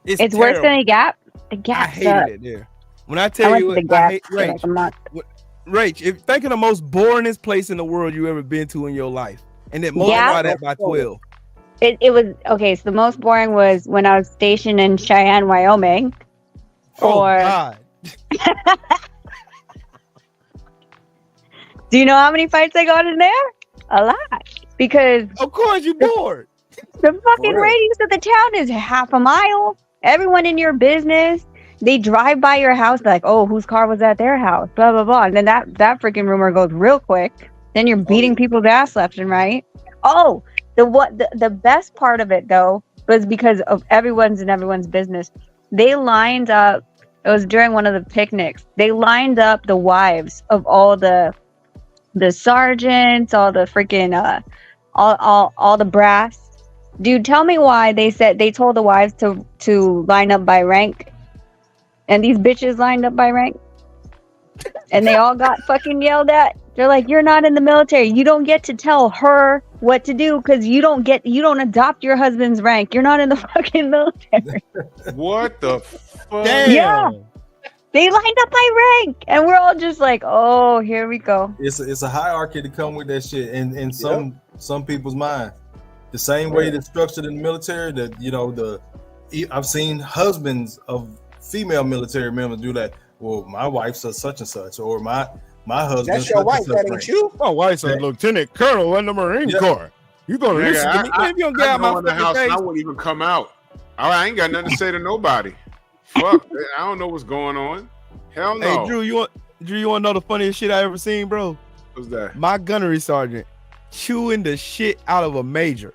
It's worse than a Gap. The Gap. I hated it there. When I tell went you to the what, Gap I hate for like a month. Rach, if think of the most boringest place in the world you ever been to in your life, and then multiply that by 12. It was okay. So the most boring was when I was stationed in Cheyenne, Wyoming. Oh God! Do you know how many fights I got in there? A lot. Because of course you're bored. The fucking radius of the town is half a mile. Everyone in your business, they drive by your house like, oh, whose car was at their house? Blah blah blah. And then that freaking rumor goes real quick. Then you're beating people's ass left and right. Oh, the best part of it though was because of everyone's business. They lined up. It was during one of the picnics. They lined up the wives of all the sergeants, all the freaking all the brass. Dude, tell me why they told the wives to line up by rank, and these bitches lined up by rank, and they all got fucking yelled at. They're like, "You're not in the military. You don't get to tell her what to do because you don't adopt your husband's rank. You're not in the fucking military." What the fuck? Damn. Yeah. They lined up by rank, and we're all just like, "Oh, here we go." It's a hierarchy to come with that shit in some people's mind. The same way that's structured in the military, that I've seen husbands of female military members do that. Well, my wife's a such and such, or my husband. That's your wife, that ain't you. My wife's a lieutenant colonel in the Marine Corps. You gonna listen to me? If you don't get out my the house, face, I wouldn't even come out. I ain't got nothing to say to nobody. Fuck, I don't know what's going on. Hell no. Hey, Drew, you want to know the funniest shit I ever seen, bro? What's that? My gunnery sergeant chewing the shit out of a major.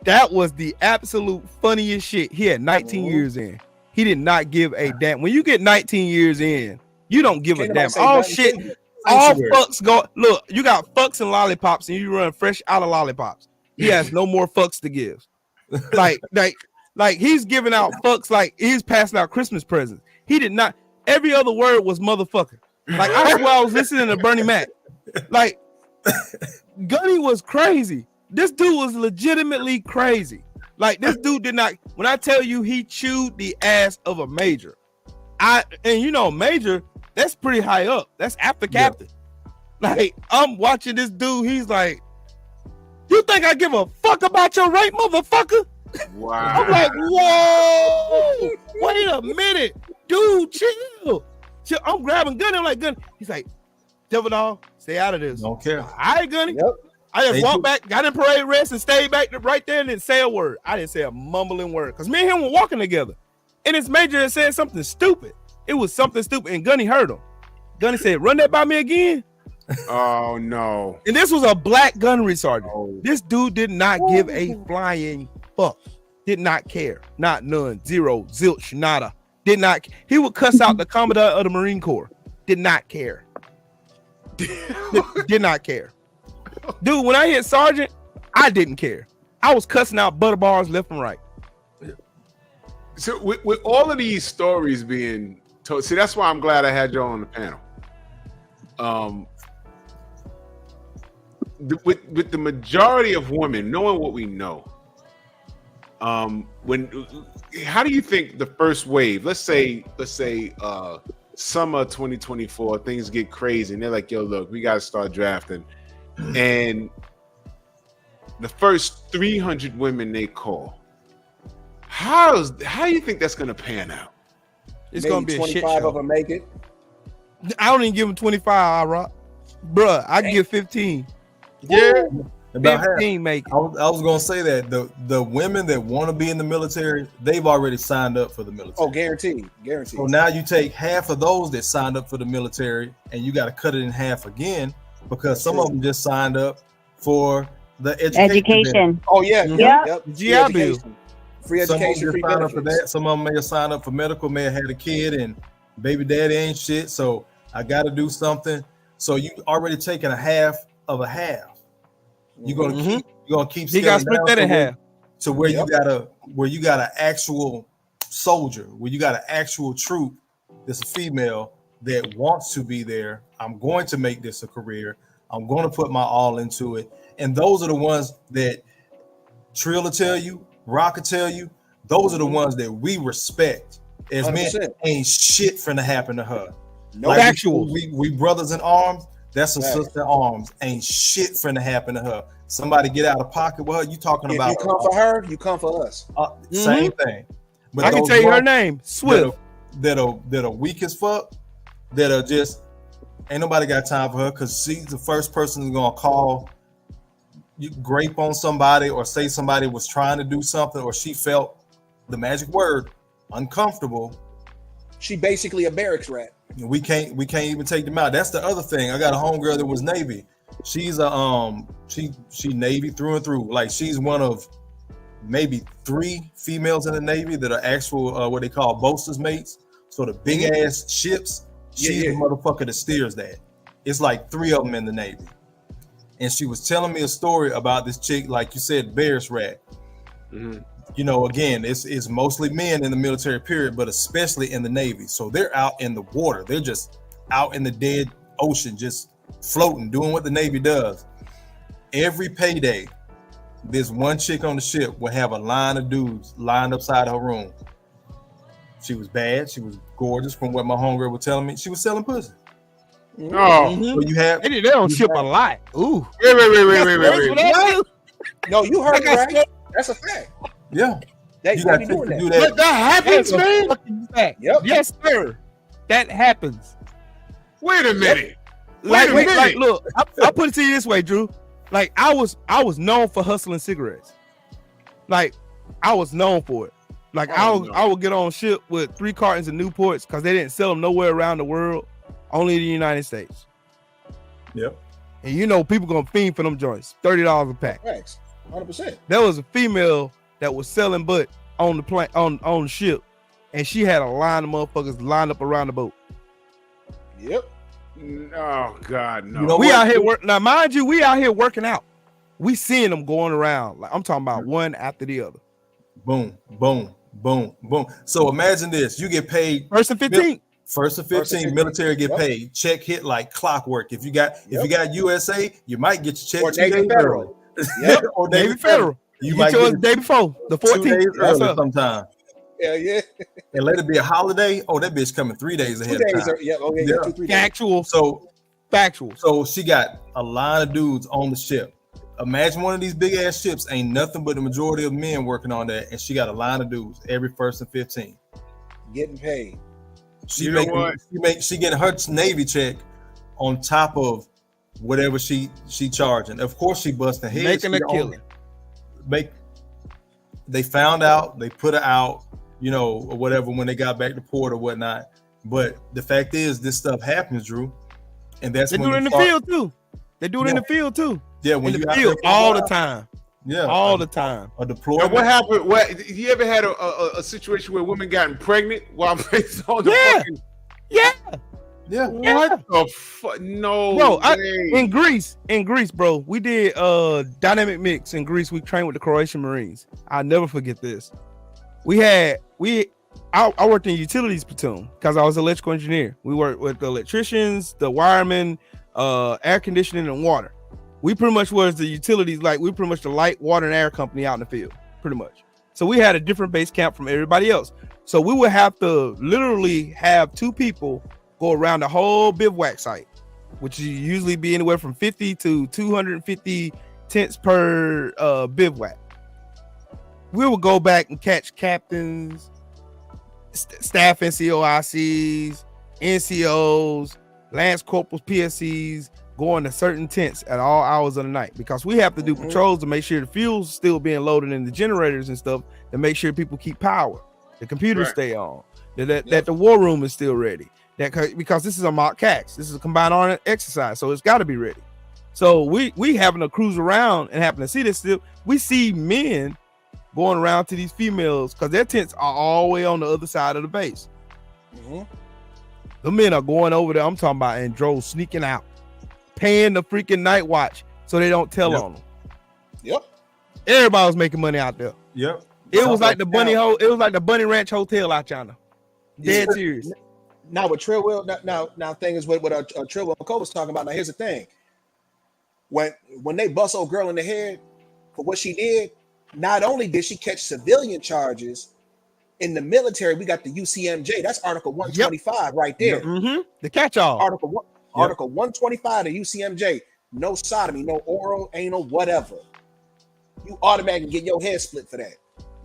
That was the absolute funniest shit. He had 19 years in. He did not give a damn. When you get 19 years in, you don't give a damn. All shit, all fucks go. Look, you got fucks and lollipops, and you run fresh out of lollipops. He has no more fucks to give. Like he's giving out fucks like he's passing out Christmas presents. He did not. Every other word was motherfucker. Like I swear I was listening to Bernie Mac. Like Gunny was crazy. This dude was legitimately crazy. Like this dude did not. When I tell you he chewed the ass of a major, major, that's pretty high up. That's after captain. Like I'm watching this dude. He's like, "You think I give a fuck about your rank, motherfucker?" Wow. I'm like, "Whoa, wait a minute, dude, chill." I'm grabbing Gunny. I'm like, Gunny. He's like, "Devil dog, stay out of this." Don't care. All right, Gunny. Yep. I just walked back, got in parade rest, and stayed back right there and didn't say a word. I didn't say a mumbling word because me and him were walking together. And this major had said something stupid. It was something stupid, and Gunny heard him. Gunny said, "Run that by me again." Oh no! And this was a black gunnery sergeant. Oh. This dude did not give a flying fuck. Did not care. Not none. Zero. Zilch. Nada. Did not. He would cuss out the commandant of the Marine Corps. Did not care. did not care. Dude, when I hit sergeant, I didn't care. I was cussing out butter bars left and right. So with all of these stories being told, see, that's why I'm glad I had you on the panel. With the majority of women, knowing what we know, how do you think the first wave, let's say summer 2024, things get crazy and they're like, "Yo, look, we got to start drafting." And the first 300 women they call, how do you think that's gonna pan out? It's gonna be a shit 25 show. of them make it. I don't even give them 25, I rock. Bruh, I give 15. Yeah, about 15 half. make it. I was gonna say that the women that want to be in the military, they've already signed up for the military. Oh, guaranteed. So now you take half of those that signed up for the military, and you got to cut it in half again. Because some of them just signed up for the education. Oh yeah, yep. GI Bill. Free education, free signed up for benefits. that. Some of them may have signed up for medical, may have had a kid, and baby daddy ain't shit. So I got to do something. So you already taken a half of a half. You're gonna keep. You got to split that in half. To where you got an actual soldier, where you got an actual troop that's a female that wants to be there. I'm going to make this a career. I'm going to put my all into it. And those are the ones that Trill will tell you, Rock will tell you. Those are the ones that we respect. As men, 100%. ain't shit finna happen to her. No like actual. We brothers in arms. That's a Facts. sister in arms. Ain't shit finna happen to her. Somebody get out of pocket with her. You talking If about? you come for her, you come for us. Same thing. But I can those tell you her ones name, Swift. That are weak as fuck. That are just ain't nobody got time for her because she's the first person who's gonna call you grape on somebody or say somebody was trying to do something or she felt the magic word uncomfortable. She basically a barracks rat. We can't even take them out. That's the other thing. I got a homegirl that was Navy. She's a she Navy through and through. Like she's one of maybe 3 females in the Navy that are actual what they call boasters mates. So the big ass ships, she's the motherfucker that steers that. It's like 3 of them in the Navy. And she was telling me a story about this chick, like you said, Bears rat. You know, again, it's mostly men in the military period, but especially in the Navy. So they're out in the water. They're just out in the dead ocean, just floating, doing what the Navy does. Every payday, this one chick on the ship would have a line of dudes lined upside her room. She was bad. She was gorgeous from what my homegirl was telling me. She was selling pussy. Oh, So you have they don't ship a lot. Ooh. Wait. No, you heard it right. That's a fact. Yeah. They You got be to doing do that. that. That happens, That's a man. fucking fact. Yep. Yes, sir. That happens. Wait a minute. Like, Wait a minute. like, look, I put it to you this way, Drew. Like, I was known for hustling cigarettes. Like, I was known for it. Like, I would get on ship with 3 cartons of Newports because they didn't sell them nowhere around the world, only in the United States. Yep. And you know, people gonna fiend for them joints. $30 a pack. Facts. 100%. There was a female that was selling butt on the plane on the ship, and she had a line of motherfuckers lined up around the boat. Yep. Oh God, no. You know We what? out here work now, mind you. We out here working out. We seeing them going around. Like I'm talking about one after the other. Boom, boom, boom, boom. So imagine this: you get paid First and 15. First and 15, military get paid. Check hit like clockwork. If you got USA, you might get your check Or 2 Navy days Federal. early. Or Navy Federal. You You might get yours get the day before, the 2 14th. days That's early up. sometime. Yeah. And let it be a holiday. Oh, that bitch coming 3 days 2 ahead days. of time. Yeah. Oh, yeah. 2-3 days. Factual. So Factual. So she got a line of dudes on the ship. Imagine one of these big ass ships ain't nothing but the majority of men working on that, and she got a line of dudes every 1st and 15. Getting paid. She getting her Navy check on top of whatever she charging. Of course, she busting heads. Making a killing. They found out, they put her out, you know, or whatever when they got back to port or whatnot. But the fact is, this stuff happens, Drew, and that's They when do it in the field too. They do it in the field too. Yeah, when in you the out field there for a all the while. time. Yeah, all the time. A Now, deployment. what happened? What you ever had a situation where women gotten pregnant while based on the fucking? Yeah. What the fuck? No, Bro, way. in Greece, bro, we did dynamic mix in Greece. We trained with the Croatian Marines. I'll never forget this. I worked in utilities platoon because I was an electrical engineer. We worked with the electricians, the wiremen, air conditioning, and water. We pretty much was the utilities, like we pretty much the light, water, and air company out in the field, pretty much. So we had a different base camp from everybody else. So we would have to literally have 2 people go around the whole bivouac site, which usually be anywhere from 50 to 250 tents per bivouac. We would go back and catch captains, staff NCOICs, NCOs, Lance Corporals, PSCs, going to certain tents at all hours of the night because we have to do patrols to make sure the fuel's still being loaded in the generators and stuff to make sure people keep power, the computers stay on, that the war room is still ready. Because this is a mock CAX, this is a combined armed exercise, so it's got to be ready. So we having to cruise around and happen to see this still. We see men going around to these females because their tents are all the way on the other side of the base. The men are going over there. I'm talking about in droves, sneaking out, paying the freaking night watch so they don't tell on them. Yep. Everybody was making money out there. Yep. It was like the Bunny Ranch Hotel out China. Dead serious. Now with Trillwell, now thing is what Trillwell Cole was talking about. Now here's the thing. when they bust old girl in the head for what she did, not only did she catch civilian charges in the military, we got the UCMJ. That's Article 125 right there. The catch-all. Article 125 of UCMJ. No sodomy, no oral, anal, whatever. You automatically get your head split for that.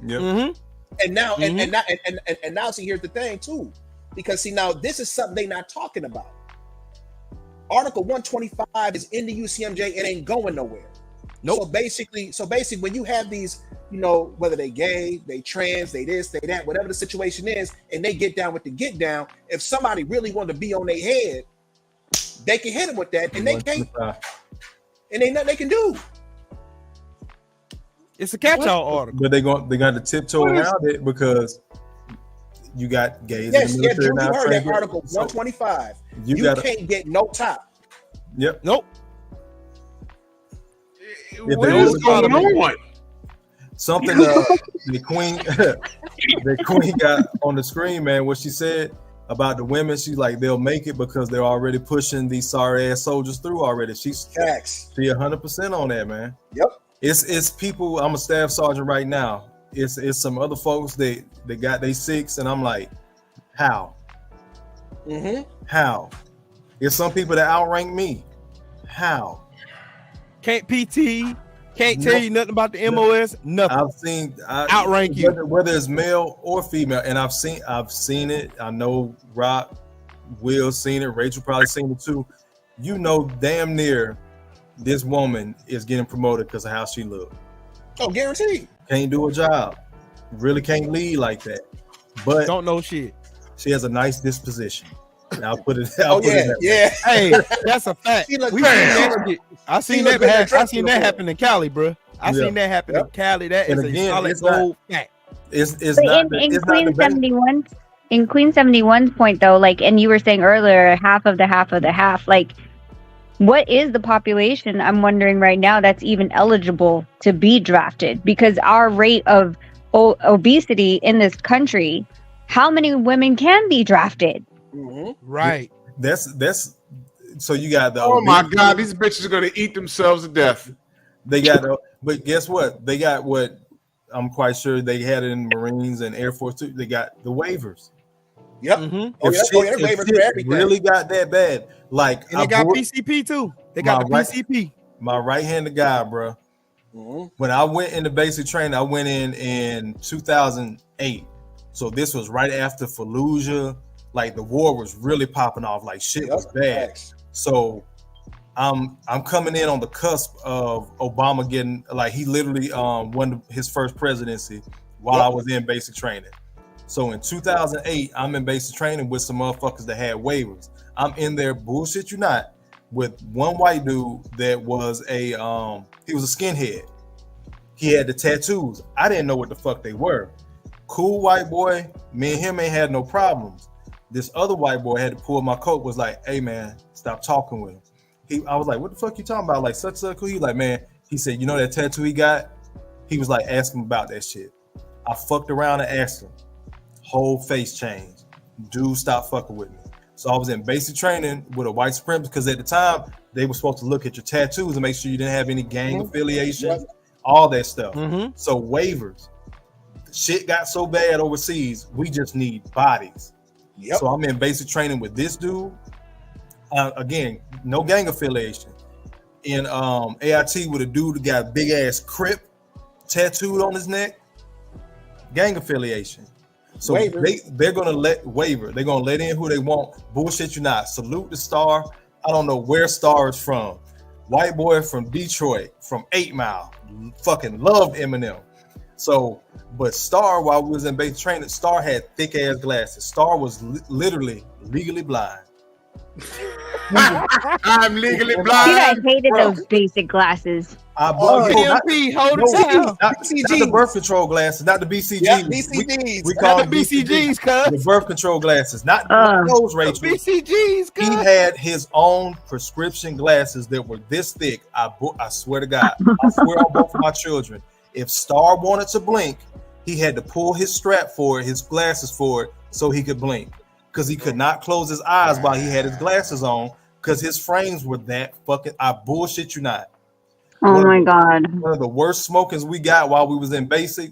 And now, and now, see, here's the thing too, because see, now this is something they're not talking about. Article 125 is in the UCMJ. It ain't going nowhere. So basically, when you have these, you know, whether they gay, they trans, they this, they that, whatever the situation is, and they get down with the get down, if somebody really wanted to be on their head, they can hit them with that, and they can't, and ain't nothing they can do. It's a catch-all article. But they got to tiptoe around it because you got gays. Yes, in the military Drew, you now, heard that Article 125. You can't get no top. Yep. Nope. What is going on? Something the queen got on the screen, man. What she said about the women, she's like, they'll make it because they're already pushing these sorry ass soldiers through already. She's 100% on that, man. Yep. It's people. I'm a staff sergeant right now. It's some other folks they got they six, and I'm like, how? How? It's some people that outrank me. How? Can't PT, can't tell you nothing about the MOS, nothing. Outrank you. Whether it's male or female, and I've seen it. I know Rock, Will seen it, Rachel probably seen it too. You know damn near this woman is getting promoted because of how she looks. Oh, guaranteed. Can't do a job. Really can't lead like that. But don't know shit. She has a nice disposition. I'll put it. Yeah. Hey, that's a fact. I seen that happen in Cali, bro. I seen that happen in Cali. That is a solid gold fact. It's not in Queen 71. In Queen 71's point though, like, and you were saying earlier, half of the half. Like, what is the population? I'm wondering right now that's even eligible to be drafted, because our rate of obesity in this country, how many women can be drafted? Right. That's so you got the. Oh my God, these bitches are gonna eat themselves to death. They got, but guess what? They got what I'm quite sure they had it in the Marines and Air Force too. They got the waivers. Yep. If shit really got that bad, like, and they got PCP too. They got the PCP. My right-handed guy, bro. When I went into basic training, I went in 2008. So this was right after Fallujah. Like, the war was really popping off. Like, shit was bad. So I'm coming in on the cusp of Obama getting, like, he literally won his first presidency while I was in basic training. So in 2008, I'm in basic training with some motherfuckers that had waivers. I'm in there, bullshit you not, with one white dude that was he was a skinhead. He had the tattoos. I didn't know what the fuck they were. Cool white boy, me and him ain't had no problems. This other white boy had to pull my coat, was like, hey man, stop talking with him. I was like, what the fuck you talking about? Like, such a cool. He like, man, he said, you know that tattoo he got? He was like, ask him about that shit. I fucked around and asked him. Whole face changed. Dude, stop fucking with me. So I was in basic training with a white supremacist, because at the time they were supposed to look at your tattoos and make sure you didn't have any gang affiliation, all that stuff. So waivers. Shit got so bad overseas, we just need bodies. So I'm in basic training with this dude. Again, no gang affiliation. In AIT with a dude who got big ass Crip tattooed on his neck. Gang affiliation. So they're gonna let waiver. They're gonna let in who they want. Bullshit you not. Salute the Star. I don't know where Star is from. White boy from Detroit, from 8 Mile. Fucking loved Eminem. So, but Star, while we was in basic training, Star had thick ass glasses. Star was literally legally blind. I'm legally blind. I hated those basic glasses. PMP, hold it down. Not the birth control glasses, not the BCGs. Yeah, BCGs. We call the BCGs, the birth control glasses, not those, Rachel. BCGs, he had his own prescription glasses that were this thick. I swear to God, I swear on both of my children. If Star wanted to blink, he had to pull his strap for it, his glasses for it, so he could blink, because he could not close his eyes while he had his glasses on, because his frames were that fucking. I bullshit you not. Oh my God. One of the worst smokings we got while we was in basic.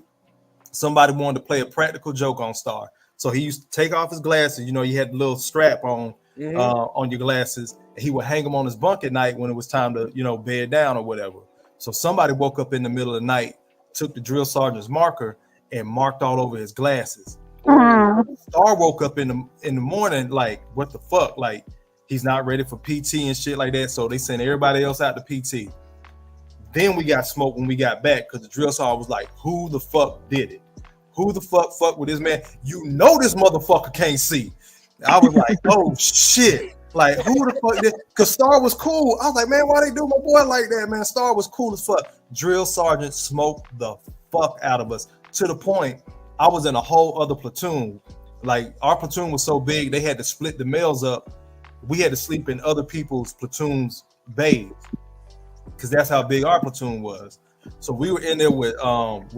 Somebody wanted to play a practical joke on Star, so he used to take off his glasses. You know, you had the little strap on your glasses, and he would hang them on his bunk at night when it was time to, you know, bed down or whatever. So somebody woke up in the middle of the night, took the drill sergeant's marker and marked all over his glasses. Star woke up in the morning like, what the fuck? Like, he's not ready for PT and shit like that. So they sent everybody else out to PT. Then we got smoked when we got back because the drill sergeant was like, who the fuck did it? Who the fuck with this man? You know this motherfucker can't see. I was like, oh shit. Like, who the fuck did? Because Star was cool. I was like, man, why they do my boy like that, man? Star was cool as fuck. Drill sergeant smoked the fuck out of us to the point I was in a whole other platoon. Like, our platoon was so big, they had to split the males up. We had to sleep in other people's platoons' bays because that's how big our platoon was. So we were in there with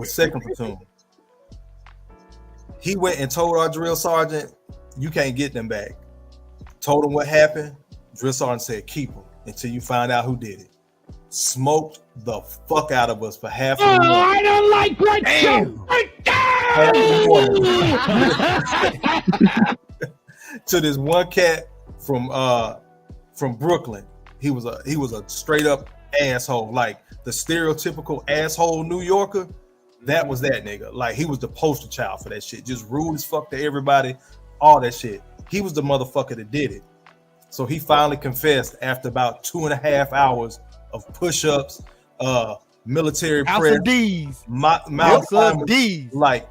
second platoon. He went and told our drill sergeant, you can't get them back. Told him what happened. Drill sergeant said, keep them until you find out who did it. Smoked the fuck out of us for half of the morning. I don't like to this one cat from Brooklyn. He was a straight up asshole, like the stereotypical asshole New Yorker. That was that nigga. Like, he was the poster child for that shit. Just rude as fuck to everybody, all that shit. He was the motherfucker that did it. So he finally confessed after about 2.5 hours of push-ups, military prayer, like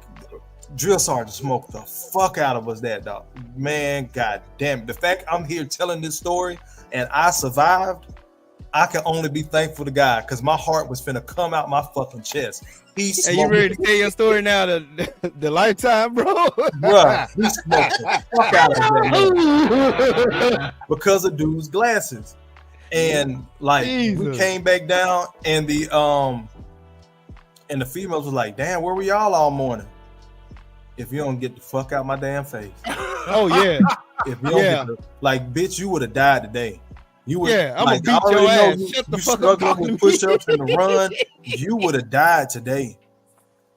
drill sergeant smoked the fuck out of us. That dog, man, god damn it. The fact I'm here telling this story and I survived, I can only be thankful to God, because my heart was finna come out my fucking chest. Hey, you ready to tell your story now? The lifetime, bro. Bruh, he smoked the fuck out of that because of dude's glasses. And like, we came back down, and the females was like, damn, where were y'all all morning? If you don't get the fuck out my damn face. Oh yeah. If you don't get like, bitch, you would have died today. You would, I'm like, gonna beat your ass. You, Shut the you fuck up. struggling with push-ups and the run, you would have died today.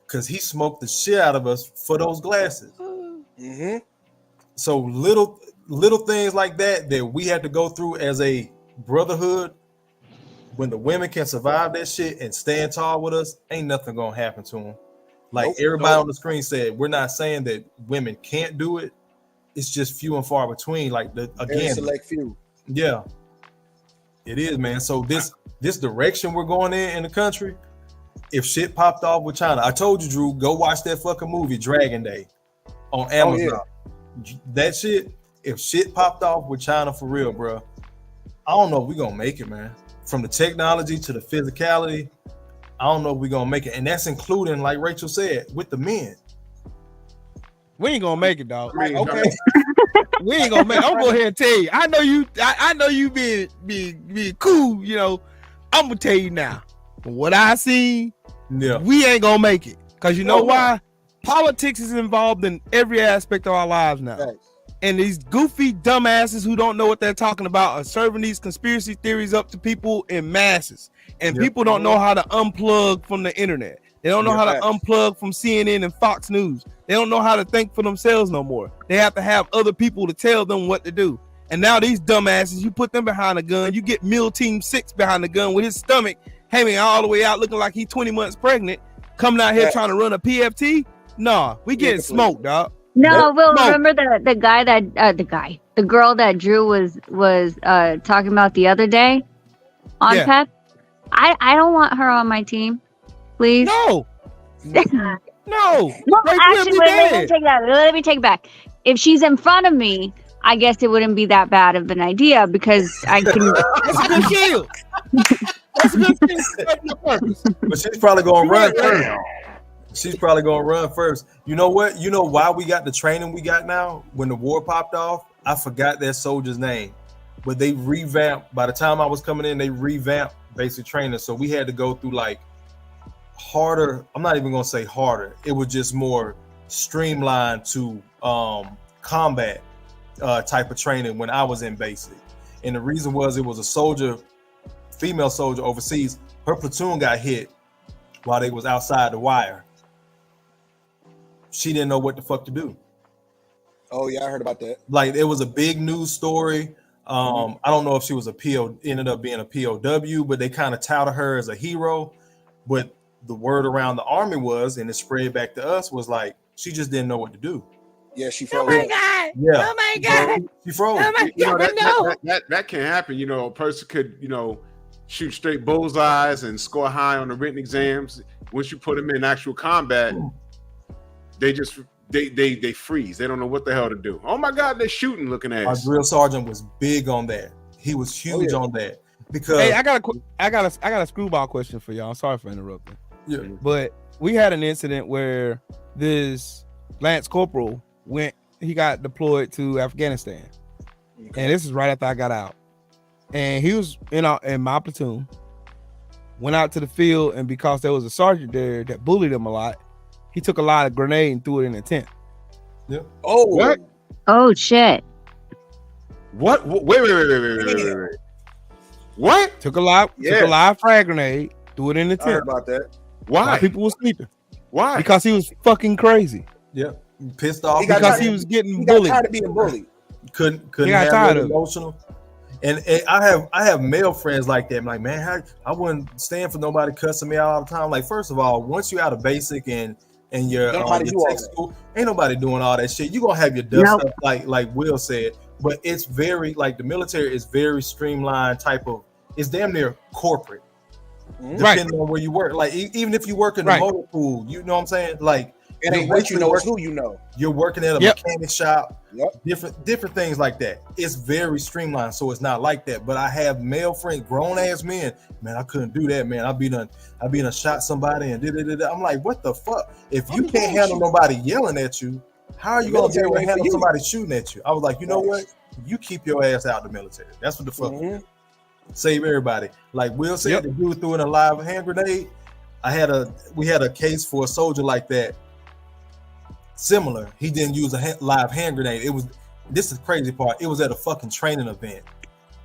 Cause he smoked the shit out of us for those glasses. Mm-hmm. So little things like that we had to go through as a brotherhood. When the women can survive that shit and stand tall with us, ain't nothing gonna happen to them. Like everybody on the screen said, we're not saying that women can't do it. It's just few and far between. Like again, select few. Yeah, it is, man. So this direction we're going in the country. If shit popped off with China, I told you, Drew, go watch that fucking movie Dragon Day on Amazon. Oh, yeah. That shit. If shit popped off with China for real, bro, I don't know if we're gonna make it, man. From the technology to the physicality, I don't know if we're gonna make it. And that's including, like Rachel said, with the men. We ain't gonna make it, dog. Right, okay. We ain't gonna make it. I'm gonna go ahead and tell you. I know you being cool, you know. I'm gonna tell you now. From what I see, we ain't gonna make it. Cause you know why? Politics is involved in every aspect of our lives now. Right. And these goofy dumbasses who don't know what they're talking about are serving these conspiracy theories up to people in masses. And people don't know how to unplug from the internet. They don't know how to unplug from CNN and Fox News. They don't know how to think for themselves no more. They have to have other people to tell them what to do. And now these dumbasses, you put them behind a gun, you get Mill Team 6 behind the gun with his stomach hanging all the way out, looking like he's 20 months pregnant, coming out here trying to run a PFT. Nah, we getting smoked, dog. No, Will, remember the guy that the girl that Drew was talking about the other day on P.E.P. I don't want her on my team, please. No. No. Actually, let me take it back. If she's in front of me, I guess it wouldn't be that bad of an idea because I can. That's a good shield. That's a good shield. But she's probably gonna run first. She's probably gonna run first. You know what? You know why we got the training we got now? When the war popped off, I forgot that soldier's name, but they revamped. By the time I was coming in, they revamped basic training, so we had to go through like harder. I'm not even gonna say harder. It was just more streamlined to combat type of training when I was in basic. And the reason was it was a soldier, female soldier overseas. Her platoon got hit while they was outside the wire. She didn't know what the fuck to do. Oh yeah, I heard about that. Like it was a big news story. I don't know if she was a PO, ended up being a POW, but they kind of touted her as a hero. But the word around the army was, and it spread back to us, was like she just didn't know what to do. Yeah, she froze. Oh my god! Yeah. Oh my god! She froze. Oh my You know, god! No! that can happen. You know, a person could, you know, shoot straight bullseyes and score high on the written exams. Once you put them in actual combat, they just they freeze. They don't know what the hell to do. Oh my god, they're shooting, looking at Our us. drill sergeant was big on that. He was huge on that because Hey, I got a screwball question for y'all. I'm sorry for interrupting. Yeah. But we had an incident where this Lance Corporal he got deployed to Afghanistan. And this is right after I got out. And he was in my platoon, went out to the field, and because there was a sergeant there that bullied him a lot, he took a lot of grenade and threw it in the tent. Yeah. Oh, What? Oh shit. What? Wait. What? Took a live frag grenade, threw it in the I heard tent. about that. Why? While people were sleeping. Why? Because he was fucking crazy. Yeah, pissed off Because he was getting He got bullied. tired of being bullied. couldn't He got handle tired it of it. emotional. And I have male friends like that. I'm like, man, I wouldn't stand for nobody cussing me out all the time. Like, first of all, once you're out of basic and your Nobody do all tech that. school, ain't nobody doing all that shit. You're gonna have your dust Nope. up, like Will said. But it's very like the military is very streamlined type of. It's damn near corporate, depending on where you work. Like even if you work in the motor pool, you know what I'm saying? Like It ain't what you know, it's who you know. You're working at a Yep. mechanic shop. Yep. Different things like that. It's very streamlined, so it's not like that. But I have male friends, grown ass men. Man, I couldn't do that, man. I be done shot somebody and did. I'm like, what the fuck? If you can't handle nobody yelling at you, how are you gonna be able to handle somebody shooting at you? I was like, you know what? You keep your ass out of the military. That's what the fuck. Save everybody. Like Will said, the dude threw in a live hand grenade. We had a case for a soldier like that. Similar. He didn't use a live hand grenade. This is the crazy part. It was at a fucking training event.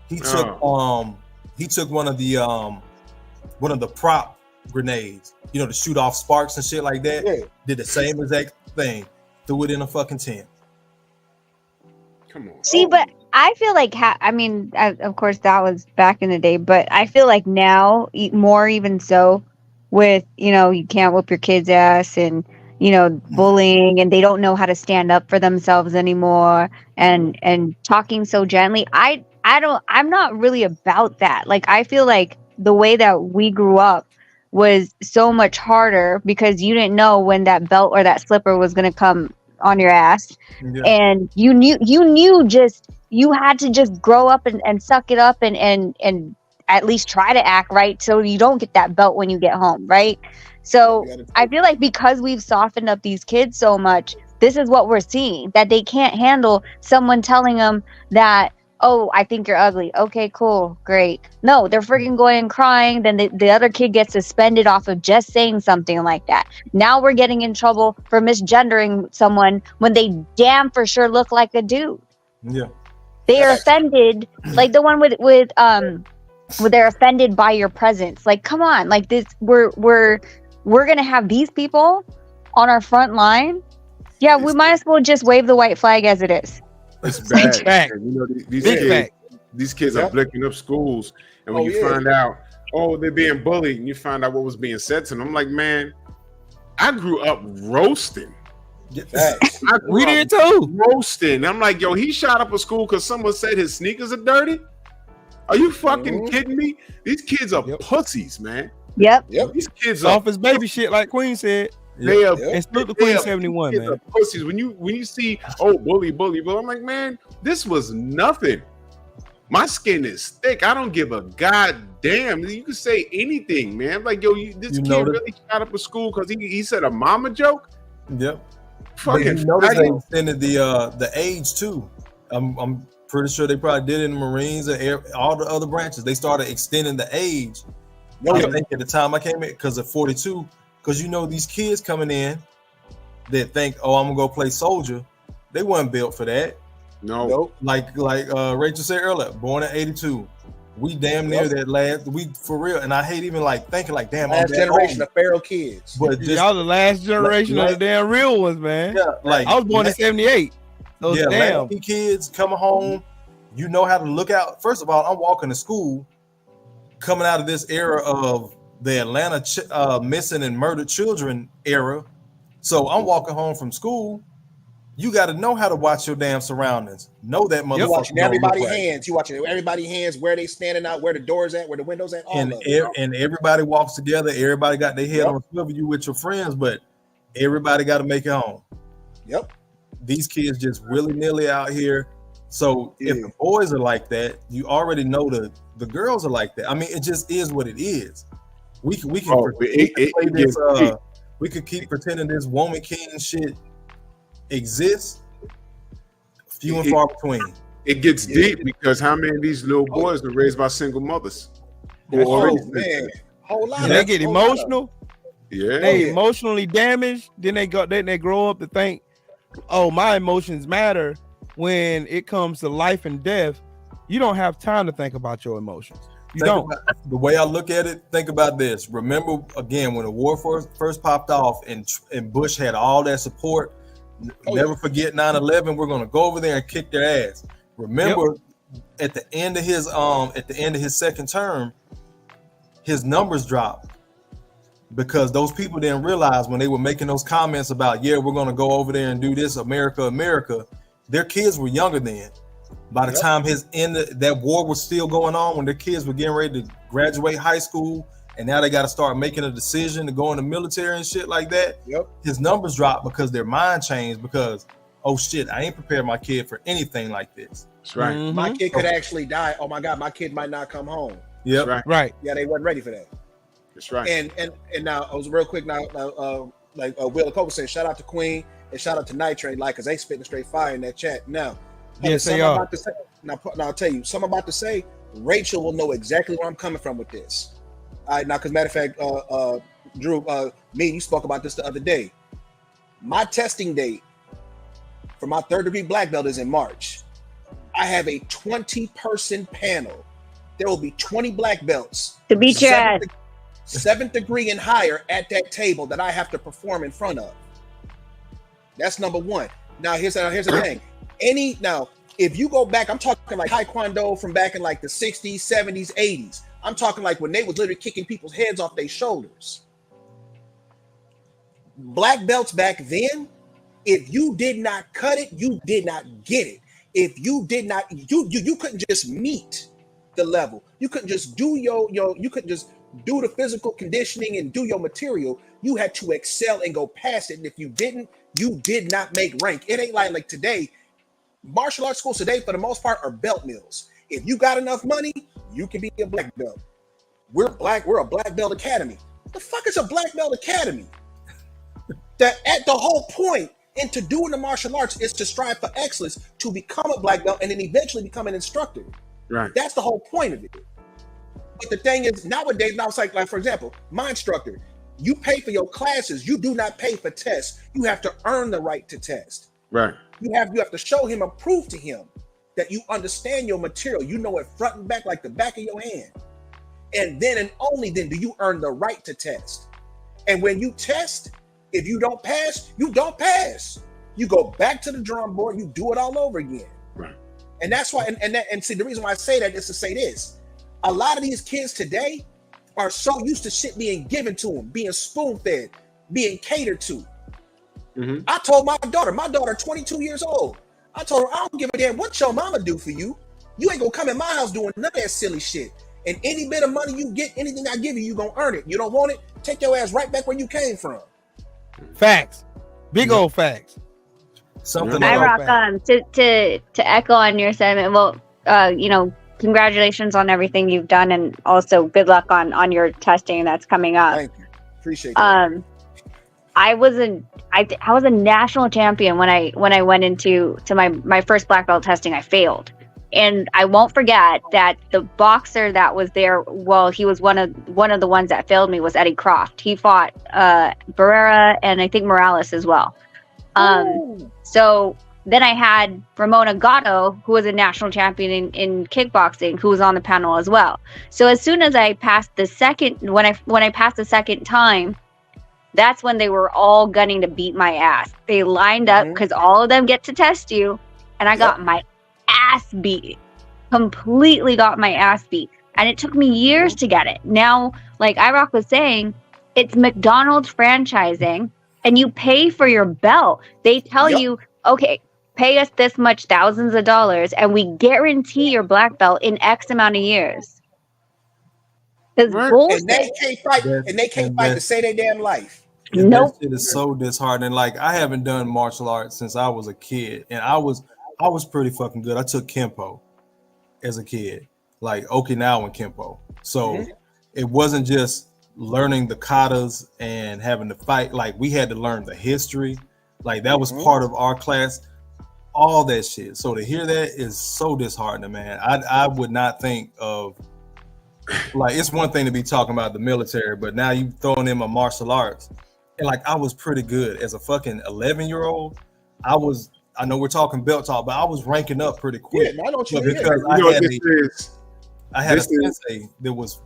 He took one of the prop grenades, you know, to shoot off sparks and shit like that. Yeah. Did the same exact thing. Threw it in a fucking tent. Come on. See, but I feel like, of course, that was back in the day, but I feel like now, more even so, with, you know, you can't whoop your kid's ass and, you know, bullying, and they don't know how to stand up for themselves anymore, and talking so gently. I'm not really about that. Like, I feel like the way that we grew up was so much harder because you didn't know when that belt or that slipper was going to come on your ass. Yeah. And you had to just grow up and suck it up and at least try to act right so you don't get that belt when you get home, right? So I feel like because we've softened up these kids so much, this is what we're seeing, that they can't handle someone telling them that, oh, I think you're ugly. Okay, cool, great. No, they're freaking going and crying. Then the other kid gets suspended off of just saying something like that. Now we're getting in trouble for misgendering someone when they damn for sure look like a dude. Yeah. They are offended, like the one with where they're offended by your presence. Like, come on, like this, we're gonna have these people on our front line. Yeah, we might as well just wave the white flag as it is. It's bad. You know, these kids are blicking up schools, and when you find out, they're being bullied, and you find out what was being said to them, I'm like, man, I grew up roasting. We did too. Roasting. I'm like, yo, he shot up a school because someone said his sneakers are dirty. Are you fucking kidding me? These kids are pussies, man. Yep. These kids Soft are as baby shit, like Queen said. They are. And salute the Queen 71, kids man. are pussies. When you see, bully, I'm like, man, this was nothing. My skin is thick. I don't give a goddamn. You can say anything, man. Like, yo, this kid really shot up a school because he said a mama joke. Yep. Fucking. You notice they extended the age too. I'm pretty sure they probably did it in the Marines and all the other branches. They started extending the age. I think at the time I came in because of 42. Because you know these kids coming in that think, I'm gonna go play soldier. They weren't built for that. No. Like Rachel said earlier, born in 82. We damn near that last. We for real, and I hate even like thinking like, damn, last generation of feral kids. But just, y'all the last generation of the damn real ones, man. Yeah, like I was born in '78. So yeah, damn. latchkey kids coming home. You know how to look out. First of all, I'm walking to school, coming out of this era of the Atlanta missing and murdered children era. So I'm walking home from school. You got to know how to watch your damn surroundings. Know that motherfucker. You watching everybody's hands. You watching everybody's hands, where they standing out, where the doors at, where the windows at. All And of it. and everybody walks together. Everybody got their head on a swivel. You with your friends, but everybody got to make it home. Yep. These kids just willy-nilly out here. So if the boys are like that, you already know the girls are like that. I mean, it just is what it is. We can we could keep pretending this woman king shit exists. Few and far between. It gets deep because how many of these little boys are raised by single mothers? Man, whole lot. They get emotional. Yeah, they emotionally damaged. Then they grow up to think, oh, my emotions matter. When it comes to life and death, you don't have time to think about your emotions. You don't. The way I look at it, think about this. Remember, again, when the war first popped off and Bush had all that support, never forget 9/11. We're going to go over there and kick their ass. Remember, at the end of his second term, his numbers dropped because those people didn't realize when they were making those comments about, we're going to go over there and do this, America. Their kids were younger then. By the time that war was still going on, when their kids were getting ready to graduate high school, and now they got to start making a decision to go in the military and shit like that. His numbers dropped because their mind changed because, oh shit, I ain't prepared my kid for anything like this. That's right. Mm-hmm. My kid could actually die. Oh my God, my kid might not come home. Yep. Right. Yeah, they wasn't ready for that. That's right. And now I was real quick now. Will Cope said, shout out to Queen and shout out to Nitrate, because they spitting straight fire in that chat. Now, yes, they are. Now I'll tell you, something I'm about to say. Rachel will know exactly where I'm coming from with this. All right, now, because matter of fact, Drew, me and you spoke about this the other day. My testing date for my 3rd degree black belt is in March. I have a 20-person panel. There will be 20 black belts to beat your ass. 7th degree and higher at that table that I have to perform in front of. That's number one. Now here's the thing. If you go back, I'm talking like Taekwondo from back in like the 60s, 70s, 80s. I'm talking like when they was literally kicking people's heads off their shoulders. Black belts back then, if you did not cut it, you did not get it. If you did not, you couldn't just meet the level. You couldn't just do you couldn't just do the physical conditioning and do your material. You had to excel and go past it. And if you didn't, you did not make rank. It ain't like today. Martial arts schools today, for the most part, are belt mills. If you got enough money, you can be a black belt. We're a black belt academy. What the fuck is a black belt academy? The whole point into doing the martial arts is to strive for excellence, to become a black belt and then eventually become an instructor. Right. That's the whole point of it. But the thing is, nowadays, now it's like for example, my instructor, you pay for your classes. You do not pay for tests. You have to earn the right to test. Right. You have to show him and prove to him that you understand your material. You know it front and back like the back of your hand. And then and only then do you earn the right to test. And when you test, if you don't pass, you don't pass. You go back to the drawing board, you do it all over again. Right. And that's why, and see, the reason why I say that is to say this. A lot of these kids today are so used to shit being given to them, being spoon-fed, being catered to. Mm-hmm. I told my daughter 22 years old, I told her, I don't give a damn what your mama do for you. You ain't gonna come in my house doing none of that silly shit. And any bit of money you get, anything I give you, you gonna earn it. You don't want it, take your ass right back where you came from. Facts. Big old facts. Something I rock to echo on your sentiment. Well, congratulations on everything you've done, and also good luck on your testing that's coming up. Thank you. Appreciate that. I was a national champion when I went into my first black belt testing. I failed, and I won't forget that the boxer that was there, well, he was one of the ones that failed me, was Eddie Croft. He fought Barrera and I think Morales as well. So then I had Ramona Gatto, who was a national champion in kickboxing, who was on the panel as well. So as soon as I passed the second, when I passed the second time, that's when they were all gunning to beat my ass. They lined up because all of them get to test you, and I got my ass beat. Completely got my ass beat. And it took me years to get it. Now, like IROC was saying, it's McDonald's franchising, and you pay for your belt. They tell you, okay, pay us this much thousands of dollars, and we guarantee your black belt in X amount of years. It's bullshit. And they can't fight. And they can't fight to save their damn life. That shit is so disheartening. Like, I haven't done martial arts since I was a kid, and I was pretty fucking good. I took Kempo as a kid, like Okinawan Kempo. So it wasn't just learning the katas and having to fight. Like, we had to learn the history. Like, that was part of our class. All that shit. So to hear that is so disheartening, man. I would not think of, like, it's one thing to be talking about the military, but now you throwing in my martial arts. And like, I was pretty good as a fucking 11-year-old. I know we're talking belt talk, but I was ranking up pretty quick. Yeah, I know what you because I had a sensei that was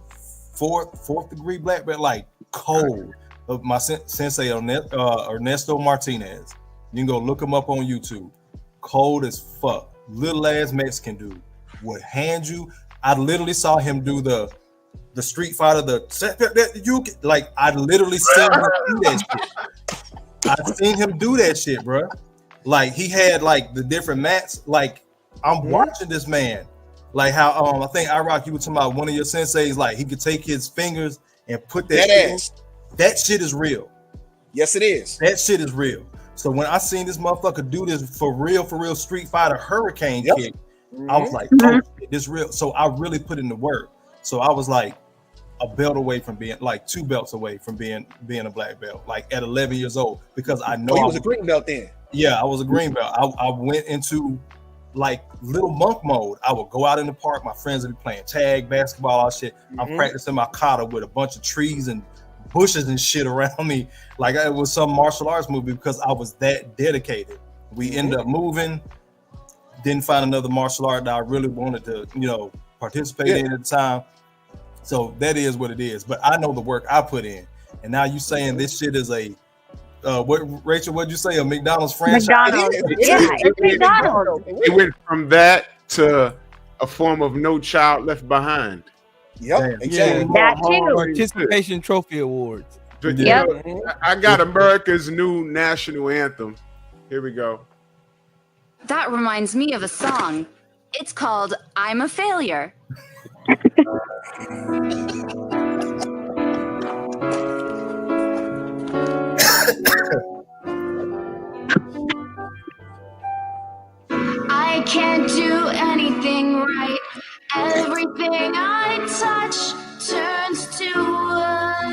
fourth degree black belt, like cold. Of my sensei Ernesto Martinez. You can go look him up on YouTube. Cold as fuck. Little ass Mexican dude would hand you. I literally saw him do the Street Fighter, I literally seen him do that shit. I've seen him do that shit, bro. Like, he had like the different mats. Like, I'm watching this man. Like how I think IROC, you were talking about one of your senseis, like he could take his fingers and put that shit. That shit is real. Yes, it is. That shit is real. So when I seen this motherfucker do this for real Street Fighter hurricane kick, I was like, oh, this real. So I really put in the work. So I was like a belt away from being, like 2 belts away from being a black belt, like at 11 years old, because I know I was a green belt then. Yeah, I was a green belt. I went into like little monk mode. I would go out in the park. My friends would be playing tag, basketball, all shit. I'm practicing my kata with a bunch of trees and bushes and shit around me. Like it was some martial arts movie because I was that dedicated. We ended up moving, didn't find another martial art that I really wanted to, participate in at the time. So that is what it is. But I know the work I put in. And now you saying this shit is a Rachel, what'd you say? A McDonald's franchise? McDonald's. Yeah, it's McDonald's. It went from that to a form of No Child Left Behind. Yep, exactly. That too. Participation trophy awards. Yep. I got America's new national anthem. Here we go. That reminds me of a song. It's called I'm a Failure. I can't do anything right. Everything I touch turns to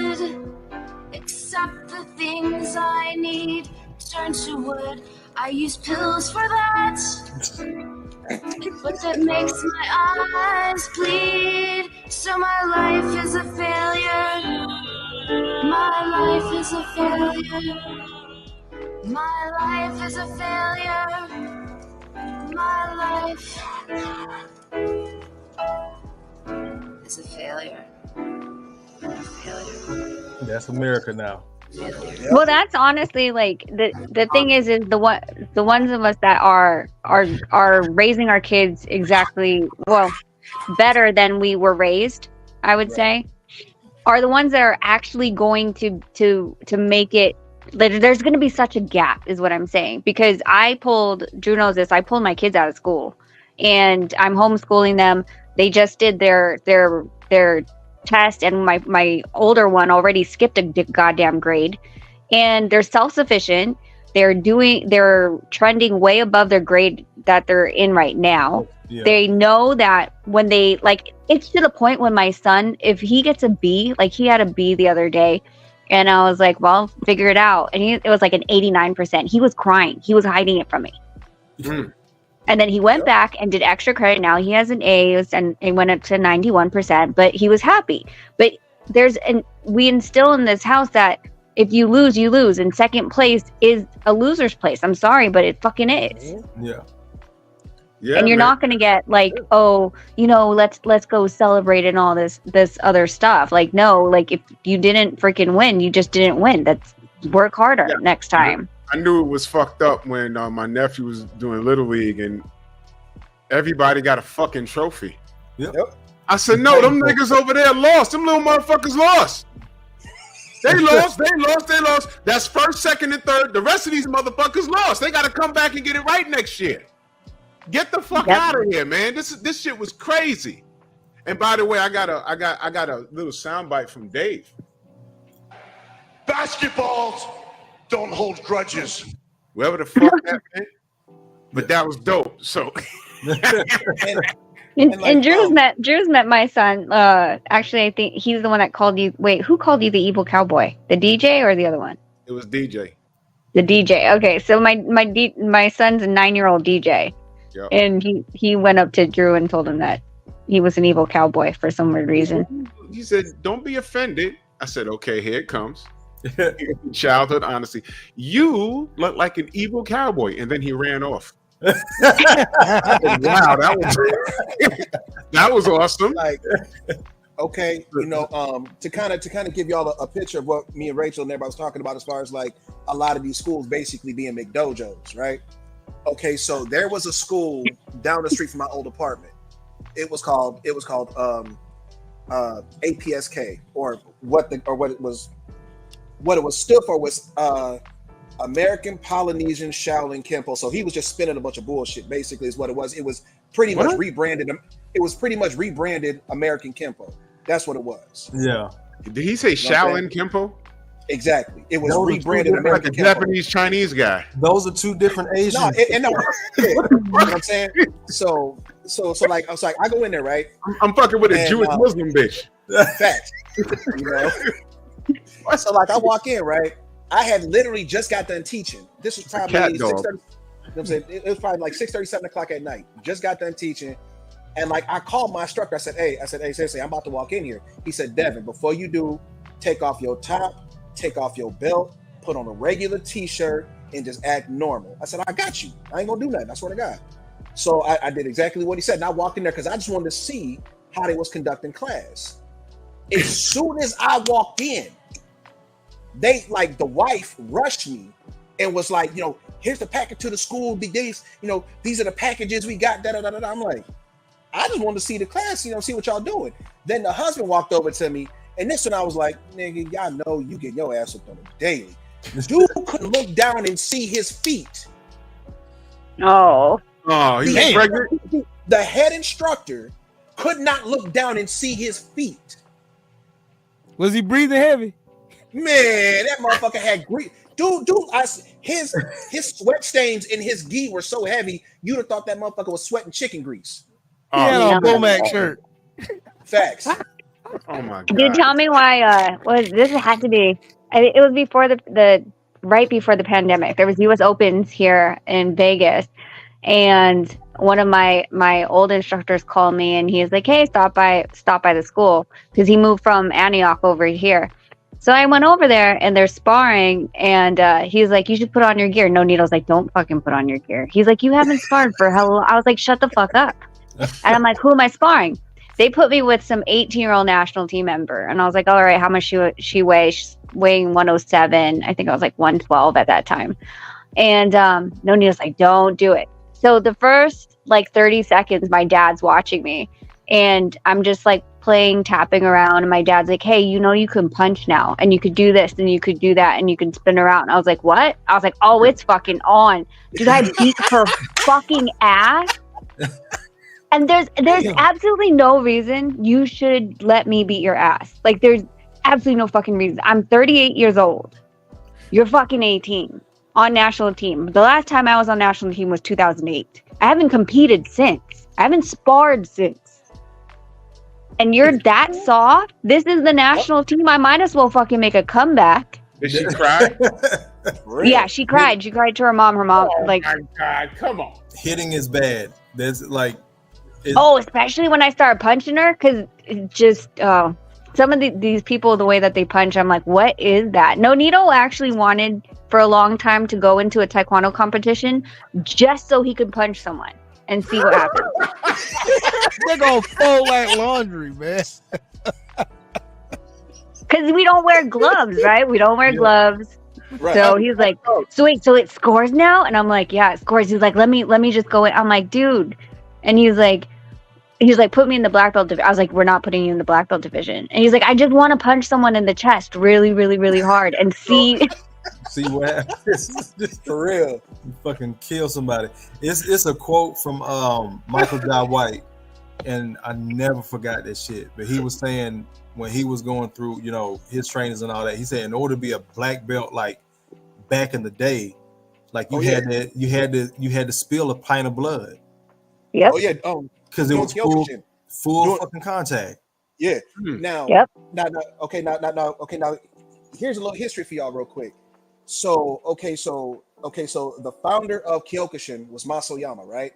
wood. Except the things I need turn to wood. I use pills for that. But that makes my eyes bleed. So my life is a failure. My life is a failure. My life is a failure. My life is a failure. That's America now. Well, that's honestly like the thing is the ones of us that are raising our kids exactly better than we were raised, I would say, are the ones that are actually going to make it. There's going to be such a gap, is what I'm saying, because Drew knows this. I pulled my kids out of school, and I'm homeschooling them. They just did their test, and my older one already skipped a goddamn grade, and they're self-sufficient. They're trending way above their grade that they're in right now. Yeah. They know that when they it's to the point when my son, if he gets a B, like he had a B the other day, and I was like, well, figure it out. And it was like an 89%. He was crying. He was hiding it from me. And then he went back and did extra credit. Now he has an A, and it went up to 91%, but he was happy. But we instill in this house that If you lose, you lose. And second place is a loser's place. I'm sorry, but it fucking is. Yeah. Yeah, And you're man. not gonna get like, oh, let's go celebrate and all this other stuff. Like, no, like if you didn't freaking win, you just didn't win. That's work harder next time. I knew it was fucked up when my nephew was doing Little League and everybody got a fucking trophy. Yep. I said, no, them niggas over there lost. Them little motherfuckers lost. They lost. That's first, second, and third. The rest of these motherfuckers lost. They got to come back and get it right next year. Get the fuck out of here, man. This shit was crazy. And by the way, I got a little soundbite from Dave. Basketballs don't hold grudges. Whoever the fuck that meant, but that was dope. So and Drew's met my son. Actually, I think he's the one that called you. Wait, who called you the evil cowboy? The DJ or the other one? It was DJ. The DJ. Okay, so my son's a 9-year-old DJ. Yep. And he went up to Drew and told him that he was an evil cowboy for some weird reason. He said, "Don't be offended." I said, "Okay, here it comes." Childhood honesty. You look like an evil cowboy, and then he ran off. Wow, that was awesome. Like, okay, to kind of give y'all a picture of what me and Rachel and everybody was talking about as far as like a lot of these schools basically being McDojos, right? Okay, so there was a school down the street from my old apartment. It was called APSK, or what it was stood for was American Polynesian Shaolin Kempo. So he was just spinning a bunch of bullshit. Basically, is what it was. It was pretty much rebranded. It was pretty much rebranded American Kempo. That's what it was. Yeah. Did he say Shaolin Kempo? Exactly. It was rebranded American Kempo. Japanese Chinese guy. Those are two different Asians. No, you know what I'm saying? So like I was like, I go in there, right? I'm fucking with a Jewish Muslim bitch. Facts. So like I walk in, right? I had literally just got done teaching. This was probably 6:30. You know what I'm saying? It was probably like 6:30, 7 o'clock at night. Just got done teaching. And like I called my instructor. I said, hey, seriously, I'm about to walk in here. He said, Devin, before you do, take off your top, take off your belt, put on a regular t-shirt, and just act normal. I said, I got you. I ain't gonna do nothing. I swear to God. So I did exactly what he said. And I walked in there because I just wanted to see how they was conducting class. As soon as I walked in, the wife rushed me and was like, here's the packet to the school. These are the packages we got. I'm like, I just wanted to see the class, see what y'all doing. Then the husband walked over to me, and this one I was like, nigga, y'all know you get your ass up on a daily. Dude couldn't look down and see his feet. Oh, he's pregnant. The head instructor could not look down and see his feet. Was he breathing heavy? Man, that motherfucker had grease. Dude, his sweat stains in his gi were so heavy, you'd have thought that motherfucker was sweating chicken grease. He had on a Bomac shirt. Facts. Oh my god. Dude, tell me why. This had to be? It was before the right before the pandemic. There was U.S. Opens here in Vegas, and one of my old instructors called me, and he was like, "Hey, stop by the school," because he moved from Antioch over here. So I went over there, and they're sparring, and he's like, "You should put on your gear." No Needle's like, "Don't fucking put on your gear." He's like, "You haven't sparred for how long?" I was like, "Shut the fuck up." And I'm like, "Who am I sparring?" They put me with some 18-year-old national team member, and I was like, "All right, how much she weighs?" She's weighing 107. I think I was like 112 at that time. And no Needle's like, "Don't do it." So the first 30 seconds, my dad's watching me, and I'm just tapping around, and my dad's like, "Hey, you can punch now, and you could do this, and you could do that, and you can spin around." And I was like, "What?" I was like, "Oh, it's fucking on." Dude, I beat her fucking ass. And there's absolutely no reason you should let me beat your ass. There's absolutely no fucking reason. I'm 38 years old. You're fucking 18 on national team. The last time I was on national team was 2008. I haven't competed since. I haven't sparred since. And you're that soft? This is the national team. I might as well fucking make a comeback. Did she cry? Yeah, she cried. She cried to her mom. Her mom, my God, come on. Hitting is bad. There's especially when I started punching her, because it just, some of these people, the way that they punch, I'm like, what is that? Nonito actually wanted for a long time to go into a taekwondo competition just so he could punch someone and see what happens. They're gonna fold like laundry, man. Because we don't wear gloves, right? We don't wear gloves. Right. So he's like, so wait, so it scores now? And I'm like, yeah, it scores. He's like, let me just go in. I'm like, dude. And he's like, put me in the black belt division. I was like, we're not putting you in the black belt division. And he's like, I just want to punch someone in the chest really, really, really hard and see. See what happens. For real. You fucking kill somebody. It's a quote from Michael Jai White, and I never forgot that shit. But he was saying when he was going through, you know, his trainings and all that, he said in order to be a black belt like back in the day, like you had to spill a pint of blood. Yep. Oh yeah. Because it was full fucking contact. Yeah. Now, okay, now here's a little history for y'all real quick. So the founder of Kyokushin was Masoyama, right?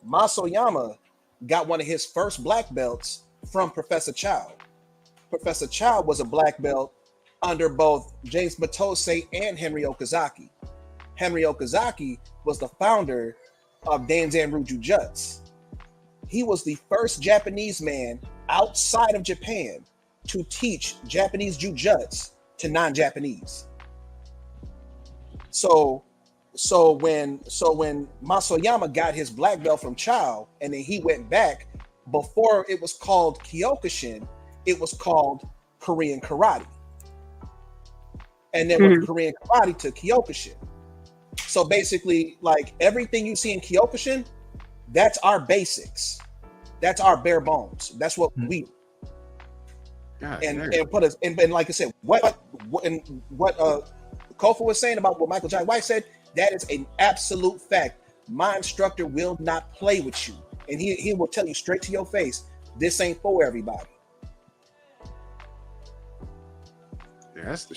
Masoyama got one of his first black belts from Professor Chow. Professor Chow was a black belt under both James Matose and Henry Okazaki. Henry Okazaki was the founder of Danzanryu Jujutsu. He was the first Japanese man outside of Japan to teach Japanese Jujutsu to non-Japanese. So when Masoyama got his black belt from Chow, and then he went back, before it was called Kyokushin, it was called Korean Karate. And then with Korean Karate to Kyokushin. So basically, like everything you see in Kyokushin, that's our basics. That's our bare bones. That's what we and put us and like I said, what Kofa was saying about what Michael Jai White said, that is an absolute fact. My instructor will not play with you, and he will tell you straight to your face, this ain't for everybody.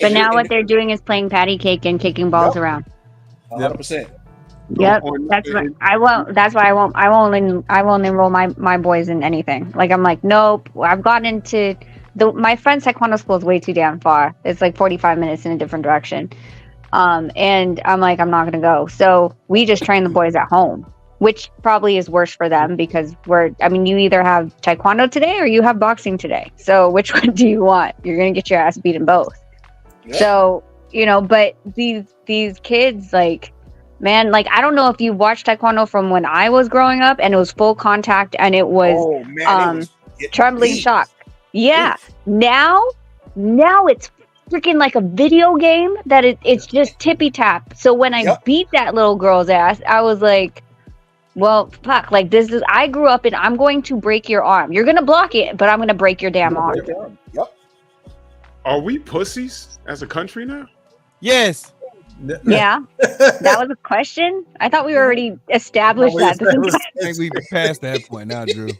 But now what they're doing is playing patty cake and kicking balls around. 100%. Yep, that's what I won't. That's why I won't enroll my boys in anything. Like I'm like, nope. I've gotten into my friend's taekwondo school is way too damn far. It's like 45 minutes in a different direction. And I'm like, I'm not gonna go. So we just train the boys at home, which probably is worse for them because you either have taekwondo today or you have boxing today. So which one do you want? You're gonna get your ass beat in both. Yeah. So but these kids, like, man, like I don't know if you watched taekwondo from when I was growing up and it was full contact and it was trembling shock. Yeah. Now it's freaking like a video game that it's just tippy tap. So when I beat that little girl's ass, I was like, well, fuck, like I grew up in, I'm going to break your arm. You're going to block it, but I'm going to break your damn arm. Yep. Are we pussies as a country now? Yes. Yeah. That was a question? I thought we already established that. I think we passed that point now, Drew.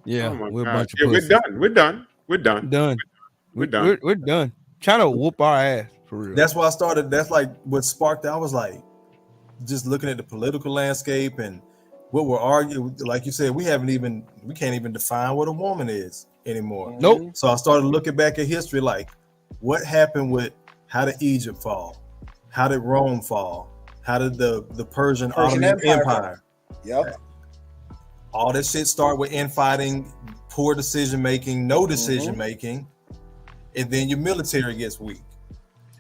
Yeah, we're a bunch of pussies. We're done. We're done. We're done. Trying to whoop our ass for real. That's why I started. That's like what sparked. I was like, just looking at the political landscape and what we're arguing. Like you said, we can't even define what a woman is anymore. Nope. So I started looking back at history, like what happened with how did Egypt fall? How did Rome fall? How did the Persian Ottoman Empire? Yep. All that shit start with infighting, poor decision making, no decision making, and then your military gets weak.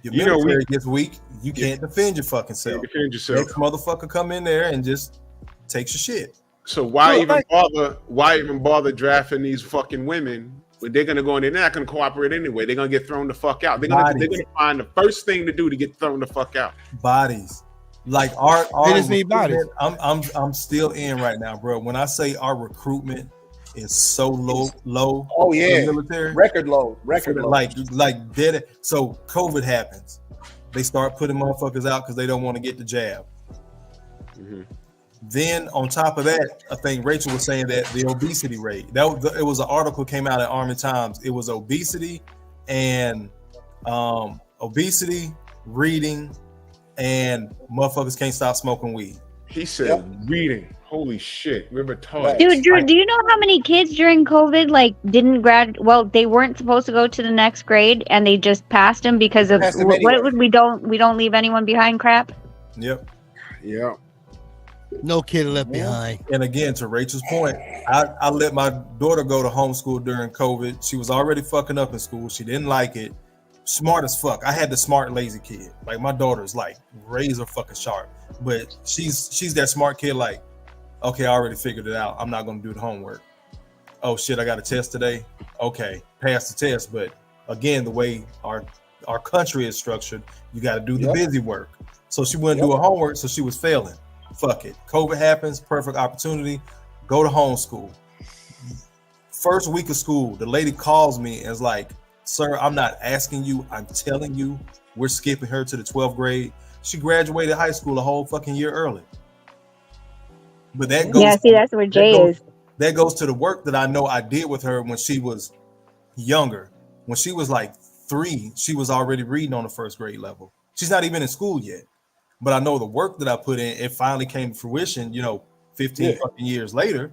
Your military gets weak, you can't defend your fucking self. Defend yourself. Next motherfucker come in there and just takes your shit. So why even bother drafting these fucking women? But they're gonna go in there, they're not gonna cooperate anyway. They're gonna get thrown the fuck out. They're gonna find the first thing to do to get thrown the fuck out. Bodies. Like our they just need bodies. I'm still in right now, bro. When I say our recruitment is so low. Oh yeah, military record low. Like dead. So COVID happens, they start putting motherfuckers out because they don't want to get the jab. Then on top of that, I think Rachel was saying that the obesity rate. It was an article came out at Army Times. It was obesity and reading, and motherfuckers can't stop smoking weed. He said reading. Holy shit, we're retarded. Dude, Drew, do you know how many kids during COVID like didn't well, they weren't supposed to go to the next grade and they just passed them because of Passed them what anyway. would we don't leave anyone behind crap? Yep. Yeah. No kid left behind. And again, to Rachel's point, I let my daughter go to homeschool during COVID. She was already fucking up in school. She didn't like it. Smart as fuck. I had the smart, lazy kid. Like my daughter's like razor fucking sharp, but she's that smart kid. Like, okay, I already figured it out. I'm not gonna do the homework. Oh shit, I got a test today. Okay, pass the test. But again, the way our country is structured, you got to do the busy work. So she wouldn't do her homework, so she was failing. Fuck it. COVID happens, perfect opportunity. Go to homeschool. First week of school, the lady calls me and is like, "Sir, I'm not asking you, I'm telling you, we're skipping her to the 12th grade." She graduated high school a whole fucking year early. But that goes, that's where Jay is. That goes to the work that I know I did with her when she was younger. When she was like 3, she was already reading on the first grade level. She's not even in school yet. But I know the work that I put in, it finally came to fruition, 15 fucking years later.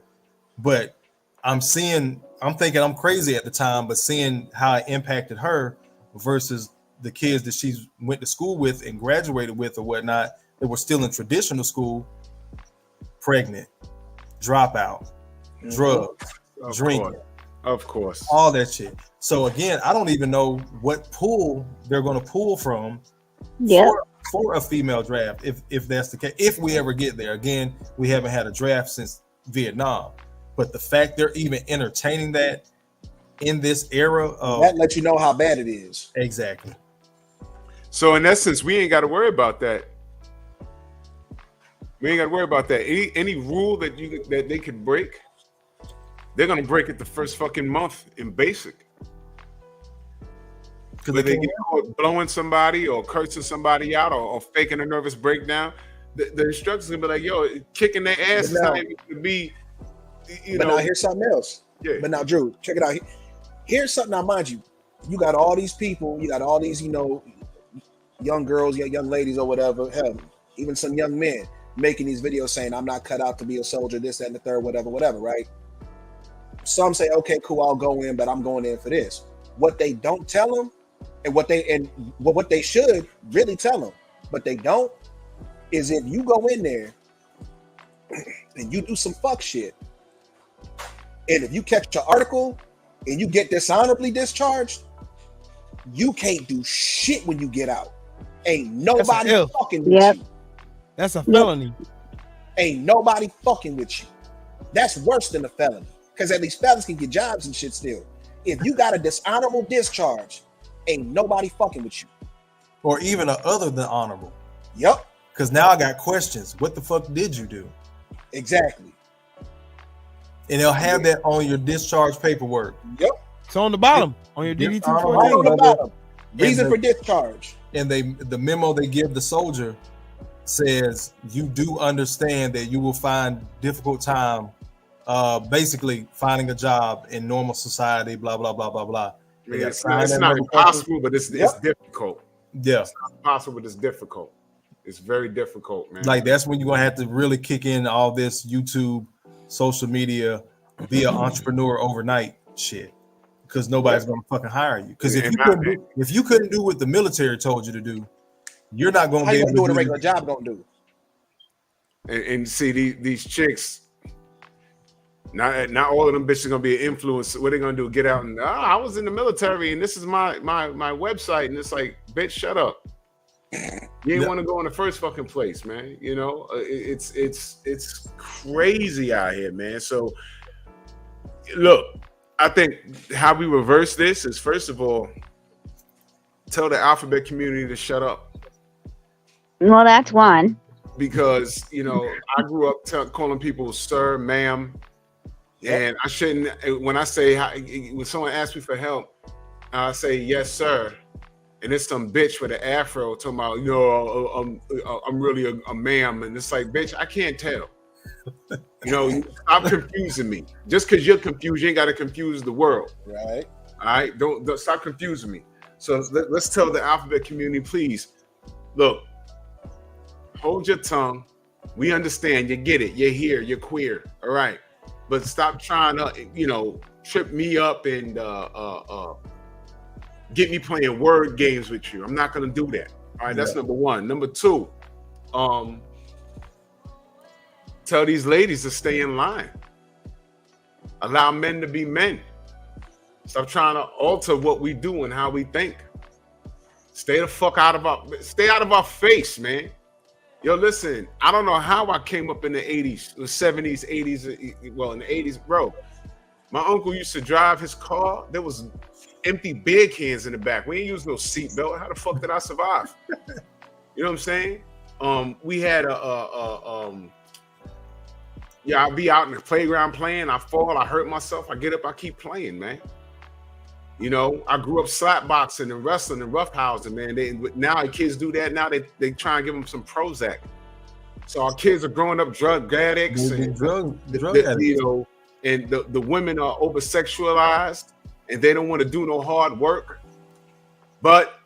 But I'm thinking I'm crazy at the time, but seeing how it impacted her versus the kids that she went to school with and graduated with or whatnot, that were still in traditional school, pregnant, dropout, drugs, drinking. Of course. All that shit. So again, I don't even know what pool they're going to pull from for a female draft, if that's the case, if we ever get there. Again, we haven't had a draft since Vietnam. But the fact they're even entertaining that in this era of that lets you know how bad it is. Exactly. So in essence, we ain't got to worry about that. We ain't got to worry about that. Any rule that they could break, they're gonna break it the first fucking month in basic. Because they get caught blowing somebody or cursing somebody out or faking a nervous breakdown, the instructors gonna be like, "Yo, kicking their ass is not even gonna be." But now here's something else. Yeah. But now, Drew, check it out. Here's something. Now, mind you, you got all these people. You got all these, young girls, young ladies, or whatever. Hell, even some young men making these videos saying, "I'm not cut out to be a soldier." This, that, and the third, whatever, right? Some say, "Okay, cool, I'll go in, but I'm going in for this." What they don't tell them, and what they should really tell them, but they don't, is if you go in there and you do some fuck shit, and if you catch an article and you get dishonorably discharged, you can't do shit when you get out. Ain't nobody fucking with you. That's a felony. Ain't nobody fucking with you. That's worse than a felony, because at least felons can get jobs and shit still. If you got a dishonorable discharge, ain't nobody fucking with you. Or even a other than honorable. Yep. Because now I got questions. What the fuck did you do? Exactly. And they'll have that on your discharge paperwork. Yep. It's on the bottom on your DD 214. Right on the bottom. Reason for discharge. And the memo they give the soldier says you do understand that you will find difficult time basically finding a job in normal society, blah blah blah blah blah. It's not impossible, but it's difficult. Yeah. It's not impossible, but it's difficult. It's very difficult, man. Like that's when you're gonna have to really kick in all this YouTube, social media, be an entrepreneur overnight shit. Because nobody's gonna fucking hire you. Because if you couldn't do what the military told you to do, you're not gonna be able to do what a regular job don't do. And see these chicks, not all of them bitches gonna be an influence. What they gonna do? Get out and I was in the military and this is my website, and it's like, bitch, shut up. You didn't want to go in the first fucking place, man. It's crazy out here, man. So look, I think how we reverse this is, first of all, tell the alphabet community to shut up. Well, that's one. Because, I grew up calling people sir, ma'am. And I shouldn't, when I say, when someone asks me for help, I say, yes, sir. And it's some bitch with an afro talking about, I'm really a ma'am. And it's like, bitch, I can't tell. Stop confusing me. Just because you're confused, you ain't got to confuse the world. Right. All right. Don't stop confusing me. So let's tell the alphabet community, please, look, hold your tongue, We understand. You get it. You're here. You're queer. All right. But stop trying to, trip me up and get me playing word games with you. I'm not going to do that. All right. That's number one. Number two, tell these ladies to stay in line. Allow men to be men. Stop trying to alter what we do and how we think. Stay the fuck out of our face, man. Yo, listen, I don't know how I came up in the 80s, the 70s, 80s, well, in the 80s, bro. My uncle used to drive his car. There was empty beer cans in the back. We ain't use no seatbelt. How the fuck did I survive? You know what I'm saying? We had I'll be out in the playground playing. I fall, I hurt myself. I get up, I keep playing, man. I grew up slap boxing and wrestling and roughhousing, man. Now the kids do that. Now they try and give them some Prozac. So our kids are growing up drug addicts and drug addicts. And the women are over sexualized and they don't want to do no hard work. But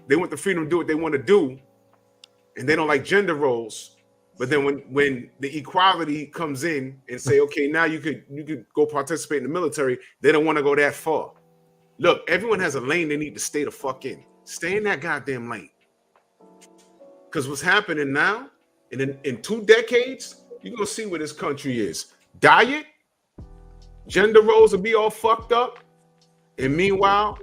they want the freedom to do what they want to do, and they don't like gender roles. But then when the equality comes in and say, okay, now you could go participate in the military, they don't want to go that far. Look, everyone has a lane they need to stay the fuck in. Stay in that goddamn lane. Because what's happening now, in 2 decades, you're going to see where this country is. Diet, gender roles will be all fucked up. And meanwhile,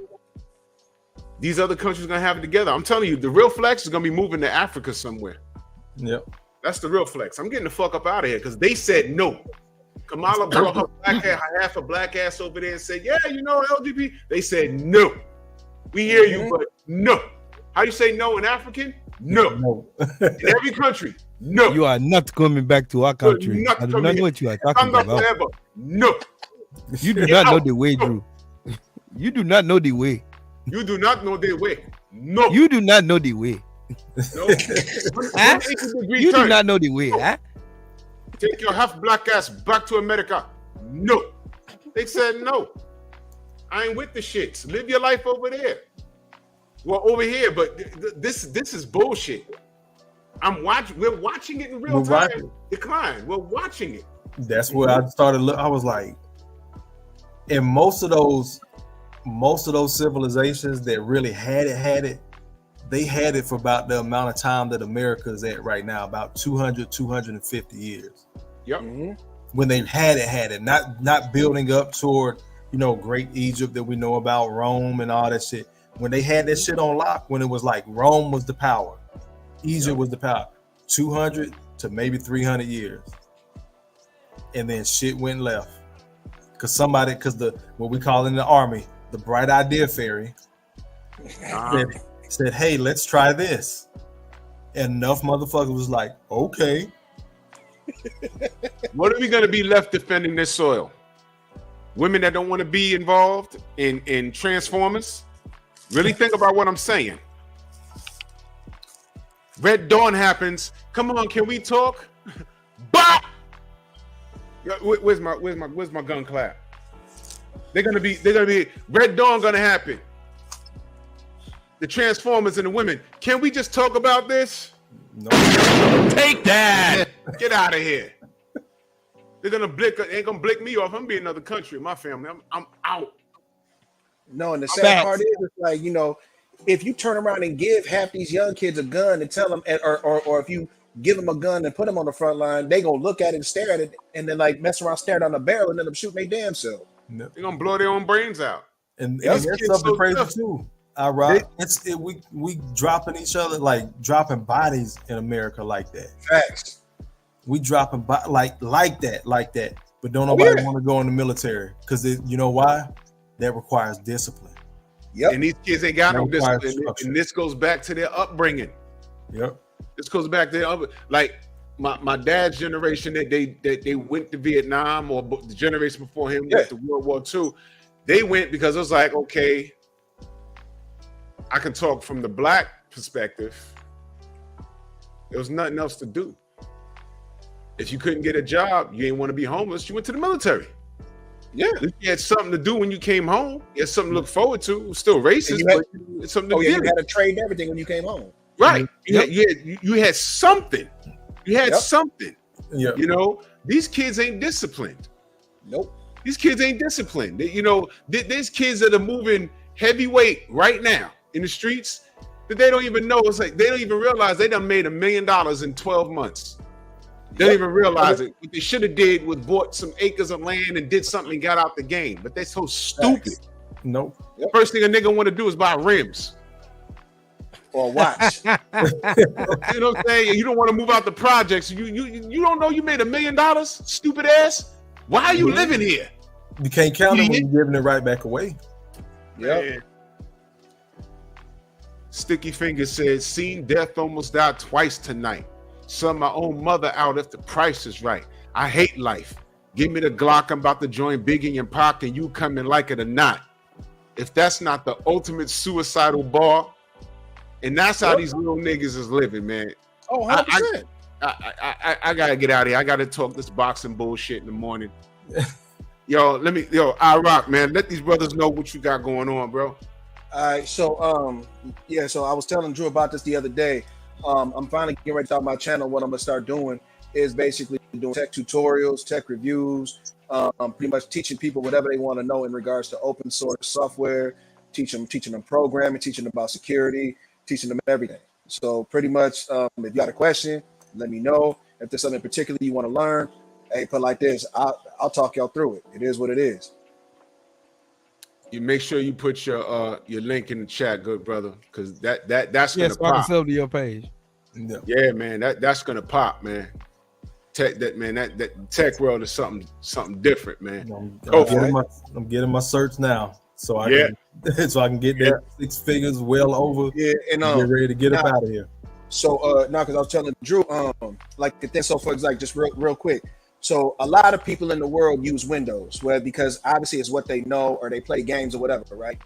these other countries are going to have it together. I'm telling you, the real flex is going to be moving to Africa somewhere. Yep. That's the real flex. I'm getting the fuck up out of here because they said no. Kamala brought her black ass, half a black ass over there and said, yeah, LGBT. They said no. We hear you, but no. How you say no in African? No. In every country, no. You are not coming back to our country. I do not know what you are talking about. Forever. No. You do not know the way, Drew. You do not know the way. You do not know the way. No. You do not know the way. No. Huh? You do not know the way, huh? Take your half black ass back to America. No. They said no. I ain't with the shits. Live your life over there. Well, over here, but this is bullshit. We're watching it in real time. Decline. We're watching it. That's where I started. I was like, and most of those civilizations that really had it, they had it for about the amount of time that America's at right now, about 250 years. Yep. Mm-hmm. When they had it, not building up toward, great Egypt that we know about, Rome and all that shit. When they had that shit on lock, when it was like Rome was the power, Egypt was the power, 200 to maybe 300 years. And then shit went left. Because what we call in the army, the bright idea fairy, said, hey, let's try this. And enough motherfuckers was like, okay. What are we going to be left defending this soil? Women that don't want to be involved in Transformers? Really think about what I'm saying. Red Dawn happens. Come on, can we talk? Bop! Where's my gun clap? They're gonna be Red Dawn gonna happen. The Transformers and the women. Can we just talk about this? No. Take that. Get out of here. They're gonna ain't gonna blick me off. I'm be in another country with my family. I'm out. No, and the sad part is, it's like, if you turn around and give half these young kids a gun and tell them, or if you give them a gun and put them on the front line, they gonna look at it and stare at it, and then like mess around, stare down the barrel, and end up shooting their damn self. They're gonna blow their own brains out. And that's something crazy too. We dropping each other, like dropping bodies in America like that. Facts. We dropping like that. But don't nobody want to go in the military because you know why? That requires discipline. Yep. And these kids ain't got no discipline. And this goes back to their upbringing. Yep. This goes back to like my dad's generation that they went to Vietnam, or the generation before him went to World War II. They went because it was like, okay, I can talk from the black perspective. There was nothing else to do. If you couldn't get a job, you didn't want to be homeless, you went to the military. Yeah. You had something to do when you came home. You had something to look forward to. It was still racist, but it's something to do. You had a trade and everything when you came home. Right. You had something. You had Yep. something. Yeah. You know, these kids ain't disciplined. Nope. These kids ain't disciplined. You know, there's kids that are moving heavyweight right now in the streets that they don't even know. It's like they don't even realize they done made $1 million in 12 months. They don't even realize it. What they should have did was bought some acres of land and did something and got out the game. But they're so stupid. Nope. First thing a nigga want to do is buy rims. Or watch. You know what I'm saying? You don't want to move out the projects. You don't know you made $1 million, stupid ass. Why are you living here? You can't count them when you're giving it right back away. Yeah. Sticky Finger says, seen death almost died twice tonight. Saw my own mother out if the price is right. I hate life. Give me the Glock. I'm about to join Biggie and Pac, and you coming like it or not. If that's not the ultimate suicidal bar, and that's how these little niggas is living, man. Oh, 100%. I gotta get out of here. I gotta talk this boxing bullshit in the morning. I rock, man. Let these brothers know what you got going on, bro. All right, so so I was telling Drew about this the other day. I'm finally getting ready to start my channel. What I'm gonna start doing is basically doing tech tutorials, tech reviews, pretty much teaching people whatever they want to know in regards to open source software, teaching them programming, teaching them about security, teaching them everything. So pretty much, if you got a question, let me know. If there's something particular you want to learn, hey, put it like this, I'll talk y'all through it. It is what it is. You make sure you put your link in the chat, good brother, because that's gonna so I can pop. sub to your page. Yeah, man, that's gonna pop, man. Tech that tech world is something different, man. I'm getting my search now, so I can get that 6 figures well over. Yeah, and get ready to get up out of here. So now, because I was telling Drew, like the thing. So for example, just real quick. So a lot of people in the world use Windows, because obviously it's what they know or they play games or whatever, right?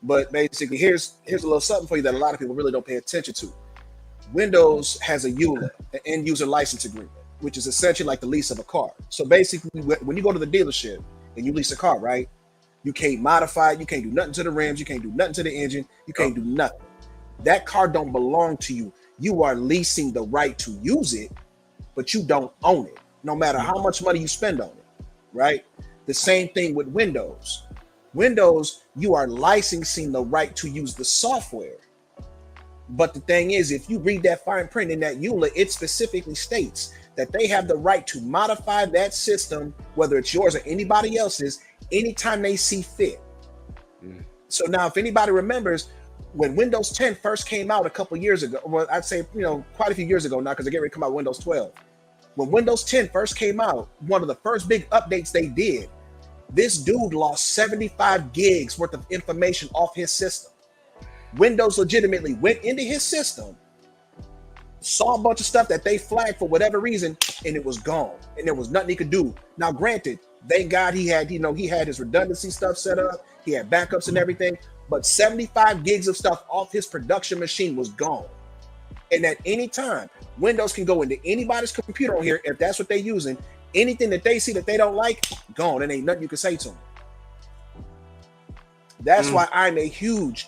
But basically, here's a little something for you that a lot of people really don't pay attention to. Windows has a EULA, an end user license agreement, which is essentially like the lease of a car. So basically, when you go to the dealership and you lease a car, right? You can't modify it, you can't do nothing to the rims, you can't do nothing to the engine, you can't do nothing. That car don't belong to you. You are leasing the right to use it, but you don't own it, no matter how much money you spend on it, right? The same thing with Windows. Windows, you are licensing the right to use the software. But the thing is, if you read that fine print in that EULA, it specifically states that they have the right to modify that system, whether it's yours or anybody else's, anytime they see fit. So now, if anybody remembers, when Windows 10 first came out a couple years ago, well, I'd say, quite a few years ago now, because they're getting ready to come out with Windows 12. When Windows 10 first came out, one of the first big updates they did, this dude lost 75 gigs worth of information off his system. Windows legitimately went into his system, saw a bunch of stuff that they flagged for whatever reason, and it was gone. And there was nothing he could do. Now, granted, thank God he had his redundancy stuff set up. He had backups and everything, but 75 gigs of stuff off his production machine was gone. And at any time, Windows can go into anybody's computer on here, if that's what they're using, anything that they see that they don't like, gone. And ain't nothing you can say to them. That's why I'm a huge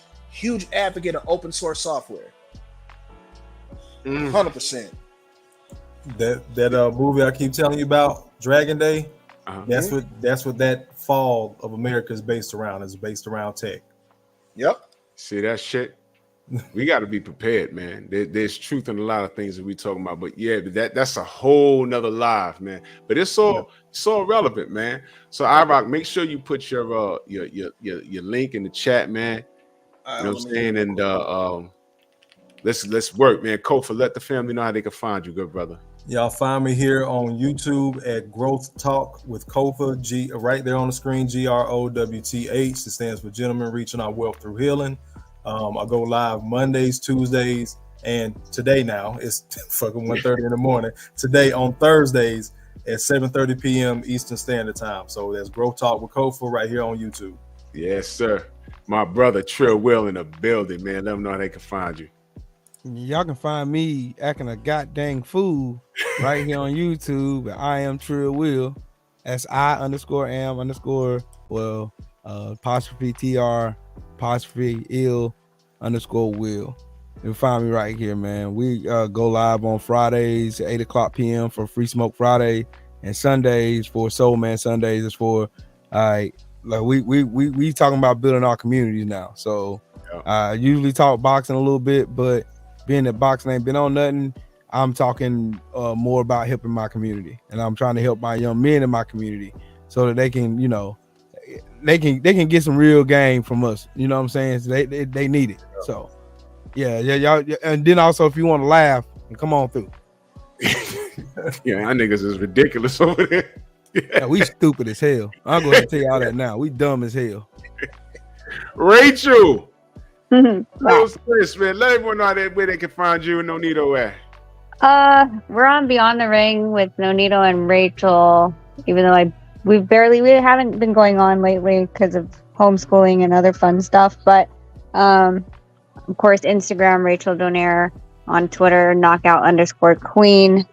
advocate of open source software. 100%. That movie I keep telling you about, Dragon Day, that's what that fall of America is based around. It's based around tech. Yep. See that shit? We got to be prepared, man. There's truth in a lot of things that we talking about, but that's a whole nother live, man. But it's all relevant, man. So iRock, make sure you put your link in the chat, man. You know what I'm saying? And let's work, man. Kofa, let the family know how they can find you, good brother. Y'all find me here on YouTube at Growth Talk with Kofa, right there on the screen, GROWTH. It stands for Gentlemen Reaching Our Wealth Through Healing. I go live Mondays, Tuesdays, and today now it's fucking 1:30 in the morning. Today on Thursdays at 7:30 p.m. Eastern Standard Time. So there's Growth Talk with Kofa right here on YouTube. Yes, sir. My brother Trill Will in the building, man. Let them know how they can find you. Y'all can find me acting a goddamn fool right here on YouTube. I am Trill Will. That's I_am_ apostrophe TR apostrophe ill_will. You'll find me right here, man. We go live on Fridays at 8:00 p.m. for Free Smoke Friday, and Sundays for Soul Man Sundays is for like we talking about building our communities now. So I usually talk boxing a little bit, but being that boxing ain't been on nothing, I'm talking more about helping my community, and I'm trying to help my young men in my community so that they can, you know, they can get some real game from us. You know what I'm saying? So they need it. So yeah, y'all, and then also if you want to laugh, come on through. Yeah, our niggas is ridiculous over there. Yeah, we stupid as hell. I'm going to tell you all that now. We dumb as hell. Rachel, those Chris, man, let everyone know where they can find you and Nonito at. We're on Beyond the Ring with Nonito and Rachel, even though we haven't been going on lately because of homeschooling and other fun stuff. But of course, Instagram, Rachel Donaire, on Twitter, knockout_queen.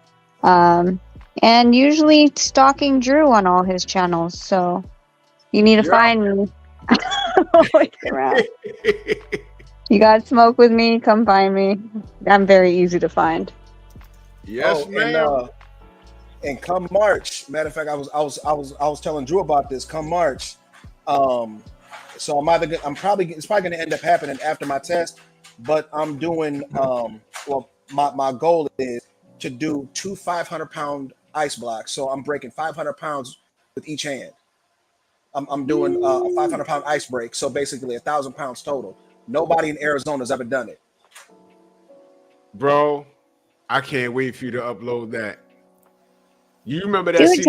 And usually stalking Drew on all his channels. So you need to find me. You got smoke with me, come find me. I'm very easy to find. Yes, ma'am. And come March, matter of fact, I was telling Drew about this. Come March, so it's probably going to end up happening after my test. But I'm doing my goal is to do 2 500-pound ice blocks. So I'm breaking 500 pounds with each hand. I'm doing a 500-pound ice break. So basically 1,000 pounds total. Nobody in Arizona has ever done it. Bro, I can't wait for you to upload that. You remember that? Dude,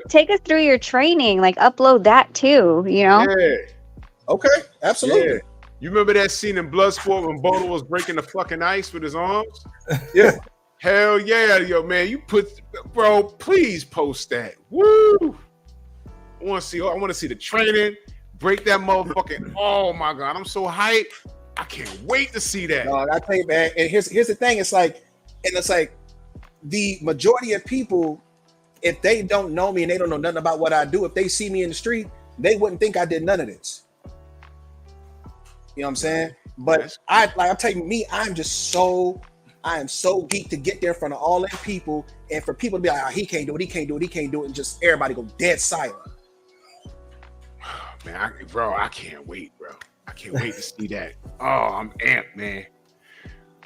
take us through your training. Like upload that too, you know? Yeah. Okay, absolutely. Yeah. You remember that scene in Bloodsport when Bodo was breaking the fucking ice with his arms? Yeah. Hell yeah, yo, man. Bro, please post that. Woo! I want to see the training. Break that motherfucking. Oh my God, I'm so hyped. I can't wait to see that. No, I tell you, man. And here's the thing. It's like the majority of people, if they don't know me and they don't know nothing about what I do, if they see me in the street, they wouldn't think I did none of this. You know what I'm saying? But I'm telling you, I am so geeked to get there in front of all them people, and for people to be like, oh, he can't do it, and just everybody go dead silent. Man, I can't wait, bro. I can't wait to see that. Oh, I'm amped, man.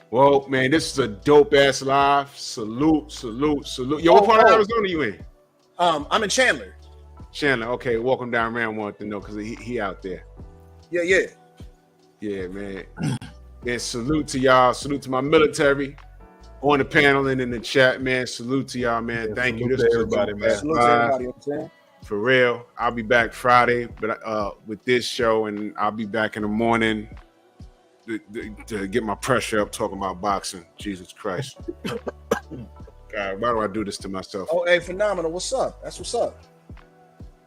Well, man, this is a dope ass live. Salute. Yo, what part of Arizona you in? I'm in Chandler. Okay, walk him down. Man, wanted to know because he out there. Yeah, man. Man, salute to y'all. Salute to my military on the panel and in the chat, man. Salute to y'all, man. Yeah, thank you. Salute to everybody, man. Salute to everybody. You know what I'm saying? For real. I'll be back Friday, but with this show, and I'll be back in the morning to get my pressure up talking about boxing. Jesus Christ. God, why do I do this to myself? Oh, hey, phenomenal. What's up? That's what's up.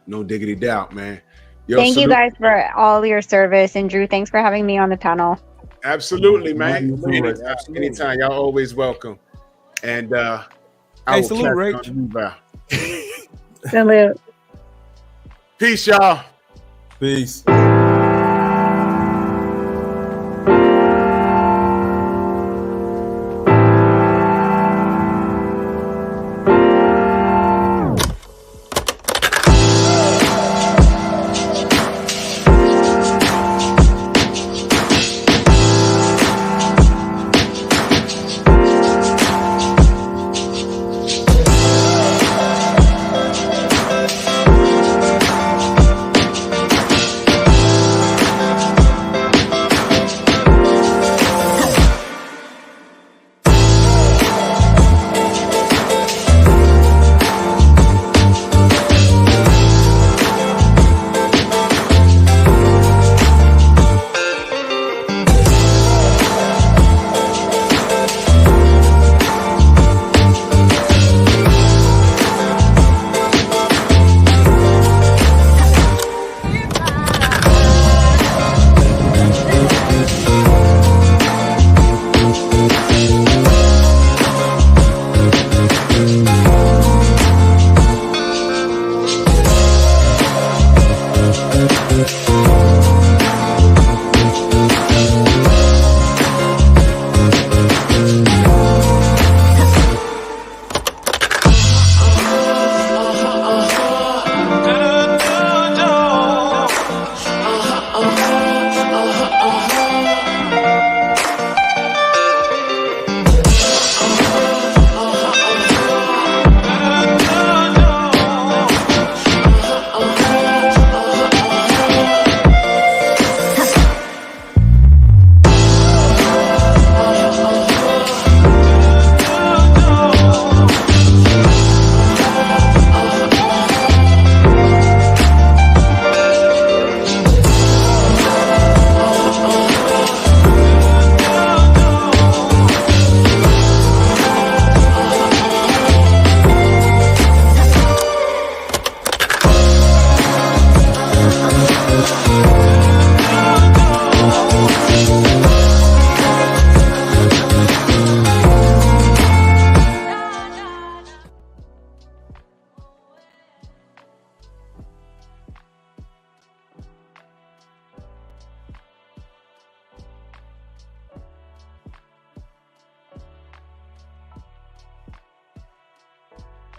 No diggity doubt, man. Yo, Thank you guys for all your service. And Drew, thanks for having me on the panel. Absolutely, man. Anytime. Y'all always welcome. And hey, salute, Rach. Salute. Peace, y'all. Peace.